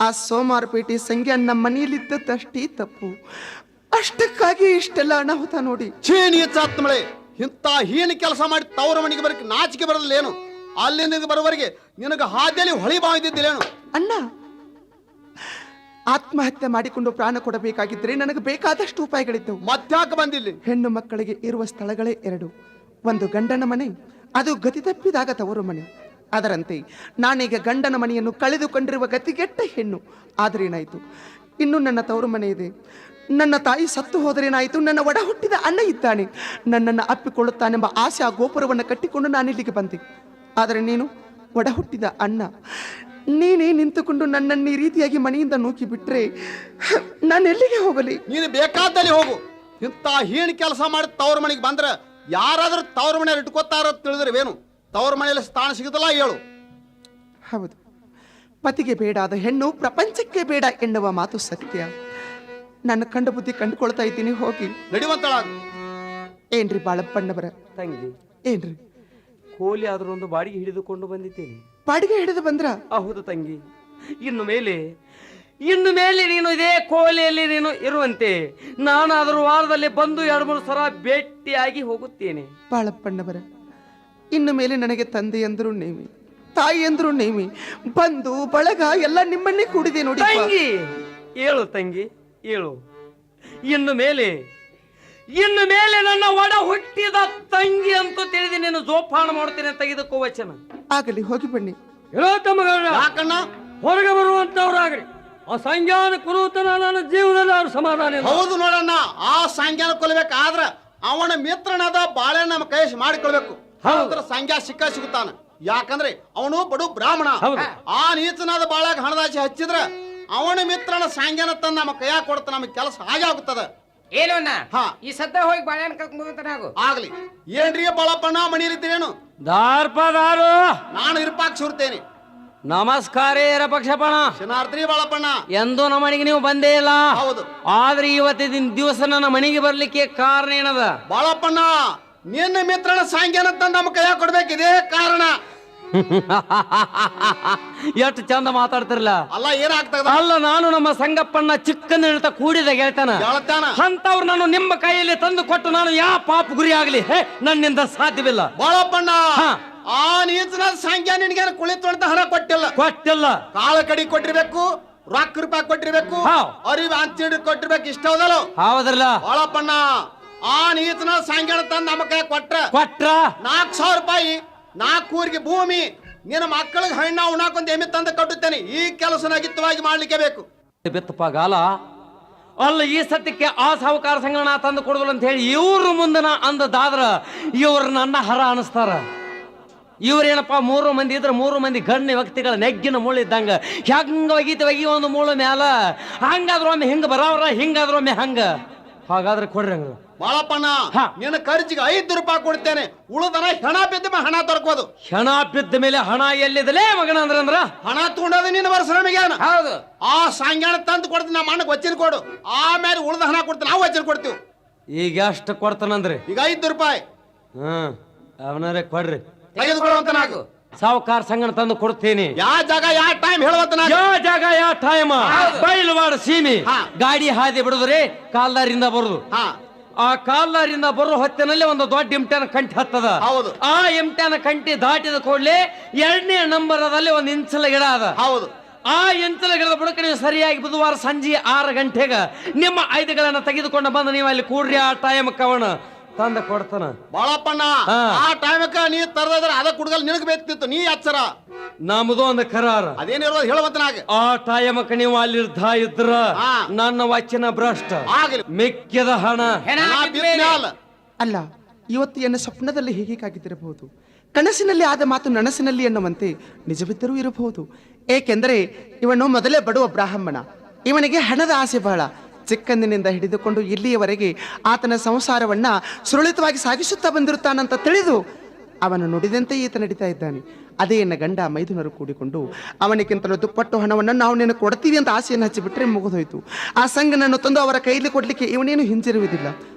ಆ ಸೋಮಾರಪೇಟೆ ಸಂಖ್ಯೆ ನಮ್ಮ ಮನೆಯಲ್ಲಿದ್ದದ್ದಷ್ಟೇ ತಪ್ಪು. ಅಷ್ಟಕ್ಕಾಗಿ ಇಷ್ಟೆಲ್ಲ ಅನಾಹುತ ನೋಡಿ. ಛೇ ನೀಚಾತ್ಮಳೆ, ಇಂಥ ಹೀನ ಕೆಲಸ ಮಾಡಿ ತವರ ಮನೆಗೆ ಬರಕ್ಕೆ ನಾಚಿಕೆ ಬರಲಿಲ್ಲೇನು? ಅಲ್ಲಿಂದ ಬರುವವರೆಗೆ ನಿನಗೆ ಹಾದಿಯಲ್ಲಿ ಹೊಳಿ ಬಾವಿದ್ದಿಲ್ಲೇನು? ಅಣ್ಣ, ಆತ್ಮಹತ್ಯೆ ಮಾಡಿಕೊಂಡು ಪ್ರಾಣ ಕೊಡಬೇಕಾಗಿದ್ದರೆ ನನಗೆ ಬೇಕಾದಷ್ಟು ಉಪಾಯಗಳಿದ್ದವು. ಮತ್ತ್ಯಾಕೆ ಬಂದಿಲ್ಲಿ? ಹೆಣ್ಣು ಮಕ್ಕಳಿಗೆ ಇರುವ ಸ್ಥಳಗಳೇ 2. ಒಂದು ಗಂಡನ ಮನೆ, ಅದು ಗತಿ ತಪ್ಪಿದಾಗ ತವರು ಮನೆ. ಅದರಂತೆ ನಾನೀಗ ಗಂಡನ ಮನೆಯನ್ನು ಕಳೆದುಕೊಂಡಿರುವ ಗತಿಗೆಟ್ಟ ಹೆಣ್ಣು. ಆದರೆ ಏನಾಯಿತು, ಇನ್ನು ನನ್ನ ತವರು ಮನೆ ಇದೆ. ನನ್ನ ತಾಯಿ ಸತ್ತು ಹೋದರೇನಾಯಿತು, ನನ್ನ ಒಡ ಹುಟ್ಟಿದ ಅಣ್ಣ ಇದ್ದಾನೆ, ನನ್ನನ್ನು ಅಪ್ಪಿಕೊಳ್ಳುತ್ತಾನೆಂಬ ಆಸೆ ಆ ಗೋಪುರವನ್ನು ಕಟ್ಟಿಕೊಂಡು ನಾನಿಲ್ಲಿಗೆ ಬಂದೆ. ಆದರೆ ನೀನು ಒಡ ಹುಟ್ಟಿದ ಅಣ್ಣ, ನೀನೇ ನಿಂತುಕೊಂಡು ನನ್ನನ್ನು ಈ ರೀತಿಯಾಗಿ ಮನೆಯಿಂದ ನೂಕಿ ಬಿಟ್ರೆ ನಾನು ಎಲ್ಲಿಗೆ ಹೋಗಲಿ? ನೀನು ಬೇಕಾದಲ್ಲಿ ಹೋಗು. ಇಂಥ ಹೀನ ಕೆಲಸ ಮಾಡಿ ತವರ ಮನೆಗೆ ಬಂದ್ರೆ ಯಾರಾದ್ರೂ ತವರ ಮನೆಯಲ್ಲಿ ಇಟ್ಕೋತಾರ ತಿಳಿದ್ರೇವೇನು? ತವರ ಮನೆಯಲ್ಲಿ ಸ್ಥಾನ ಸಿಗುತ್ತಲ್ಲ ಹೇಳು. ಹೌದು, ಪತಿಗೆ ಬೇಡಾದ ಹೆಣ್ಣು ಪ್ರಪಂಚಕ್ಕೆ ಬೇಡ ಎನ್ನುವ ಮಾತು ಸತ್ಯ. ನನ್ನ ಕಂಡ ಬುದ್ಧಿ ಕಂಡುಕೊಳ್ತಾ ಇದ್ದೀನಿ, ಹೋಗಿ ನಡಿವಂತಳಾಗು. ಏನ್ರಿ ಬಾಳಪ್ಪಣ್ಣವರ? ತಂಗಿ, ಏನ್ರಿ? ಕೋಲಿ ಆದ್ರೂ ಒಂದು ಬಾಡಿಗೆ ಹಿಡಿದುಕೊಂಡು ಬಂದಿದ್ದೇನೆ. ಬಾಡಿಗೆ ಹಿಡಿದು ಬಂದ್ರ? ಹೌದು ತಂಗಿ. ಇನ್ನು ಮೇಲೆ ನೀನು ಇದೇ ಕೋಲಿಯಲ್ಲಿ ನೀನು ಇರುವಂತೆ ನಾನಾದರೂ ವಾರದಲ್ಲಿ ಬಂದು 2-3 ಸಲ ಭೇಟಿಯಾಗಿ ಹೋಗುತ್ತೇನೆ. ಬಾಳಪ್ಪಣ್ಣವರ, ಇನ್ನು ಮೇಲೆ ನನಗೆ ತಂದೆ ಅಂದ್ರು ನೇಮಿ, ತಾಯಿ ಅಂದ್ರು ನೇಮಿ, ಬಂಧು ಬಳಗ ಎಲ್ಲ ನಿಮ್ಮನ್ನೇ ಕೂಡಿದೆ ನೋಡಿ. ತಂಗಿ ಹೇಳು, ತಂಗಿ ಹೇಳು. ಇನ್ನು ಮೇಲೆ ನನ್ನ ಒಡ ಹುಟ್ಟಿದ ತಂಗಿ ಅಂತೂ ತಿಳಿದು ನೀನು ಜೋಪಾನ ಮಾಡ್ತೇನೆ ಅಂತ ಇದಕ್ಕೂ ವಚನ. ಆಗಲಿ, ಹೋಗಿ ಬನ್ನಿ. ಹೇಳೋ ತಮ್ಮಗಳ, ಯಾಕಣ್ಣ? ಹೊರಗೆ ಬರುವಂತವ್ರಾಗ್ರಿ ಆ ಸಂಜ್ಞಾನ ಕುರುತನ ನನ್ನ ಜೀವನದಲ್ಲಿ ಅವ್ರ ಸಮಾಧಾನ ಇಲ್ಲ. ಹೌದು ನೋಡಣ್ಣ, ಆ ಸಂಖ್ಯಾನ ಕೊಲ್ಬೇಕಾದ್ರ ಅವನ ಮಿತ್ರನಾದ ಬಾಳೆ ನಮ್ಮ ಕೈ ಮಾಡಿಕೊಳ್ಬೇಕು. ಹೌದ್ರ ಸಂಖ್ಯಾ ಸಿಗುತ್ತಾನ. ಯಾಕಂದ್ರೆ ಅವನು ಬಡು ಬ್ರಾಹ್ಮಣ. ಆ ನೀಚನಾದ ಬಾಳಾಗ ಹಣದಾಚಿ ಹಚ್ಚಿದ್ರ ಅವನ ಮಿತ್ರನ ಸಂಖ್ಯಾನ ತಂದು ನಮ್ಮ ಕೈಯಾಗ ಕೊಡ್ತ ನಮಗೆ ಕೆಲಸ ಹಾಗೆ ಆಗುತ್ತದ. ಏನು ಅಣ್ಣ, ಈ ಸದ್ದ ಹೋಗಿ ಬಾಳೆಹಣ್ಣು ಕರ್ಕೊಂಡು ನಾವು ಆಗ್ಲಿ. ಏನ್ರಿ ಬಾಳಪ್ಪಣ್ಣ ಮನೆಯಲ್ಲಿದ್ದೀರೇನು? ದಾರ್ಪದಾರು ನಾನು ಇರ್ಪಾಕ್ ಸುರ್ತೇನೆ. ನಮಸ್ಕಾರ ಪಕ್ಷಪಣ. ಶನಾರ್ಥಿ ಬಾಳಪ್ಪಣ್ಣ, ಎಂದೂ ನಮ್ಮ ಮನೆಗೆ ನೀವು ಬಂದೇ ಇಲ್ಲ. ಹೌದು. ಆದ್ರೆ ಇವತ್ತಿನ ದಿವಸ ನನ್ನ ಮನೆಗೆ ಬರ್ಲಿಕ್ಕೆ ಕಾರಣ ಏನದ? ಬಾಳಪ್ಪಣ್ಣ, ನಿನ್ನ ಮಿತ್ರನ ಸಂಖ್ಯಾನ ತಂದು ನಮ್ಮ ಕೈಯಾಗ ಕೊಡ್ಬೇಕಿದೆ ಕಾರಣ. ಎಷ್ಟು ಚಂದ ಮಾತಾಡ್ತಿರ್ಲ. ಅಲ್ಲ ಏನಾಗ್ತದ? ಅಲ್ಲ, ನಾನು ನಮ್ಮ ಸಂಗಪ್ಪಣ್ಣ ಚಿಕ್ಕಂದ ಕೂಡಿದ ಗೆಳತನ ಅಂತವ್ರು ನಾನು ನಿಮ್ಮ ಕೈಯಲ್ಲಿ ತಂದು ಕೊಟ್ಟು ನಾನು ಯಾವ ಪಾಪ ಗುರಿ ಆಗ್ಲಿ ನನ್ನಿಂದ ಸಾಧ್ಯವಿಲ್ಲ. ಬಾಳಪ್ಪಣ್ಣ, ಆ ನೀಚನ ಸಂಖ್ಯಾ ನಿನಗೆ ಕುಳಿತು ಅಂತ ಹಣ ಕೊಟ್ಟಿಲ್ಲ. ಕಾಳ ಕಡಿ ಕೊಟ್ಟಿರ್ಬೇಕು, ರೊಕ್ಕ ರೂಪಾಯಿ ಕೊಟ್ಟಿರ್ಬೇಕು, ಅರಿವು ಅಂಚಿ ಕೊಟ್ಟಿರ್ಬೇಕು. ಇಷ್ಟ ಹೌದಲ್ಲ? ಹೌದ್ರಲ್ಲ ಬಾಳಪ್ಪಣ್ಣ, ಆ ನೀಚನ ಸಂಖ್ಯಾನ ತಂದು ನಮ್ಮ ಕೈ ಕೊಟ್ರ 4,000 ರೂಪಾಯಿ 4 ಊರಿಗೆ ಭೂಮಿ, ನಿನ್ನ ಮಕ್ಕಳಿಗೆ ಹಣ್ಣ ಉಣ್ಣಾಕೊಂದು ಎಮ್ಮೆ ತಂದು ಕಟ್ಟುತ್ತೇನೆ. ಈ ಕೆಲಸನ ಗಿತ್ತವಾಗಿ ಮಾಡ್ಲಿಕ್ಕೆ ಬೇಕು. ಬಿತ್ತಪ್ಪ ಗಾಲ. ಅಲ್ಲ, ಈ ಸತ್ಯಕ್ಕೆ ಆ ಸಾಹುಕಾರ ಸಂಘ ನಾ ತಂದು ಕೊಡುದಿಲ್ಲ ಅಂತ ಹೇಳಿ ಇವ್ರ ಮುಂದೆ ನಾ ಅಂದದಾದ್ರ ಇವ್ರು ನನ್ನ ಹರ ಅನಿಸ್ತಾರ. ಇವ್ರೇನಪ್ಪ 3 ಮಂದಿ ಇದ್ರೆ 3 ಮಂದಿ ಗಣ್ಯ ವ್ಯಕ್ತಿಗಳ ನೆಗ್ಗಿನ ಮೂಳೆ ಇದ್ದಂಗ. ಹೆಂಗ ಒಗಿತವಾಗಿ ಒಂದು ಮೂಳೆ ಮ್ಯಾಲ, ಹಂಗಾದ್ರೂ ಒಮ್ಮೆ ಹಿಂಗ ಬರವ್ರ, ಹಿಂಗಾದ್ರೂ ಒಮ್ಮೆ ಹಂಗ. ಹಾಗಾದ್ರೆ ಕೊಡ್ರಿ ಹಂಗ. ಬಾಳಪ್ಪಣ್ಣ, ನಿನ್ನ ಖರ್ಚಿಗೆ 5 ರೂಪಾಯಿ ಕೊಡ್ತೇನೆ. ಉಳಿದನ ಹೆಣ ಬಿದ್ದ ಹಣ ತರ್ಕೋದು. ಹೆಣ ಬಿದ್ದ ಮೇಲೆ ಹಣ ಎಲ್ಲಿದಲೇ ಮಗನ ಅಂದ್ರ ಹಣ ತಗೊಂಡೋದು ನಿನ್ನ ವರ್ಷ. ಹೌದು. ಆ ಸಂಜ್ಞಾನ ತಂದು ಕೊಡ್ತೀನಿ, ನಮ್ಮ ಅಣ್ಣಗೆ ವಚನ ಕೊಡು. ಆಮೇಲೆ ಉಳಿದ ಹಣ ಕೊಡ್ತೀನಿ, ನಾವು ವಚನ ಕೊಡ್ತೀವಿ. ಈಗ ಎಷ್ಟು ಕೊಡ್ತಾನಂದ್ರಿ? ಈಗ 5 ರೂಪಾಯಿ. ಅವನರೇ ಕೊಡ್ರಿ. ತೆಗೆದುಕೊಳ್ಳುವಂತ ನಾವು ಸಾವುಕಾರ ಸಂಗಣ ತಂದು ಕೊಡ್ತೀನಿ. ಯಾವ ಜಾಗ ಯಾವ ಟೈಮ್ ಹೇಳುವಂತ ಯಾವ ಜಾಗ ಯಾವ ಟೈಮ್. ಬೈಲವಾಡ ಸೀಮೆ ಗಾಡಿ ಹಾದಿ ಬಿಡುದ್ರಿ, ಕಾಲ್ದಾರಿಂದ ಬರುದು. ಆ ಕಾಲ್ದಾರಿಂದ ಬರೋ ಹೊತ್ತಿನಲ್ಲಿ ಒಂದು ದೊಡ್ಡ ಎಮ್ಟ್ಯಾನ ಕಂಟಿ ಹತ್ತದ. ಹೌದು. ಆ ಎಮ್ಟ್ಯಾನ ಕಂಟಿ ದಾಟಿದ ಕೂಡಲೇ 2ನೇ ನಂಬರದಲ್ಲಿ ಒಂದು ಇಂಚಲ ಗಿಡ ಅದ. ಹೌದು. ಆ ಇಂಚಲ ಗಿಡದ ಬುಡಕ ನೀವು ಸರಿಯಾಗಿ ಬುಧವಾರ ಸಂಜೆ 6 ಗಂಟೆಗೆ ನಿಮ್ಮ ಆಯುಧಗಳನ್ನ ತೆಗೆದುಕೊಂಡು ಬಂದು ನೀವು ಅಲ್ಲಿ ಕೂಡ್ರಿ. ಆ ಟೈಮ್ ಕವಣ ತಂದ ಕೊಡ್ತಾನ ಬಾಳಪ್ಪಣ್ಣ. ಆ ಟೈಮಕ್ಕ ನೀ ತರದ್ರ ಅದ ಕುಡ್ಗಲ್ ನಿನಗ್ ಬೇಕಿತ್ತು, ನೀ ಎಚ್ಚರ. ನಮ್ದು ಒಂದು ಕರಾರ ಅದೇನಿರೋದು ಹೇಳುವಂತನಾಗ. ಆ ಟೈಮಕ್ಕ ನೀವು ಅಲ್ಲಿರ್ಧ ಇದ್ರ ನನ್ನ ವಚನ ಭ್ರಷ್ಟ ಆಗಲಿ. ಮಿಕ್ಕಿದ ಹಣ ಅಲ್ಲ, ಇವತ್ತು ಎನ್ನ ಸ್ವಪ್ನದಲ್ಲಿ ಹೀಗಾಗಿದ್ದಿರಬಹುದು, ಕನಸಿನಲ್ಲಿ ಆದ ಮಾತು ನನಸಿನಲ್ಲಿ ಎನ್ನುವಂತೆ ನಿಜವಿದ್ದರೂ ಇರಬಹುದು. ಏಕೆಂದರೆ ಇವನು ಮೊದಲೇ ಬಡುವ ಬ್ರಾಹ್ಮಣ, ಇವನಿಗೆ ಹಣದ ಆಸೆ ಬಹಳ. ಚಿಕ್ಕಂದಿನಿಂದ ಹಿಡಿದುಕೊಂಡು ಇಲ್ಲಿಯವರೆಗೆ ಆತನ ಸಂಸಾರವನ್ನ ಸುರಳಿತವಾಗಿ ಸಾಗಿಸುತ್ತಾ ಬಂದಿರುತ್ತಾನಂತ ತಿಳಿದು ಅವನು ನುಡಿದಂತೆ ಈತ ನಡೀತಾ ಇದ್ದಾನೆ. ಅದೇ ಎನ್ನ ಗಂಡ ಮೈದುನರು ಕೂಡಿಕೊಂಡು ಅವನಿಗಿಂತಲೂ ದುಪ್ಪಟ್ಟು ಹಣವನ್ನು ನಾವು ನಿನ್ನ ಕೊಡ್ತೀವಿ ಅಂತ ಆಸೆಯನ್ನು ಹಚ್ಚಿಬಿಟ್ರೆ ಮುಗಿದೋಯ್ತು. ಆ ಸಂಗನನ್ನು ತಂದು ಅವರ ಕೈಯಲ್ಲಿ ಕೊಡ್ಲಿಕ್ಕೆ ಇವನೇನು ಹಿಂಜರಿಯುವುದಿಲ್ಲ.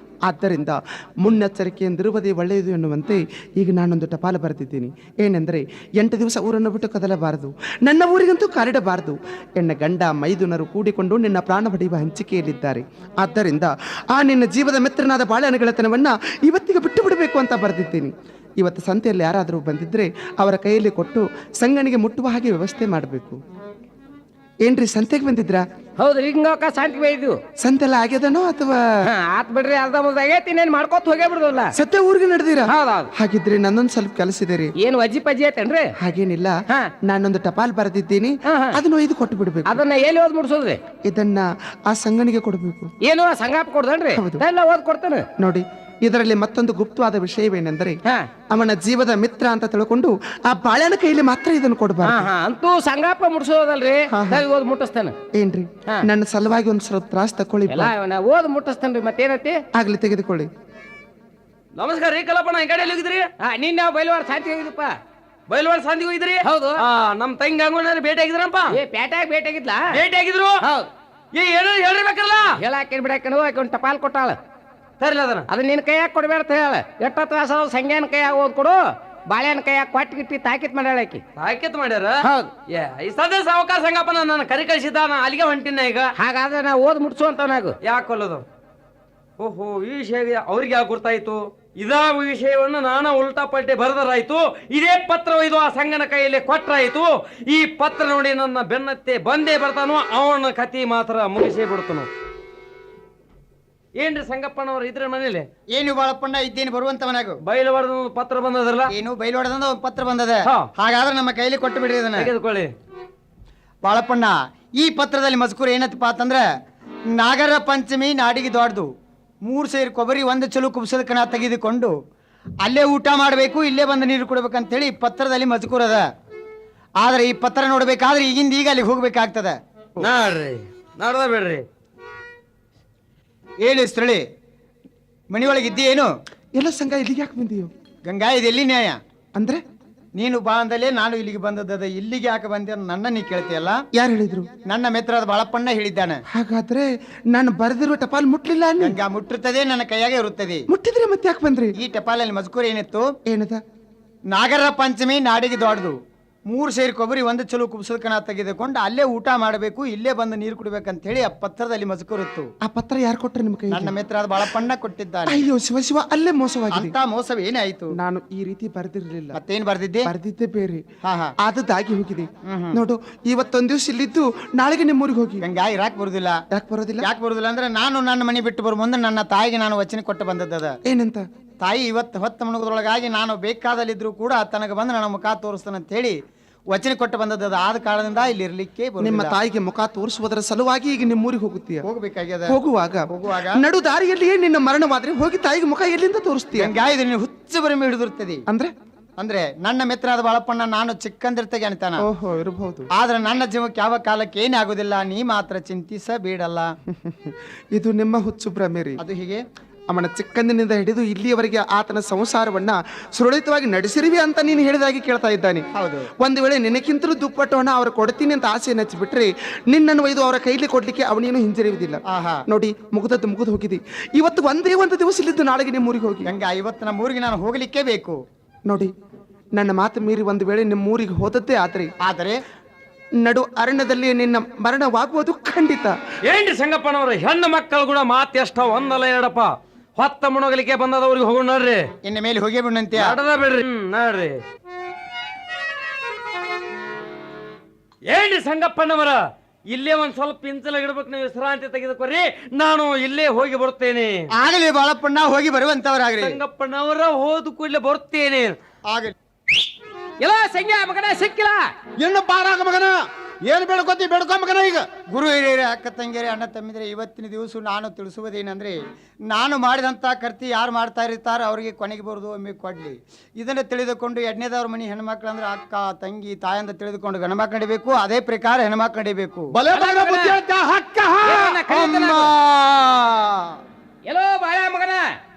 ಆದ್ದರಿಂದ ಮುನ್ನೆಚ್ಚರಿಕೆಯಿಂದಿರುವುದೇ ಒಳ್ಳೆಯದು ಎನ್ನುವಂತೆ ಈಗ ನಾನೊಂದು ಟಪಾಲು ಬರೆದಿದ್ದೀನಿ. ಏನೆಂದರೆ 8 ದಿವಸ ಊರನ್ನು ಬಿಟ್ಟು ಕದಲಬಾರದು, ನನ್ನ ಊರಿಗಂತೂ ಕಾಲಿಡಬಾರದು. ಎನ್ನ ಗಂಡ ಮೈದುನರು ಕೂಡಿಕೊಂಡು ನಿನ್ನ ಪ್ರಾಣ ಪಡೆಯುವ ಹಂಚಿಕೆಯಲ್ಲಿದ್ದಾರೆ. ಆದ್ದರಿಂದ ಆ ನಿನ್ನ ಜೀವದ ಮಿತ್ರನಾದ ಬಾಳೆಹಣ್ಣುಗಳತನವನ್ನು ಇವತ್ತಿಗೆ ಬಿಟ್ಟು ಬಿಡಬೇಕು ಅಂತ ಬರೆದಿದ್ದೀನಿ. ಇವತ್ತು ಸಂತೆಯಲ್ಲಿ ಯಾರಾದರೂ ಬಂದಿದ್ದರೆ ಅವರ ಕೈಯಲ್ಲಿ ಕೊಟ್ಟು ಸಂಗಣಿಗೆ ಮುಟ್ಟುವ ಹಾಗೆ ವ್ಯವಸ್ಥೆ ಮಾಡಬೇಕು. ಏನ್ರಿ, ಸಂತೆಗೆ ಬಂದಿದ್ರಾ? ಹೌದ್ರಿ, ಹಿಂಗ ಶಾಂತಿಗೆ ಬೈದು ಸಂತೆಲ್ಲ ಆಗ್ಯದನೋ ಅಥವಾ ಆತ್ ಬಿಡ್ರಿ, ಅರ್ಧ ಆಗೈತಿ. ಇನ್ನೇನ್ ಮಾಡ್ಕೋತ ಹೋಗೇ ಬಿಡುದಲ್ಲ. ಸತ್ಯ ಊರಿಗೆ ನಡೆದಿರಾ? ಹೌದೌದು. ಹಾಗಿದ್ರೆ ನನ್ನೊಂದು ಸ್ವಲ್ಪ ಕೆಲಸ ಇದೆ ರೀ. ಏನ್ ವಜ್ಜಿ ಪಜ್ಜಿ ಐತೇನ್ರಿ? ಹಾಗೇನಿಲ್ಲ, ನಾನೊಂದು ಟಪಾಲ್ ಬರೆದಿದ್ದೀನಿ, ಅದನ್ನು ಒಯ್ದು ಕೊಟ್ಟು ಬಿಡ್ಬೇಕು. ಅದನ್ನ ಎಲ್ಲಿ ಓದ್ ಮುಡ್ಸೋದ್ರಿ? ಇದನ್ನ ಆ ಸಂಗಣಿಗೆ ಕೊಡಬೇಕು. ಏನು ಸಂಗಾಪ ಕೊಡ್ದನ್ರಿ? ಎಲ್ಲ ಓದ್ ಕೊಡ್ತಾನೆ. ನೋಡಿ, ಇದರಲ್ಲಿ ಮತ್ತೊಂದು ಗುಪ್ತವಾದ ವಿಷಯವೇನೆಂದರೆ ಅವನ ಜೀವದ ಮಿತ್ರ ಅಂತ ತಿಳ್ಕೊಂಡು ಆ ಬಾಳೆನ ಕೈಲಿ ಮಾತ್ರ ಇದನ್ನು ಕೊಡಬಾರ್ದು. ಅಂತೂ ಸಂಗಾಪ ಮುಡ್ಸೋದಲ್ರಿ, ಓದ್ ಮುಟ್ಟಿಸ್ತಾನೆ. ಏನ್ರಿ, ನನ್ನ ಸಲುವಾಗಿ ಒಂದ್ ಸ್ವಲ್ಪ ತ್ರಾಸ ತಕೊಳ್ಳಿ. ಓದ್ ಮುಟ್ಟಿಸ್ತಾನ್ರಿ, ಮತ್ತೇನತಿ? ಆಗ್ಲಿ, ತೆಗೆದುಕೊಳ್ಳಿ. ನಮಸ್ಕಾರ ರೀ ಕಲ್ಲಪ್ಪಣ್ಣ, ಈ ಕಡೆ ಹೋಗಿದ್ರಿ? ನೀನ್ ನಾವು ಬೈಲವಾಡ ಶಾಂತಿ ಹೋಗಿದಪ್ಪ. ಬಯಲವಾಡ ಸಂದಿಗೆ ಹೋಗಿದ್ರಿ? ಹೌದು. ನಮ್ ತಂಗಿ ಅಂಗಡಿ ಭೇಟಿ ಆಗಿದ್ರಪ್ಪ. ಪೇಟ್ಯಾಗ ಭೇಟಿ ಆಗಿದ್ಲಾ? ಭೇಟಿ ಆಗಿದ್ರು. ಹೌದು. ಏನೋ ಹೇಳಿರ್ಬೇಕಲ್ಲ. ಹೇಳಾಕೇನ್ ಬಿಡಾಕೇನು, ಆಕೆ ಒಂದು ಟಪಾಲ್ ಕೊಟ್ಟಾಳ. ತರ್ಲಿ ಅದನ್ನ. ಅದನ್ನ ನಿನ್ ಕೈಯಾಗ ಕೊಡ್ಬೇಡ ಅಂತ ಹೇಳ. ಎಷ್ಟ ತ್ರಾಸ ಸಂಗ್ಯಾನ ಕೈಯಾಗ ಓದ್ ಕೊಡು, ಬಾಳೆಹಣ್ಣ ಕೈಯಾಗ ಕೊಟ್ಟು ಗಿಟ್ಟಿ ತಾಕಿತ್ ಮಾಡ್ಯಾಳ ಆಕಿ. ತಾಕಿತ್ ಮಾಡ್ಯಾರ? ಹೌದು. ಈ ಸದ್ಯ ಸಾವಕಾರ ಸಂಗಪ್ಪನ ನನ್ನ ಕರಿ ಕಳಿಸಿದ್ದ, ನಾ ಅಲ್ಲಿಗೆ ಹೊಂಟಿನ ಈಗ. ಹಾಗಾದ್ರೆ ನಾ ಓದ್ ಮುಟ್ಸು ಅಂತ ನಾವು. ಯಾಕೆ ಕೊಲ್ಲೋದು? ಓಹೋ, ಈ ವಿಷಯ ಅವ್ರಿಗೆ ಯಾಕೆ ಗೊತ್ತಾಯ್ತು? ಇದ ವಿಷಯವನ್ನು ನಾನ ಉಲ್ಟಾ ಪಲ್ಟೆ ಬರೆದರಾಯ್ತು. ಇದೇ ಪತ್ರ ಒಯ್ದು ಆ ಸಂಗನ ಕೈಯಲ್ಲಿ ಕೊಟ್ರಾಯ್ತು. ಈ ಪತ್ರ ನೋಡಿ ನನ್ನ ಬೆನ್ನತ್ತೆ ಬಂದೇ ಬರ್ತಾನೋ, ಅವನ ಕತಿ ಮಾತ್ರ ಮುಗಿಸೇ ಬಿಡ್ತಾನು. ಏನ್ರಿ ಸಂಗಪ್ಪನವ್ರ ಇದ್ರ ಮನೇಲಿ? ಏನು ಬಾಳಪ್ಪಣ್ಣ, ಇದ್ದೇನು ಬರುವಂತವನಾಗು. ಬಯಲವಾಡದ ಪತ್ರ ಬಂದದ್ರಲ್ಲ? ಏನು ಬಯಲವಾಡದಿಂದ ಒಂದು ಪತ್ರ ಬಂದದ. ಹಾಗಾದ್ರೆ ನಮ್ಮ ಕೈಲಿ ಕೊಟ್ಟು ಬಿಡ್ರಿ ಅದನ್ನ. ತೆಗೆದುಕೊಳ್ಳಿ ಬಾಳಪ್ಪಣ್ಣ. ಈ ಪತ್ರದಲ್ಲಿ ಮಜಕೂರ ಏನತ್ತಪ್ಪ ಅಂತಂದ್ರೆ, ನಾಗರ ಪಂಚಮಿ ನಾಡಿಗೆ ದೊಡ್ಡದು, 3 ಸೇರು ಕೊಬ್ಬರಿ 1 ಚಲೋ ಕುಬ್ಸದ ಕಣ ತೆಗೆದುಕೊಂಡು ಅಲ್ಲೇ ಊಟ ಮಾಡಬೇಕು, ಇಲ್ಲೇ ಬಂದು ನೀರು ಕೊಡ್ಬೇಕಂತೇಳಿ ಪತ್ರದಲ್ಲಿ ಮಜಕೂರ ಅದ. ಆದ್ರೆ ಈ ಪತ್ರ ನೋಡ್ಬೇಕಾದ್ರೆ ಈಗಿಂದ ಈಗ ಅಲ್ಲಿಗೆ ಹೋಗ್ಬೇಕಾಗ್ತದ. ನೋಡ್ರಿ, ನೋಡ್ದ ಬಿಡ್ರಿ. ಹೇಳಿ ಸ್ಥಳಿ, ಮನಿಯೊಳಗೆ ಇದ್ದಿ ಏನು? ಎಲ್ಲ ಸಂಘ ಇಲ್ಲಿಗೆ ಯಾಕೆ ಬಂದೀಯೋ? ಗಂಗಾ, ಇದು ಎಲ್ಲಿ ನ್ಯಾಯ ಅಂದ್ರೆ? ನೀನು ಬಾ ಅಂದಲೇ ನಾನು ಇಲ್ಲಿಗೆ ಬಂದದ. ಇಲ್ಲಿಗೆ ಯಾಕೆ ಬಂದೆ ನನ್ನ ನೀ ಕೇಳ್ತೀಯಲ್ಲ? ಯಾರು ಹೇಳಿದ್ರು? ನನ್ನ ಮಿತ್ರದ ಬಾಳಪ್ಪಣ್ಣ ಹೇಳಿದ್ದಾನೆ. ಹಾಗಾದ್ರೆ ನಾನು ಬರೆದಿರುವ ಟಪಾಲ್ ಮುಟ್ಲಿಲ್ಲ. ಗಂಗಾ, ಮುಟ್ಟಿರ್ತದೆ, ನನ್ನ ಕೈಯಾಗೆ ಇರುತ್ತದೆ. ಮುಟ್ಟಿದ್ರೆ ಮತ್ತೆ ಯಾಕೆ ಬಂದ್ರಿ? ಈ ಟಪಾಲಲ್ಲಿ ಮಜಕೂರ ಏನಿತ್ತು? ಏನದ? ನಾಗರ ಪಂಚಮಿ ನಾಡಿಗೆ ದೊಡ್ಡದು, 3 ಸೇರು ಕೊಬ್ಬರಿ 1 ಚಲೋ ಕುಬ್ಸದ ಕಣ ತೆಗೆದುಕೊಂಡು ಅಲ್ಲೇ ಊಟ ಮಾಡಬೇಕು, ಇಲ್ಲೇ ಬಂದು ನೀರು ಕುಡಿಬೇಕಂತ ಹೇಳಿ ಆ ಪತ್ರದಲ್ಲಿ ಮಜಕೂರಿತ್ತು. ಆ ಪತ್ರ ಯಾರು ಕೊಟ್ರೆ ನಿಮ್ಮ ಕೈ? ನನ್ನ ಮಿತ್ರ ಬಾಳಪ್ಪಣ್ಣ ಕೊಟ್ಟಿದ್ದಾನೆ. ಅಯ್ಯೋ ಶಿವ ಶಿವ, ಅಲ್ಲೇ ಮೋಸವಾಗಿದೆ. ಅಂತ ಮೋಸವೇ ಏನಾಯ್ತು? ನಾನು ಈ ರೀತಿ ಬರೆದಿರ್ಲಿಲ್ಲ. ಮತ್ತೇನ್ ಬರ್ದಿದ್ದೆ? ಬರ್ದಿದ್ದೆ ಬೇರೆ. ಹಾ. ಆದದ್ದಾಗಿ ಹೋಗಿದೆ. ನೋಡು, ಇವತ್ತೊಂದ್ ದಿವ್ಸ ಇಲ್ಲಿದ್ದು ನಾಳೆಗೆ ನಿಮ್ಮೂರಿಗೆ ಹೋಗಿ. ಗಂಗಾ, ಇರಾಕ್ ಬರುದಿಲ್ಲ. ಯಾಕೆ ಬರೋದಿಲ್ಲ? ಯಾಕೆ ಬರುದಿಲ್ಲ ಅಂದ್ರೆ, ನಾನು ನನ್ನ ಮನೆ ಬಿಟ್ಟು ಬರೋ ಮುಂದೆ ನನ್ನ ತಾಯಿಗೆ ನಾನು ವಚನ ಕೊಟ್ಟು ಬಂದದ್ದದ. ಏನಂತ? ತಾಯಿ ಇವತ್ತು ಹೊತ್ತ ಮಣಗದೊಳಗಾಗಿ ನಾನು ಬೇಕಾದಲ್ಲಿದ್ರು ಕೂಡ ತನಗೆ ಬಂದು ನನ್ನ ಮುಖ ತೋರಿಸ್ತಾನಂತ ಹೇಳಿ ವಚನ ಕೊಟ್ಟು ಬಂದದ್ದು. ಆದ ಕಾರಣದಿಂದ ಇಲ್ಲಿ ಇರ್ಲಿಕ್ಕೆ ನಿಮ್ಮ ತಾಯಿಗೆ ಮುಖ ತೋರಿಸುವುದರ ಸಲುವಾಗಿ ಈಗ ನಿಮ್ಮೂರಿಗೆ ಹೋಗುತ್ತೀಯ. ಹೋಗ್ಬೇಕಾಗ್ಯದ. ಹೋಗುವಾಗ ನಡು ದಾರಿಯಲ್ಲಿಯೇ ನಿನ್ನ ಮರಣವಾದ್ರೆ ಹೋಗಿ ತಾಯಿಗೆ ಮುಖ ಎಲ್ಲಿಂದ ತೋರಿಸ್ತೀಯ? ಹಂಗಾಗಿ ನೀವು ಹುಚ್ಚು ಬರಮಿ ಹಿಡಿದಿರ್ತದೆ. ಅಂದ್ರೆ ನನ್ನ ಮಿತ್ರನಾದ ಬಾಳಪ್ಪಣ್ಣ ನಾನು ಚಿಕ್ಕಂದಿರ್ತೆಗೆ ಅಂತಾನ. ಓಹೋ, ಇರಬಹುದು. ಆದ್ರೆ ನನ್ನ ಜೀವಕ್ಕೆ ಯಾವ ಕಾಲಕ್ಕೆ ಏನಾಗುದಿಲ್ಲ, ನೀ ಮಾತ್ರ ಚಿಂತಿಸಬೇಡಲ್ಲ. ಇದು ನಿಮ್ಮ ಹುಚ್ಚು ಭ್ರಮೆರಿ. ಅದು ಹೀಗೆ. ಅವನ ಚಿಕ್ಕಂದಿನಿಂದ ಹಿಡಿದು ಇಲ್ಲಿಯವರೆಗೆ ಆತನ ಸಂಸಾರವನ್ನ ಸುರಳಿತವಾಗಿ ನಡೆಸಿರುವೆ ಅಂತ ನೀನು ಹೇಳಿದಾಗಿ ಕೇಳ್ತಾ ಇದ್ದಾನೆ. ಹೌದು. ಒಂದು ವೇಳೆ ನಿನಕ್ಕಿಂತಲೂ ದುಪ್ಪಟ್ಟು ಹಣ ಅವ್ರು ಕೊಡ್ತೀನಿ ಅಂತ ಆಸೆ ಹಚ್ಚಿಬಿಟ್ರೆ ನಿನ್ನನ್ನು ಒಯ್ದು ಅವರ ಕೈಲಿ ಕೊಡ್ಲಿಕ್ಕೆ ಅವನೇನು ಹಿಂಜರಿಯುವುದಿಲ್ಲ. ನೋಡಿ, ಮುಗಿದು ಹೋಗಿದೆ. ಇವತ್ತು ಒಂದೇ ಒಂದು ದಿವಸ ಇಲ್ಲಿದ್ದು ನಾಳೆಗೆ ನಿಮ್ಮೂರಿಗೆ ಹೋಗಿ. ಹಂಗ ಇವತ್ತು ನಮ್ಮ ಊರಿಗೆ ನಾನು ಹೋಗ್ಲಿಕ್ಕೆ ಬೇಕು. ನೋಡಿ, ನನ್ನ ಮಾತು ಮೀರಿ ಒಂದು ವೇಳೆ ನಿಮ್ಮೂರಿಗೆ ಹೋದದ್ದೇ ಆದರೆ ನಡು ಅರಣ್ಯದಲ್ಲಿ ನಿನ್ನ ಮರಣವಾಗುವುದು ಖಂಡಿತ. ಏನ್ರಿ ಸಂಗಪ್ಪನವರು, ಹೆಣ್ಣು ಮಕ್ಕಳು ಕೂಡ ಮಾತು ಎಷ್ಟ ಒಂದಲ್ಲ ಎರಡಪ್ಪ. ಹೊತ್ತ ಮುಣಗಲಿಕ್ಕೆ ಬಂದದವ್ರಿಗೆ ಹೋಗೋಣ ನೋಡ್ರಿ. ಇನ್ನು ಮೇಲೆ ಹೋಗಿ ಬಿಡಂತ್ಯ. ಆಟದ ಬಿಡ್ರಿ. ನೋಡ್ರಿ ಏನ್ರಿ ಸಂಗಪ್ಪಣ್ಣವರ, ಇಲ್ಲೇ ಒಂದ್ ಸ್ವಲ್ಪ ಇಂಚಲ ಇಡ್ಬೇಕು, ನೀವು ವಿಶ್ರಾಂತಿ ತೆಗೆದುಕೊರಿ, ನಾನು ಇಲ್ಲೇ ಹೋಗಿ ಬರುತ್ತೇನೆ. ಆಗಲಿ ಬಾಳಪ್ಪಣ್ಣ, ಹೋಗಿ ಬರುವಂತವರಾಗ್ರಿ. ಸಂಗಪ್ಪಣ್ಣವರ ಹೋದ ಕೂಡಲೇ ಬರುತ್ತೇನೆ. ಆಗಲಿ. ಎಲ್ಲ ಸಂಗ್ಯಾ ಮಗನ ಸಿಕ್ಕಿಲ್ಲ. ಇನ್ನು ಬಾರಾಗ ಮಗನ, ಏನ್ ಬೇಡ್ಕೋತಿ ಬೇಡ್ಕೊ ಮಗನ. ಈಗ ಗುರು ಹಿರಿಯರೇ, ಅಕ್ಕ ತಂಗಿಯರೇ, ಅಣ್ಣ ತಮ್ಮಿದ್ರೆ, ಇವತ್ತಿನ ದಿವಸ ನಾನು ತಿಳಿಸುವುದೇನೆಂದ್ರೆ, ನಾನು ಮಾಡಿದಂಥ ಕರ್ತಿ ಯಾರು ಮಾಡ್ತಾ ಇರ್ತಾರೋ ಅವರಿಗೆ ಕೊನೆಗೆ ಬರೋದು ಒಮ್ಮೆ ಕೊಡ್ಲಿ. ಇದನ್ನು ತಿಳಿದುಕೊಂಡು ಎಣ್ಣೆದವ್ರ ಮನೆ ಹೆಣ್ಮಕ್ಳು ಅಂದ್ರೆ ಅಕ್ಕ ತಂಗಿ ತಾಯಂದ ತಿಳಿದುಕೊಂಡು ಗಣಮಕ್ಳು ನಡಿಬೇಕು. ಅದೇ ಪ್ರಕಾರ ಹೆಣ್ಮಕ್ಳು ನಡಿಬೇಕು. ಬಲೆ ಮಗ ಬುದ್ಧಿ ಹೇಳ್ತಾ ಹಕ್ಕ ಅಮ್ಮ. ಎಲ್ಲೋ ಬಾಳ ಮಗನ,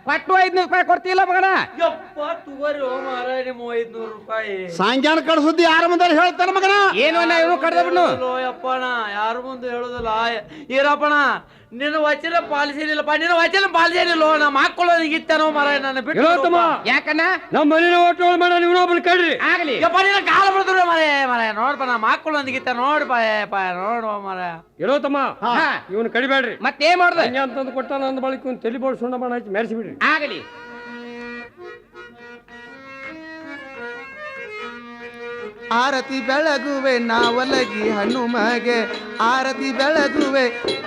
ಪಟ್ಟು 500 ರೂಪಾಯಿ ಕೊಡ್ತಿಲ್ಲ ಮಗನ. ಯಪ್ಪ ತಗೋರಿ ಮಾರಾಯ, ನಿಮ್ಮ 500 ರೂಪಾಯಿ. ಸಾಂಗ್ಯಾನ ಕಳ್ಸುದ್ದಿ ಯಾರ ಮುಂದೆ ಹೇಳ್ತಾನ ಮಗನ. ಏನು ಅನ್ನ ಇವನು ಕಡ್ದ ಬಿಡ್ನು. ಯಪ್ಪಣ ಯಾರು ಮುಂದೆ ಹೇಳುದಿಲ್ಲ. ಈರಪ್ಪಣ ನಿನ್ನ ವಚನ ಪಾಲಿಸಿನಿಲ್ಲಪ್ಪ, ನಿನ್ನ ವಚನ ಪಾಲಿಸಿನಿಲ್ಲ. ನಾ ಹಾಕೊಳ್ಳೋದಿಗಿತ್ತನೋ ಮಾರಾಯ, ನನ್ನ ಬಿಟ್ಟು. ಯಾಕನ್ನ ನಮ್ಮ ಮನೇನ ಒಟ್ಟು ಮಾಡ ಇವನೊಬ್ಬನ ಕಡ್ರಿ. ಆಗ್ಲಿ. ಯಪ್ಪ ನಿನ್ನ ಕಾಲ ಬಿಡ್ತಾರೆ ಮಾರಾಯ ನೋಡ್ಪ, ನಾ ಹಾಕೊಳ್ಳೋದಿಗಿತ್ತ ನೋಡ್ಪ ನೋಡುವ ಮಾರಾಯ. ಇರೋ ತಮ್ಮ, ಇವನು ಕಡಿಬೇಡ್ರಿ. ಮತ್ತೇನ್ ಮಾಡುದ ಹಂಗೆ ಅಂತಂದು ಕೊಟ್ಟ ನನ್ನ ಬಳಿಕ ಒಂದು ತಲೆ ಬೋಳ್ ಸುಣ್ಣ ಮಾಡಿ ಹಚ್ಚಿ ಮೆರೆಸಿ ಬಿಡ್ರಿ. ಆಗಲಿ. ಆರತಿ ಬೆಳಗುವೆ ನಾವಲಗಿ ಹನುಮಗೆ, ಆರತಿ ಬೆಳಗುವೆ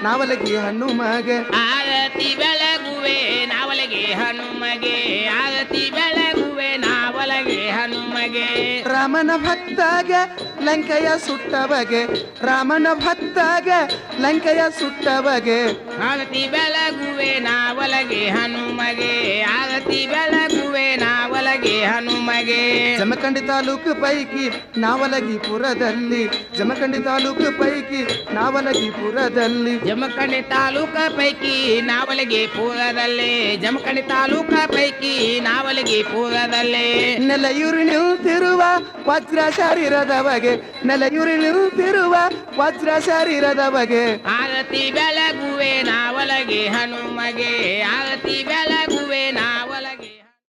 ನಾವಲಗಿ ಹನುಮಗೆ, ಆರತಿ ಬೆಳಗುವೆ ನಾವಲಗೆ ಹನುಮಗೆ, ಆರತಿ ಬೆಳಗುವೆ ನಾವಲಗೆ ಹನುಮಗೆ. ರಾಮನ ಭಕ್ತಗೆ ಲಂಕೆಯ ಸುಟ್ಟ ಬಗೆ, ರಾಮನ ಭಕ್ತಗೆ ಲಂಕೆಯ ಸುಟ್ಟ ಬಗೆ. ಆರತಿ ಬೆಳಗುವೆ ನಾವಲಗೆ ಹನುಮಗೆ, ಆರತಿ ಬೆಳಗುವೆ ನಾವಲಗೆ ಹನುಮಗೆ. ಜಮಖಂಡಿ ತಾಲೂಕು ಪೈಕಿ ನಾವಲಗಿಪುರದಲ್ಲಿ, ಜಮಖಂಡಿ ತಾಲೂಕು ಪೈಕಿ ನಾವಲಗಿಪುರದಲ್ಲಿ, ಜಮಖಂಡಿ ತಾಲೂಕ ಪೈಕಿ ನಾವಲಗೆ ಪೂರದಲ್ಲಿ, ಜಮಖಂಡಿ ತಾಲೂಕ ಪೈಕಿ ನಾವಲಗೆ ಪೂರದಲ್ಲಿ. ನೆಲೆಯೂರಿ ನಿಂತಿರುವ ವಜ್ರ ಶರೀರದ ಬಗೆ, ನೆಲೆಯೂರಿ ನಿಂತಿರುವ ವಜ್ರ ಶರೀರದ ಬಗೆ. ಆರತಿ ಬೆಳಗುವೆ ನಾವಲಗೆ ಹನುಮಗೆ, ಆರತಿ ಬೆಳಗುವೆ ನಾವ